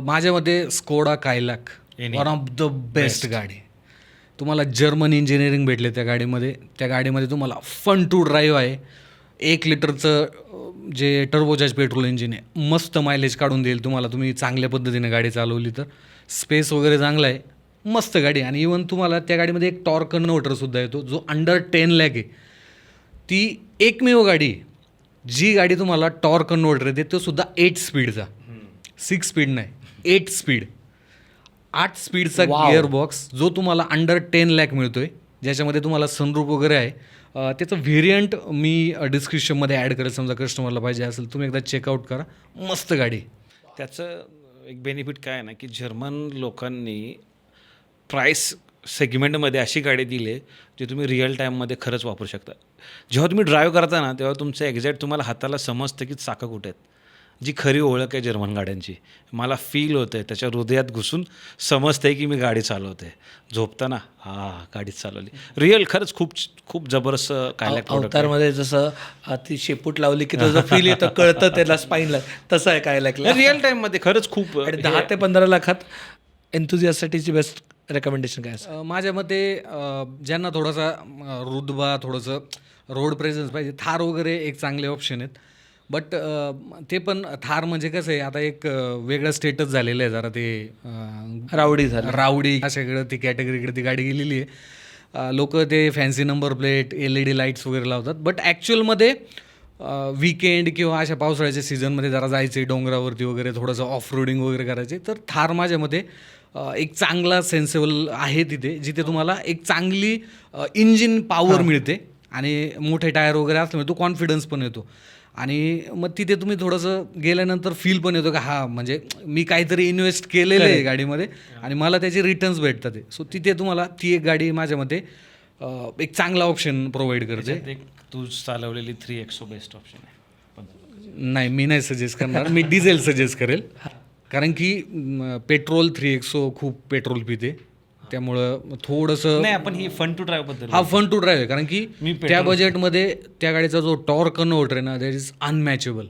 माझ्या मते Skoda कायलाक one of the best गाडी. तुम्हाला जर्मन इंजिनिअरिंग भेटले त्या गाडीमध्ये. त्या गाडीमध्ये तुम्हाला फन टू ड्राईव्ह आहे, 1 लिटरचं जे टर्बोचार्ज पेट्रोल इंजिन आहे, मस्त मायलेज काढून देईल तुम्हाला. तुम्ही चांगल्या पद्धतीने गाडी चालवली तर स्पेस वगैरे चांगला आहे, मस्त गाडी. आणि इवन तुम्हाला त्या गाडीमध्ये एक टॉर्क कन्व्हर्टरसुद्धा येतो जो अंडर 10 लाख आहे. ती एकमेव गाडी आहे जी गाडी तुम्हाला टॉर्क कन्व्हर्टर येते, तो सुद्धा 8 स्पीडचा, 6 स्पीड नाही, 8 स्पीड, 8 स्पीडचा गिअर बॉक्स जो तुम्हाला अंडर 10 लाख मिळतो आहे, ज्याच्यामध्ये तुम्हाला सनरूफ वगैरे आहे. त्याचं व्हेरियंट मी डिस्क्रिप्शनमध्ये ॲड करेल, समजा कस्टमरला पाहिजे असेल, तुम्ही एकदा चेकआउट करा, मस्त गाडी. त्याचं एक बेनिफिट काय आहे ना की जर्मन लोकांनी प्राईस सेगमेंटमध्ये अशी गाडी दिली आहे जी तुम्ही रिअल टाईममध्ये खरंच वापरू शकता. जेव्हा तुम्ही ड्राईव्ह करता ना तेव्हा तुमचं एक्झॅक्ट तुम्हाला हाताला समजतं की चाकं कुठे आहेत. जी खरी ओळख आहे जर्मन गाड्यांची, मला फील होतं आहे, त्याच्या हृदयात घुसून समजतं आहे की मी गाडी चालवते. झोपताना गाडीच चालवली. रिअल खरंच खूप खूप जबरदस्त काय अवतारमध्ये जसं ती शेपूट लावली की तो फील येतं, कळतं त्याला स्पाईनला, तसं आहे काय लागलं रिअल टाईममध्ये खरंच खूप. आणि 10 ते 15 लाखात एन्थुझियासाठीची बेस्ट रेकमेंडेशन काय असं? माझ्या मते ज्यांना थोडासा रुतबा, थोडंसं रोड प्रेझन्स पाहिजे, थार वगैरे एक चांगले ऑप्शन आहेत. बट ते पण थार म्हणजे कसं आहे, आता एक वेगळं स्टेटस झालेलं आहे जरा, ते रावडी झालं, रावडी अशाकडं ती कॅटेगरीकडे ती गाडी गेलेली आहे. लोक ते fancy number plate, LED lights वगैरे लावतात. बट ॲक्च्युअलमध्ये वीकेंड किंवा अशा पावसाळ्याच्या सीझनमध्ये जरा जायचे डोंगरावरती वगैरे, थोडंसं ऑफ रोडिंग वगैरे करायचे, तर थार माझ्यामध्ये एक चांगला सेन्सेबल आहे तिथे, जिथे तुम्हाला एक चांगली इंजिन पॉवर मिळते आणि मोठे टायर वगैरे असल्यामुळे तो कॉन्फिडन्स पण येतो. आणि मग तिथे तुम्ही थोडंसं गेल्यानंतर फील पण येतो का म्हणजे मी काहीतरी इन्व्हेस्ट केलेलं आहे गाडीमध्ये आणि मला त्याचे रिटर्न्स भेटतात. सो तिथे तुम्हाला ती एक गाडी माझ्या मते एक चांगला ऑप्शन प्रोव्हाइड करते. तू चालवलेली 3XO बेस्ट ऑप्शन आहे. नाही, मी नाही सजेस्ट करणार, मी डिझेल सजेस्ट करेल. कारण की पेट्रोल 3XO खूप पेट्रोल पिते, त्यामुळं थोडंसं नाही. आपण ही फन टू ड्राईव्ह बद्दल, हा फन टू ड्राईव्ह आहे. कारण की त्या बजेटमध्ये त्या गाडीचा जो टॉर्क कन्व्हर्टर आहे ना, दॅट इज अनमॅचेबल.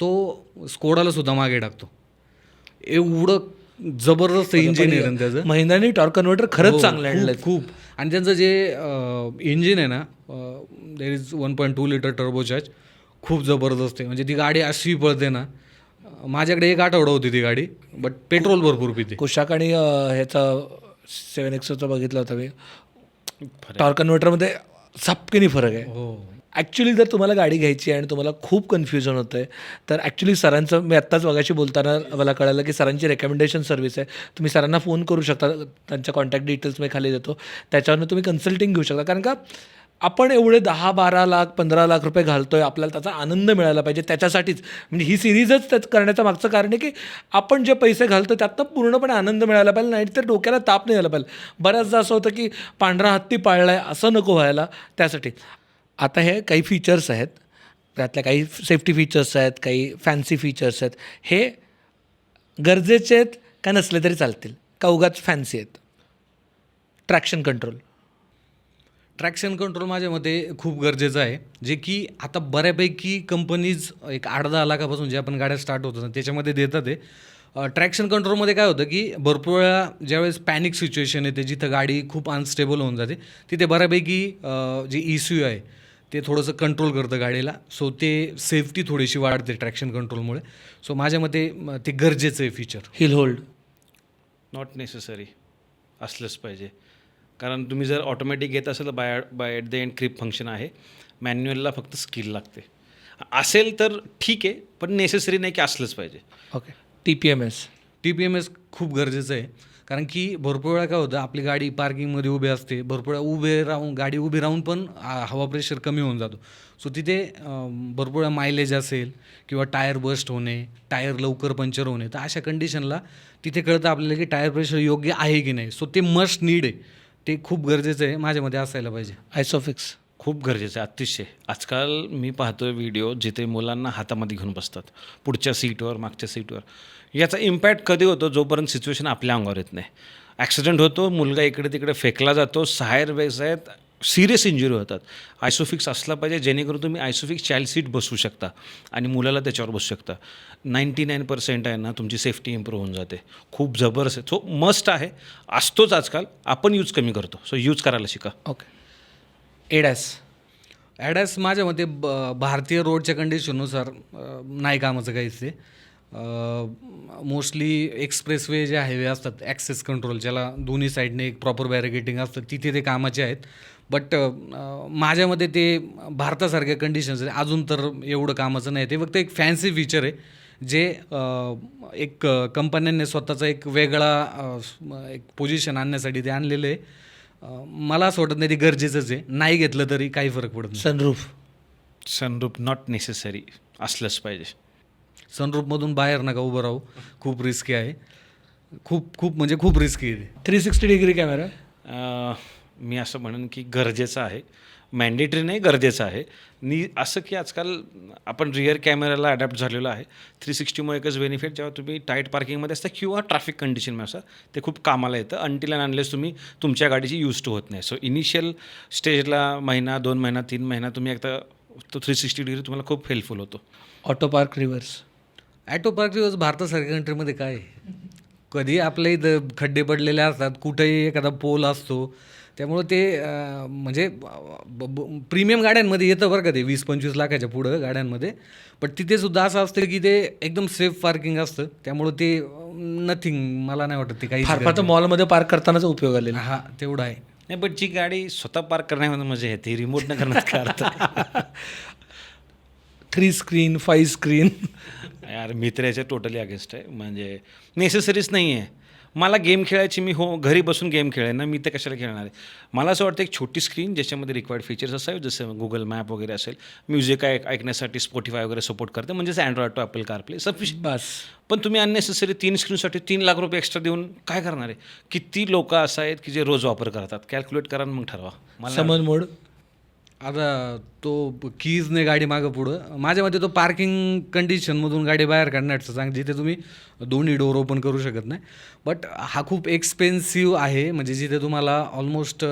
तो स्कोडाला सुद्धा मागे टाकतो, एवढं जबरदस्त इंजिन आहे त्याचं. महिंद्राने टॉर्क कन्व्हर्टर खरंच चांगलं आणलं खूप. आणि त्यांचं जे इंजिन आहे ना, देर इज 1.2 लिटर टर्बोचार्ज, खूप जबरदस्त आहे. म्हणजे ती गाडी अशी पळते ना, माझ्याकडे 1 आठवडा होती ती गाडी, बट पेट्रोल भरपूर पिते. कुशाक आणि ह्याचा 7XOचा बघितलं होतं मी, टॉर्क कन्व्हर्टरमध्ये झपकेनी फरक आहे. हो. ॲक्च्युली जर तुम्हाला गाडी घ्यायची आहे आणि तुम्हाला खूप कन्फ्युजन होतं आहे, तर ॲक्च्युली सरांचं, मी आत्ताच मगाशी बोलताना मला कळालं की सरांची रेकमेंडेशन सर्व्हिस आहे. तुम्ही सरांना फोन करू शकता, त्यांच्या कॉन्टॅक्ट डिटेल्स मी खाली देतो, त्याच्यावरनं तुम्ही कन्सल्टिंग घेऊ शकता. कारण का आपण एवढे 10-12 लाख 15 लाख रुपये घालतो आहे, आपल्याला त्याचा आनंद मिळायला पाहिजे, त्याच्यासाठीच म्हणजे ही सिरीजच त्याच करण्याचं मागचं कारण आहे की आपण जे पैसे घालतो त्यातनं पूर्णपणे आनंद मिळायला पाहिजे, नाही तर डोक्याला ताप नाही यायला पाहिजे. बऱ्याचदा असं होतं की पांढरा हत्ती पाळला आहे असं नको व्हायला. त्यासाठी आता हे काही फीचर्स आहेत, त्यातल्या काही सेफ्टी फीचर्स आहेत, काही फॅन्सी फीचर्स आहेत. हे गरजेचे आहेत का नसले तरी चालतील का उगाच फॅन्सी आहेत? ट्रॅक्शन कंट्रोल माझ्या मते खूप गरजेचं आहे, जे की आता बऱ्यापैकी कंपनीज एक 8-10 लाखापासून जे आपण गाड्या स्टार्ट होतात त्याच्यामध्ये देतात. ते ट्रॅक्शन कंट्रोलमध्ये काय होतं की भरपूर वेळा ज्यावेळेस पॅनिक सिच्युएशन येते, जिथं गाडी खूप अनस्टेबल होऊन जाते, तिथे बऱ्यापैकी जे ECU आहे ते थोडंसं कंट्रोल करतं गाडीला. सो ते सेफ्टी थोडीशी वाढते ट्रॅक्शन कंट्रोलमुळे. सो माझ्या मते ते गरजेचं आहे feature. Hill hold not necessary असलंच पाहिजे. कारण तुम्ही जर ऑटोमॅटिक घेत असेल तर by at the end creep function आहे, मॅन्युअलला फक्त स्किल लागते. असेल तर ठीक आहे, पण नेसेसरी नाही की असलंच पाहिजे. ओके. TPMS खूप गरजेचं आहे. कारण की भरपूर वेळा काय होतं, आपली गाडी पार्किंगमध्ये उभी असते, भरपूर वेळा गाडी उभी राहून पण हवा प्रेशर कमी होऊन जातो. सो तिथे भरपूर वेळा मायलेज असेल किंवा टायर बस्ट होणे, टायर लवकर पंक्चर होणे, तर अशा कंडिशनला तिथे कळतं आपल्याला की टायर प्रेशर योग्य आहे की नाही. सो ते मस्ट नीड आहे, ते खूप गरजेचं आहे, माझ्या मते असायला पाहिजे. आयसोफिक्स खूप गरजेचं आहे, अतिशय. आजकाल मी पाहतोय व्हिडिओ जिथे मुलांना हातामध्ये घेऊन बसतात, पुढच्या सीटवर, मागच्या सीटवर. याचा इम्पॅक्ट कधी होतो, जोपर्यंत सिच्युएशन आपल्या अंगावर येत नाही. ॲक्सिडेंट होतो, मुलगा इकडे तिकडे फेकला जातो, सायर वेस आहेत, सिरियस इंजुरी होतात. आयसोफिक्स असला पाहिजे जेणेकरून तुम्ही आयसोफिक्स चाइल्ड सीट बसवू शकता आणि मुलाला त्याच्यावर बसू शकता. 99% आहे ना, तुमची सेफ्टी इम्प्रूव्ह होऊन जाते. खूप जबरदस्त आहे. सो मस्ट आहे, असतोच आजकाल, आपण यूज कमी करतो. सो यूज करायला शिका. ओके. एडॅस ॲडॅस माझ्या मते भारतीय रोडच्या कंडिशननुसार नाही कामाचं काहीच ते. मोस्टली एक्सप्रेसवे जे हायवे असतात ॲक्सेस कंट्रोल, ज्याला दोन्ही साईडने एक प्रॉपर बॅरिकेटिंग असतं, तिथे ते कामाचे आहेत. बट माझ्या मते ते भारतासारख्या कंडिशन्स अजून तर एवढं कामाचं नाही. ते फक्त एक फॅन्सी फीचर आहे जे एक कंपन्यांनी स्वतःचा एक वेगळा एक पोझिशन आणण्यासाठी ते आणलेलं आहे. मला असं वाटत नाही ते गरजेचंच आहे. नाही घेतलं तरी काही फरक पडत नाही. सनरूफ नॉट नेसेसरी असलंच पाहिजे. सनरूफमधून बाहेर नका उभं राहू, खूप रिस्की आहे. खूप म्हणजे खूप रिस्की आहे ते. 360 डिग्री कॅमेरा. मी असं म्हणेन की गरजेचं आहे, मॅन्डेटरी नाही, गरजेचं आहे. असं की आजकाल आपण रिअर कॅमेराला अडॅप्ट झालेलो आहे. 360मुळे एकच बेनिफिट, जेव्हा तुम्ही टाईट पार्किंगमध्ये असता किंवा ट्रॅफिक कंडिशनमध्ये असता ते खूप कामाला येतं अनटिल अँड अनलेस तुम्ही तुमच्या गाडीची यूज टू होत नाही. सो इनिशियल स्टेजला महिना 2 महिना 3 महिना तुम्ही एकदा तो 360 डिग्री तुम्हाला खूप हेल्पफुल होतो. Auto park reverse. Auto park दिवस भारतासारख्या कंट्रीमध्ये काय आहे? कधी आपल्या इथं खड्डे पडलेले असतात, कुठेही एखादा पोल असतो. त्यामुळं ते म्हणजे प्रीमियम गाड्यांमध्ये येतं बरं का ते 20-25 लाखाच्या पुढं गाड्यांमध्ये. पण तिथेसुद्धा असं असतं की ते एकदम सेफ पार्किंग असतं. त्यामुळं ते नथिंग, मला नाही वाटत ते काही. फार फार तर मॉलमध्ये पार्क करतानाच उपयोग आलेला. हां, तेवढं आहे. नाही, बट जी गाडी स्वतः पार्क करण्यामध्ये मजा येते, रिमोट न करण्यात काय अर्थ? 3 स्क्रीन 5 स्क्रीन. यार मी तर याच्या टोटली अगेन्स्ट आहे. म्हणजे नेसेसरीच नाही आहे. मला गेम खेळायची, मी घरी बसून गेम खेळेन ना, मी ते कशाला खेळणार आहे? मला असं वाटतं एक छोटी स्क्रीन ज्याच्यामध्ये रिक्वायर्ड फीचर्स असावे, जसं गुगल मॅप वगैरे असेल, म्युझिक ऐकण्यासाठी स्पॉटिफाय वगैरे सपोर्ट करते, म्हणजेच Android to Apple CarPlay sufficient. बस. पण तुम्ही अननेसेसरी 3 स्क्रीनसाठी 3 लाख रुपये एक्स्ट्रा देऊन काय करणार आहे? किती लोक असं आहेत की जे रोज वापर करतात? कॅल्क्युलेट करा मग ठरवा. समन मोड. आता तो कीजने गाडी मागं पुढं, माझ्या मते तो पार्किंग कंडिशनमधून गाडी बाहेर काढण्याचं सांग, जिथे तुम्ही दोन्ही डोर ओपन करू शकत नाही. बट हा खूप एक्सपेन्सिव्ह आहे, म्हणजे जिथे तुम्हाला ऑलमोस्ट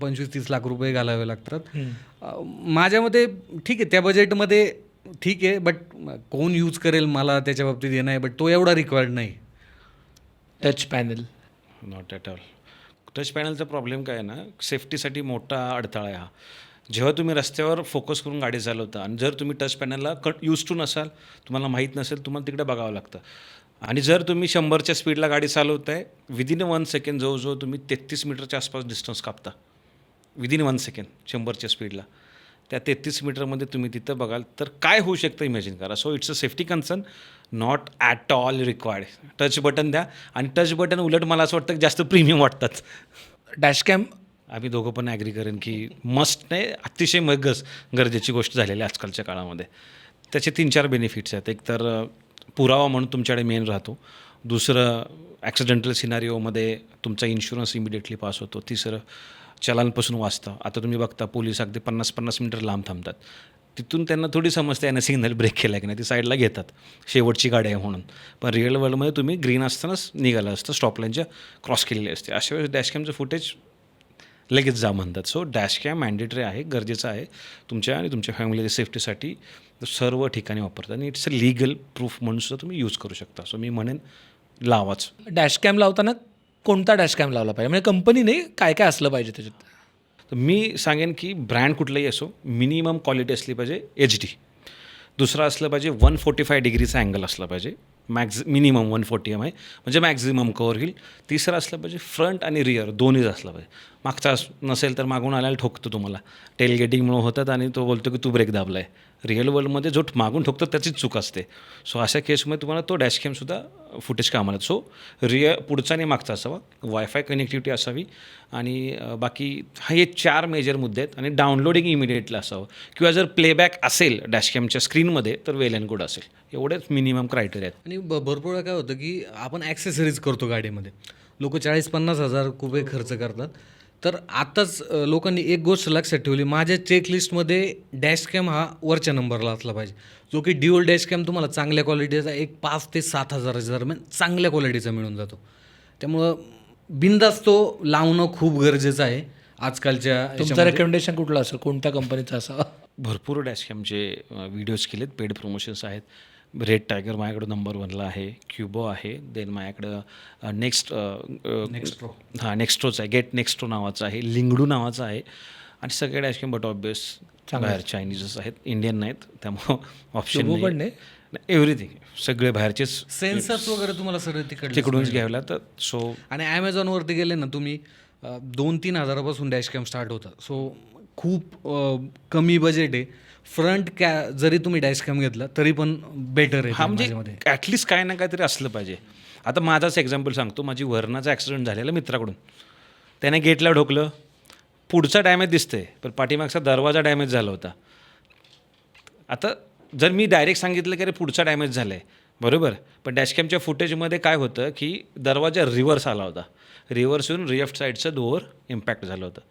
25-30 लाख रुपये घालावे लागतात. माझ्या मते ठीक आहे, त्या बजेटमध्ये ठीक आहे. बट कोण यूज करेल मला त्याच्या बाबतीत हे नाही. बट तो एवढा रिक्वायर्ड नाही. Touch panel. Not at all. Touch पॅनलचा प्रॉब्लेम काय आहे ना, सेफ्टीसाठी मोठा अडथळा आहे हा. जेव्हा तुम्ही रस्त्यावर फोकस करून गाडी चालवता आणि जर तुम्ही टच पॅनलला यूज टू नसाल, तुम्हाला माहीत नसेल, तुम्हाला तिकडे बघावं लागतं. आणि जर तुम्ही 100च्या स्पीडला गाडी चालवताय, विदिन 1 सेकंड जवळजवळ तुम्ही 33 मीटरच्या आसपास डिस्टन्स कापता. विदिन 1 सेकंड 100च्या स्पीडला. त्या 33 मीटरमध्ये तुम्ही तिथं बघाल तर काय होऊ शकतं इमॅजिन करा. So it's a safety concern, not at all required. Touch button द्या, आणि टच बटन उलट मला असं वाटतं की जास्त प्रीमियम वाटतात. डॅशकॅम. आम्ही दोघं पण ॲग्री करेन की मस्ट नाही, अतिशय गरजेची गोष्ट झालेली आहे आजकालच्या काळामध्ये. त्याचे 3-4 बेनिफिट्स आहेत. एक तर पुरावा म्हणून तुमच्याकडे मेन राहतो. दुसरं, ॲक्सिडेंटल सिनारिओमध्ये तुमचा इन्शुरन्स इमिडिएटली पास होतो. तिसरं, चलानपासून वाचतं. आता तुम्ही बघता पोलीस अगदी 50-50 मीटर लांब थांबतात. तिथून त्यांना थोडी समजते यानं सिग्नल ब्रेक केला की नाही, ती साईडला घेतात, शेवटची गाडी आहे म्हणून. पण रिअल वर्ल्डमध्ये तुम्ही ग्रीन असतानाच निघालं असतं, स्टॉपलाईनच्या क्रॉस केलेली असते. अशा वेळेस डॅशकॅमचं फुटेज लगेच जा म्हणतात. सो डॅशकॅम मॅन्डेटरी आहे, गरजेचं आहे तुमच्या आणि तुमच्या फॅमिलीच्या सेफ्टीसाठी. सर्व ठिकाणी वापरतात आणि इट्स अ लीगल प्रूफ म्हणून सुद्धा तुम्ही यूज करू शकता. सो मी म्हणेन लावाच. डॅशकॅम लावताना कोणता डॅशकॅम लावला पाहिजे, म्हणजे कंपनीने काय काय असलं पाहिजे त्याच्यात? तर मी सांगेन की ब्रँड कुठलाही असो, मिनिमम क्वालिटी असली पाहिजे HD. दुसरं असलं पाहिजे 145 डिग्रीचा अँगल असला पाहिजे, मिनिमम 140 mm म्हणजे मॅक्झिमम कवर होईल. तिसरं असलं पाहिजे फ्रंट आणि रिअर दोन्हीच असलं पाहिजे. मागचा नसेल तर मागून आल्याला ठोकतो तुम्हाला, टेलगेटिंगमुळे होतात आणि तो बोलतो की तू ब्रेक दाबला आहे. रिअल वर्ल्डमध्ये जो मागून ठोकतो त्याचीच चूक असते. सो अशा केसमध्ये तुम्हाला तो डॅशकॅमसुद्धा फुटेज कामाला. सो पुढचा आणि मागचा असावा, वायफाय कनेक्टिव्हिटी असावी, आणि बाकी हे 4 मेजर मुद्दे आहेत. आणि डाउनलोडिंग इमिडिएटली असावं, किंवा जर प्लेबॅक असेल डॅशकॅमच्या स्क्रीनमध्ये तर वेल अँड गुड असेल. एवढेच मिनिमम क्रायटेरिया आहेत. आणि भरपूर वेळा काय होतं की आपण ॲक्सेसरीज करतो गाडीमध्ये, लोक 40-50 हजार रुपये खर्च करतात. तर आताच लोकांनी एक गोष्ट लक्षात ठेवली, माझ्या चेकलिस्टमध्ये डॅशकॅम हा वरच्या नंबरला असला पाहिजे, जो की ड्युअल डॅशकॅम तुम्हाला चांगल्या क्वालिटीचा एक 5 ते 7 हजाराच्या दरम्यान चांगल्या क्वालिटीचा मिळून जातो. त्यामुळं बिनधास्त तो लावणं खूप गरजेचं आहे आजकालच्या. तुमचं रेकमेंडेशन कुठलं असेल, कोणत्या कंपनीचं असावं? भरपूर डॅशकॅमचे व्हिडिओज केलेत, पेड प्रमोशन्स आहेत. रेड टायगर माझ्याकडं नंबर 1ला आहे, क्युबो आहे, देन माझ्याकडं नेक्स्ट्रोचा आहे, गेट नेक्स्ट्रो नावाचा आहे, लिंगडू नावाचा आहे, आणि सगळे डॅशकॅम. बट ऑब्वियस बाहेर चायनीजच आहेत, इंडियन नाहीत, त्यामुळं ऑप्शन शोभू पण नाही. एव्हरीथिंग सगळे बाहेरचेच सेन्सर्स वगैरे तुम्हाला सगळं तिकडूनच घ्यायला. तर सो आणि ॲमेझॉनवरती गेले ना तुम्ही 2-3 हजारापासून डॅशकॅम स्टार्ट होतं. सो खूप कमी बजेट आहे. फ्रंट जरी तुम्ही डॅशकॅम घेतला तरी पण बेटर आहे हा ते म्हणजे माझ्यामध्ये. ॲटलिस्ट काय ना काहीतरी असलं पाहिजे. आता माझाच एक्झाम्पल सांगतो. माझी वरणाचा ॲक्सिडेंट झालेला मित्राकडून. त्याने गेटला ढोकलं, पुढचा डॅमेज दिसतंय पण पाठीमागचा दरवाजा डॅमेज झाला होता. आता जर मी डायरेक्ट सांगितलं की अरे पुढचा डॅमेज झाला आहे, बरोबर, पण डॅशकॅमच्या फुटेजमध्ये काय होतं की दरवाजा रिव्हर्स आला होता. रिव्हर्स येऊन लेफ्ट साईडचं डोअर इम्पॅक्ट झालं होतं.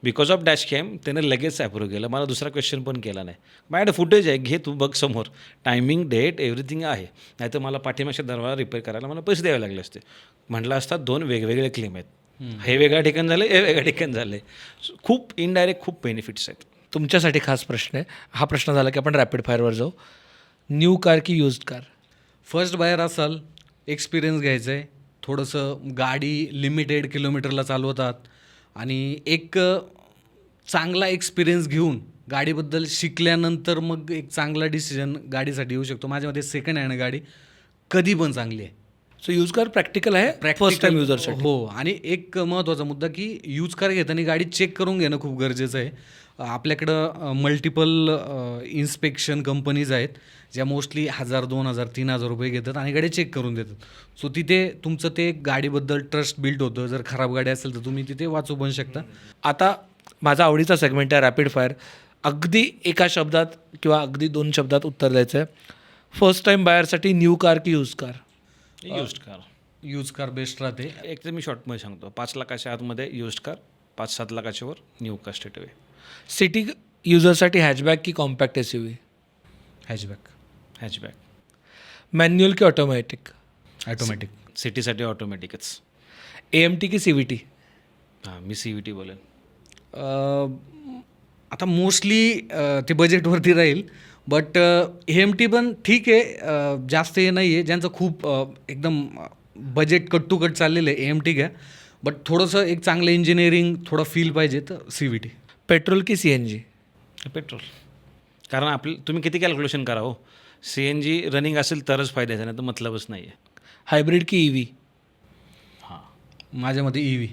बिकॉज ऑफ डॅशकॅम त्यानं लगेच अप्रूव्ह केलं. मला दुसरा क्वेश्चन पण केला नाही. माझ्याकडे फुटेज आहे, घे तू बघ समोर, टायमिंग, डेट, एव्हरीथिंग आहे. नाहीतर मला पाठीमागच्या दरवाजा रिपेअर करायला मला पैसे द्यावे लागले असते. म्हटलं असतात 2 वेगवेगळे क्लेम आहेत. हे वेगळ्या ठिकाण झाले, हे वेगळ्या ठिकाण झाले. खूप इनडायरेक्ट खूप बेनिफिट्स आहेत. तुमच्यासाठी खास प्रश्न आहे. हा प्रश्न झाला की आपण रॅपिड फायरवर जाऊ. न्यू कार की युज्ड कार? फर्स्ट बायर असाल, एक्सपिरियन्स घ्यायचं आहे, थोडंसं गाडी लिमिटेड किलोमीटरला चालवतात आणि एक चांगला एक्सपिरियन्स घेऊन गाडीबद्दल शिकल्यानंतर मग एक चांगला डिसिजन गाडीसाठी येऊ शकतो. माझ्यामध्ये सेकंड हँड गाडी कधी पण चांगली आहे. सो यूज कार प्रॅक्टिकल आहे फर्स्ट टाइम युजरसाठी. हो, आणि एक महत्त्वाचा मुद्दा की यूज कार घेताना गाडी चेक करून घेणं खूप गरजेचं आहे. आपल्याकडं मल्टिपल इन्स्पेक्शन कंपनीज आहेत ज्या मोस्टली 1000, 2000, 3000 रुपये घेतात आणि गाडी चेक करून देतात. सो तिथे तुमचं ते गाडीबद्दल ट्रस्ट बिल्ड होतं. जर खराब गाडी असेल तर तुम्ही तिथे वाचू पण शकता. आता माझा आवडीचा सेगमेंट आहे रॅपिड फायर. अगदी एका शब्दात किंवा अगदी 2 शब्दात उत्तर द्यायचं आहे. फर्स्ट टाइम बायरसाठी न्यू कार की use car? Used car. Use car best राहते. एक तर मी शॉर्टमध्ये सांगतो, 5 लाखाच्या आतमध्ये युज्ड कार, 5-7 लाखाच्या वर new car straight away. City user hatchback की compact SUV? Hatchback. Hatchback. Manual की ऑटोमॅटिक? ॲटोमॅटिक. सिटीसाठी ऑटोमॅटिकच. AMT की CVT? हां, मी CVT बोलेन. आता मोस्टली ते बजेटवरती राहील, बट AMT पण ठीक आहे, जास्त हे नाही आहे. ज्यांचं खूप एकदम बजेट कट टू कट चाललेलं आहे AMT घ्या, बट थोडंसं एक चांगलं इंजिनिअरिंग थोडं फील पाहिजे तर CVT. पेट्रोल की CNG? पेट्रोल. कारण तुम्ही किती कॅल्क्युलेशन करा हो. CNG रनिंग असेल तरच फायद्याचं, नाही तर मतलबच नाही आहे. हायब्रिड की EV? हां, माझ्यामध्ये EV.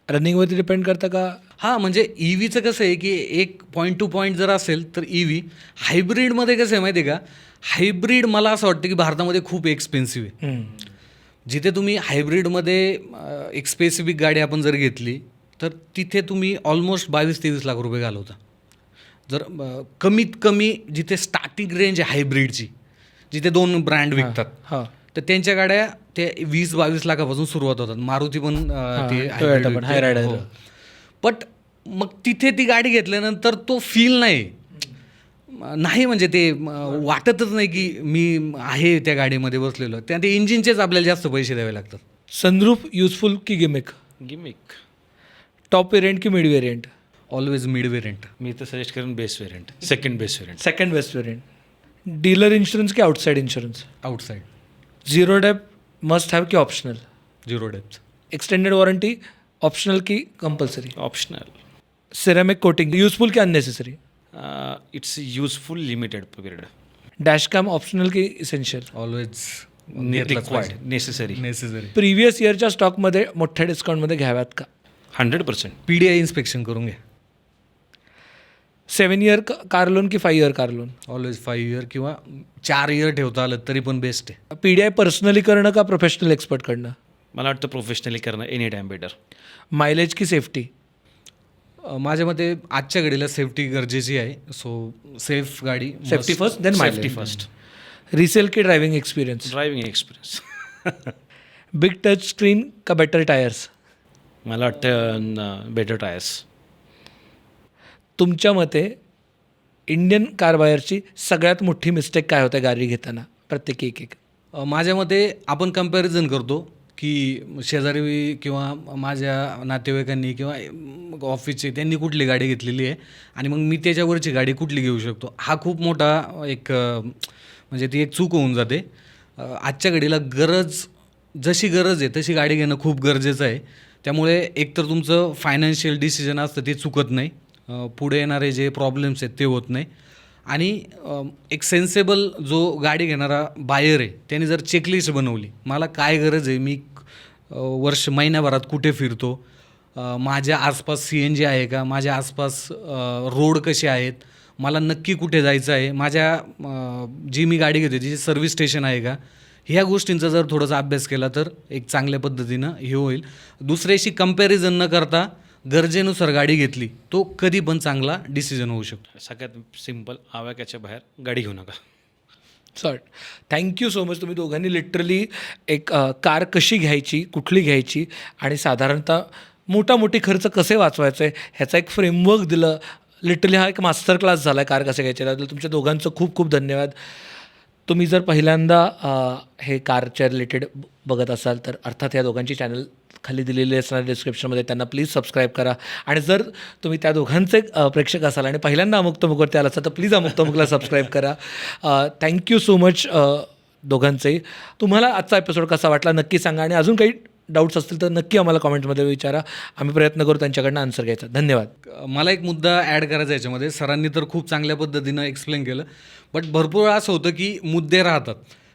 रनिंगवरती डिपेंड करतं का? हां, म्हणजे EVचं कसं आहे की एक पॉईंट टू पॉईंट जर असेल तर EV. हायब्रिडमध्ये कसं आहे माहिती आहे का, हायब्रिड मला असं वाटतं की भारतामध्ये खूप एक्सपेन्सिव्ह आहे. जिथे तुम्ही हायब्रिडमध्ये एक स्पेसिफिक गाडी आपण जर घेतली तर तिथे तुम्ही ऑलमोस्ट 22-23 लाख रुपये घालवता. जर कमीत कमी जिथे स्टार्टिंग रेंज आहे हायब्रिडची, जिथे 2 ब्रँड विकतात, हां, तर त्यांच्या गाड्या ते 20-22 लाखापासून सुरुवात होतात. मारुती पण ते Toyota पण, Hyryder. हो. बट मग तिथे ती गाडी घेतल्यानंतर तो फील नाही म्हणजे ते वाटतच नाही की मी आहे त्या गाडीमध्ये बसलेलो. त्या ते इंजिनचेच आपल्याला जास्त पैसे द्यावे लागतात. सनरूफ युजफुल की गिमिक? गिमिक. टॉप वेरियंट की mid variant? Always mid variant. मी तर सजेस्ट करेन best variant, second best variant. Second best variant. Dealer insurance की outside insurance? Outside. Zero dep must have की optional? 0 depth. Extended warranty optional की compulsory? Optional. Ceramic coating useful की unnecessary? It's useful limited period. Dashcam optional की essential? Always required, necessary. Necessary. Previous इयरच्या स्टॉकमध्ये मोठ्या डिस्काउंटमध्ये घ्याव्यात का? 100%. PDI इन्स्पेक्शन करून घ्या. 7 इयर कार लोन की 5 year car loan? Always 5 year किंवा 4 इयर ठेवता आलं तरी पण बेस्ट आहे. PDI पर्सनली करणं का प्रोफेशनल एक्सपर्टकडनं? मला वाटतं प्रोफेशनली करणं एनी टाईम बेटर. मायलेज की सेफ्टी? माझ्या मते आजच्या घडीला सेफ्टी गरजेची आहे. सो सेफ गाडी. Safety first then safety mileage. First. Resale की driving experience? Driving experience. Big touch screen का बेटर टायर्स? मला वाटतं बेटर टायर्स. तुमच्या मते इंडियन कार बायरची सगळ्यात मोठी मिस्टेक काय होते गाडी घेताना प्रत्येकी एक? माझ्या मते आपण कम्पॅरिझन करतो की शेजारी किंवा माझ्या नातेवाईकांनी किंवा ऑफिसचे त्यांनी कुठली गाडी घेतलेली आहे आणि मग मी त्याच्यावरची गाडी कुठली घेऊ शकतो. हा खूप मोठा एक म्हणजे ती एक चूक होऊन जाते. आजच्या घडीला जशी गरज आहे तशी गाडी घेणं खूप गरजेचं आहे. त्यामुळे एकतर तुमचं फायनान्शियल डिसिजन असतं ते चुकत नाही. पुढे येणारे जे प्रॉब्लेम्स आहेत ते होत नाही. आणि एक सेन्सेबल जो गाडी घेणारा बायर आहे त्याने जर चेकलिस्ट बनवली, मला काय गरज आहे, मी महिन्याभरात कुठे फिरतो, माझ्या आसपास CNG आहे का, माझ्या आसपास रोड कसे आहेत, मला नक्की कुठे जायचं आहे, माझ्या जी मी गाडी घेते तिची सर्व्हिस स्टेशन आहे का, ह्या गोष्टींचा जर थोडासा अभ्यास केला तर एक चांगल्या पद्धतीनं हे होईल. दुसऱ्याशी कंपॅरिझन न करता गरजेनुसार गाडी घेतली तो कधी पण चांगला डिसिजन होऊ शकतो. सगळ्यात सिम्पल, आवाक्याच्या बाहेर गाडी घेऊ नका. सॉर्ट. Thank you so much. तुम्ही दोघांनी लिटरली एक कार कशी घ्यायची, कुठली घ्यायची आणि साधारणतः मोठी खर्च कसे वाचवायचे ह्याचा एक फ्रेमवर्क दिलं. लिटरली हा एक मास्टर क्लास झाला आहे कार कसे घ्यायचे. त्याबद्दल तुमच्या दोघांचं खूप खूप धन्यवाद. तुम्ही जर पहिल्यांदा हे कारच्या रिलेटेड बघत असाल तर अर्थात या दोघांची चॅनल खाली दिलेली असणार डिस्क्रिप्शनमध्ये, त्यांना प्लीज सबस्क्राईब करा. आणि जर तुम्ही त्या दोघांचे प्रेक्षक असाल आणि पहिल्यांदा अमुक तमुकवरती आला असाल तर प्लीज अमुक तमुकला सबस्क्राईब करा. थँक्यू सो मच दोघांचेही. तुम्हाला आजचा एपिसोड कसा वाटला नक्की सांगा आणि अजून काही डाऊट्स असतील तर नक्की आम्हाला कॉमेंटमध्ये विचारा. आम्ही प्रयत्न करू त्यांच्याकडनं आन्सर घ्यायचा. धन्यवाद. मला एक मुद्दा ॲड करायचा याच्यामध्ये. सरांनी तर खूप चांगल्या पद्धतीनं एक्सप्लेन केलं, बट भरपूर वेळा असं होतं की मुद्दे राहतात.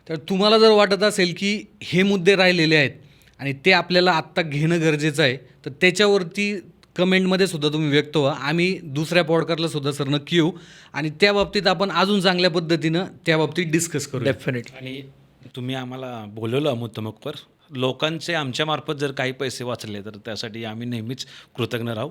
तर तुम्हाला जर वाटत असेल की हे मुद्दे राहिलेले आहेत आणि ते आपल्याला आत्ता घेणं गरजेचं आहे, तर त्याच्यावरती कमेंटमध्ये सुद्धा तुम्ही व्यक्त व्हा. आम्ही दुसऱ्या पॉडकास्टला सुद्धा सर नक्की येऊ आणि त्या बाबतीत आपण अजून चांगल्या पद्धतीनं त्या बाबतीत डिस्कस करू. डेफिनेटली. आणि तुम्ही आम्हाला बोलवलं अमुक-तमुकवर, लोकांचे आमच्यामार्फत जर काही पैसे वाचले तर त्यासाठी आम्ही नेहमीच कृतज्ञ राहू.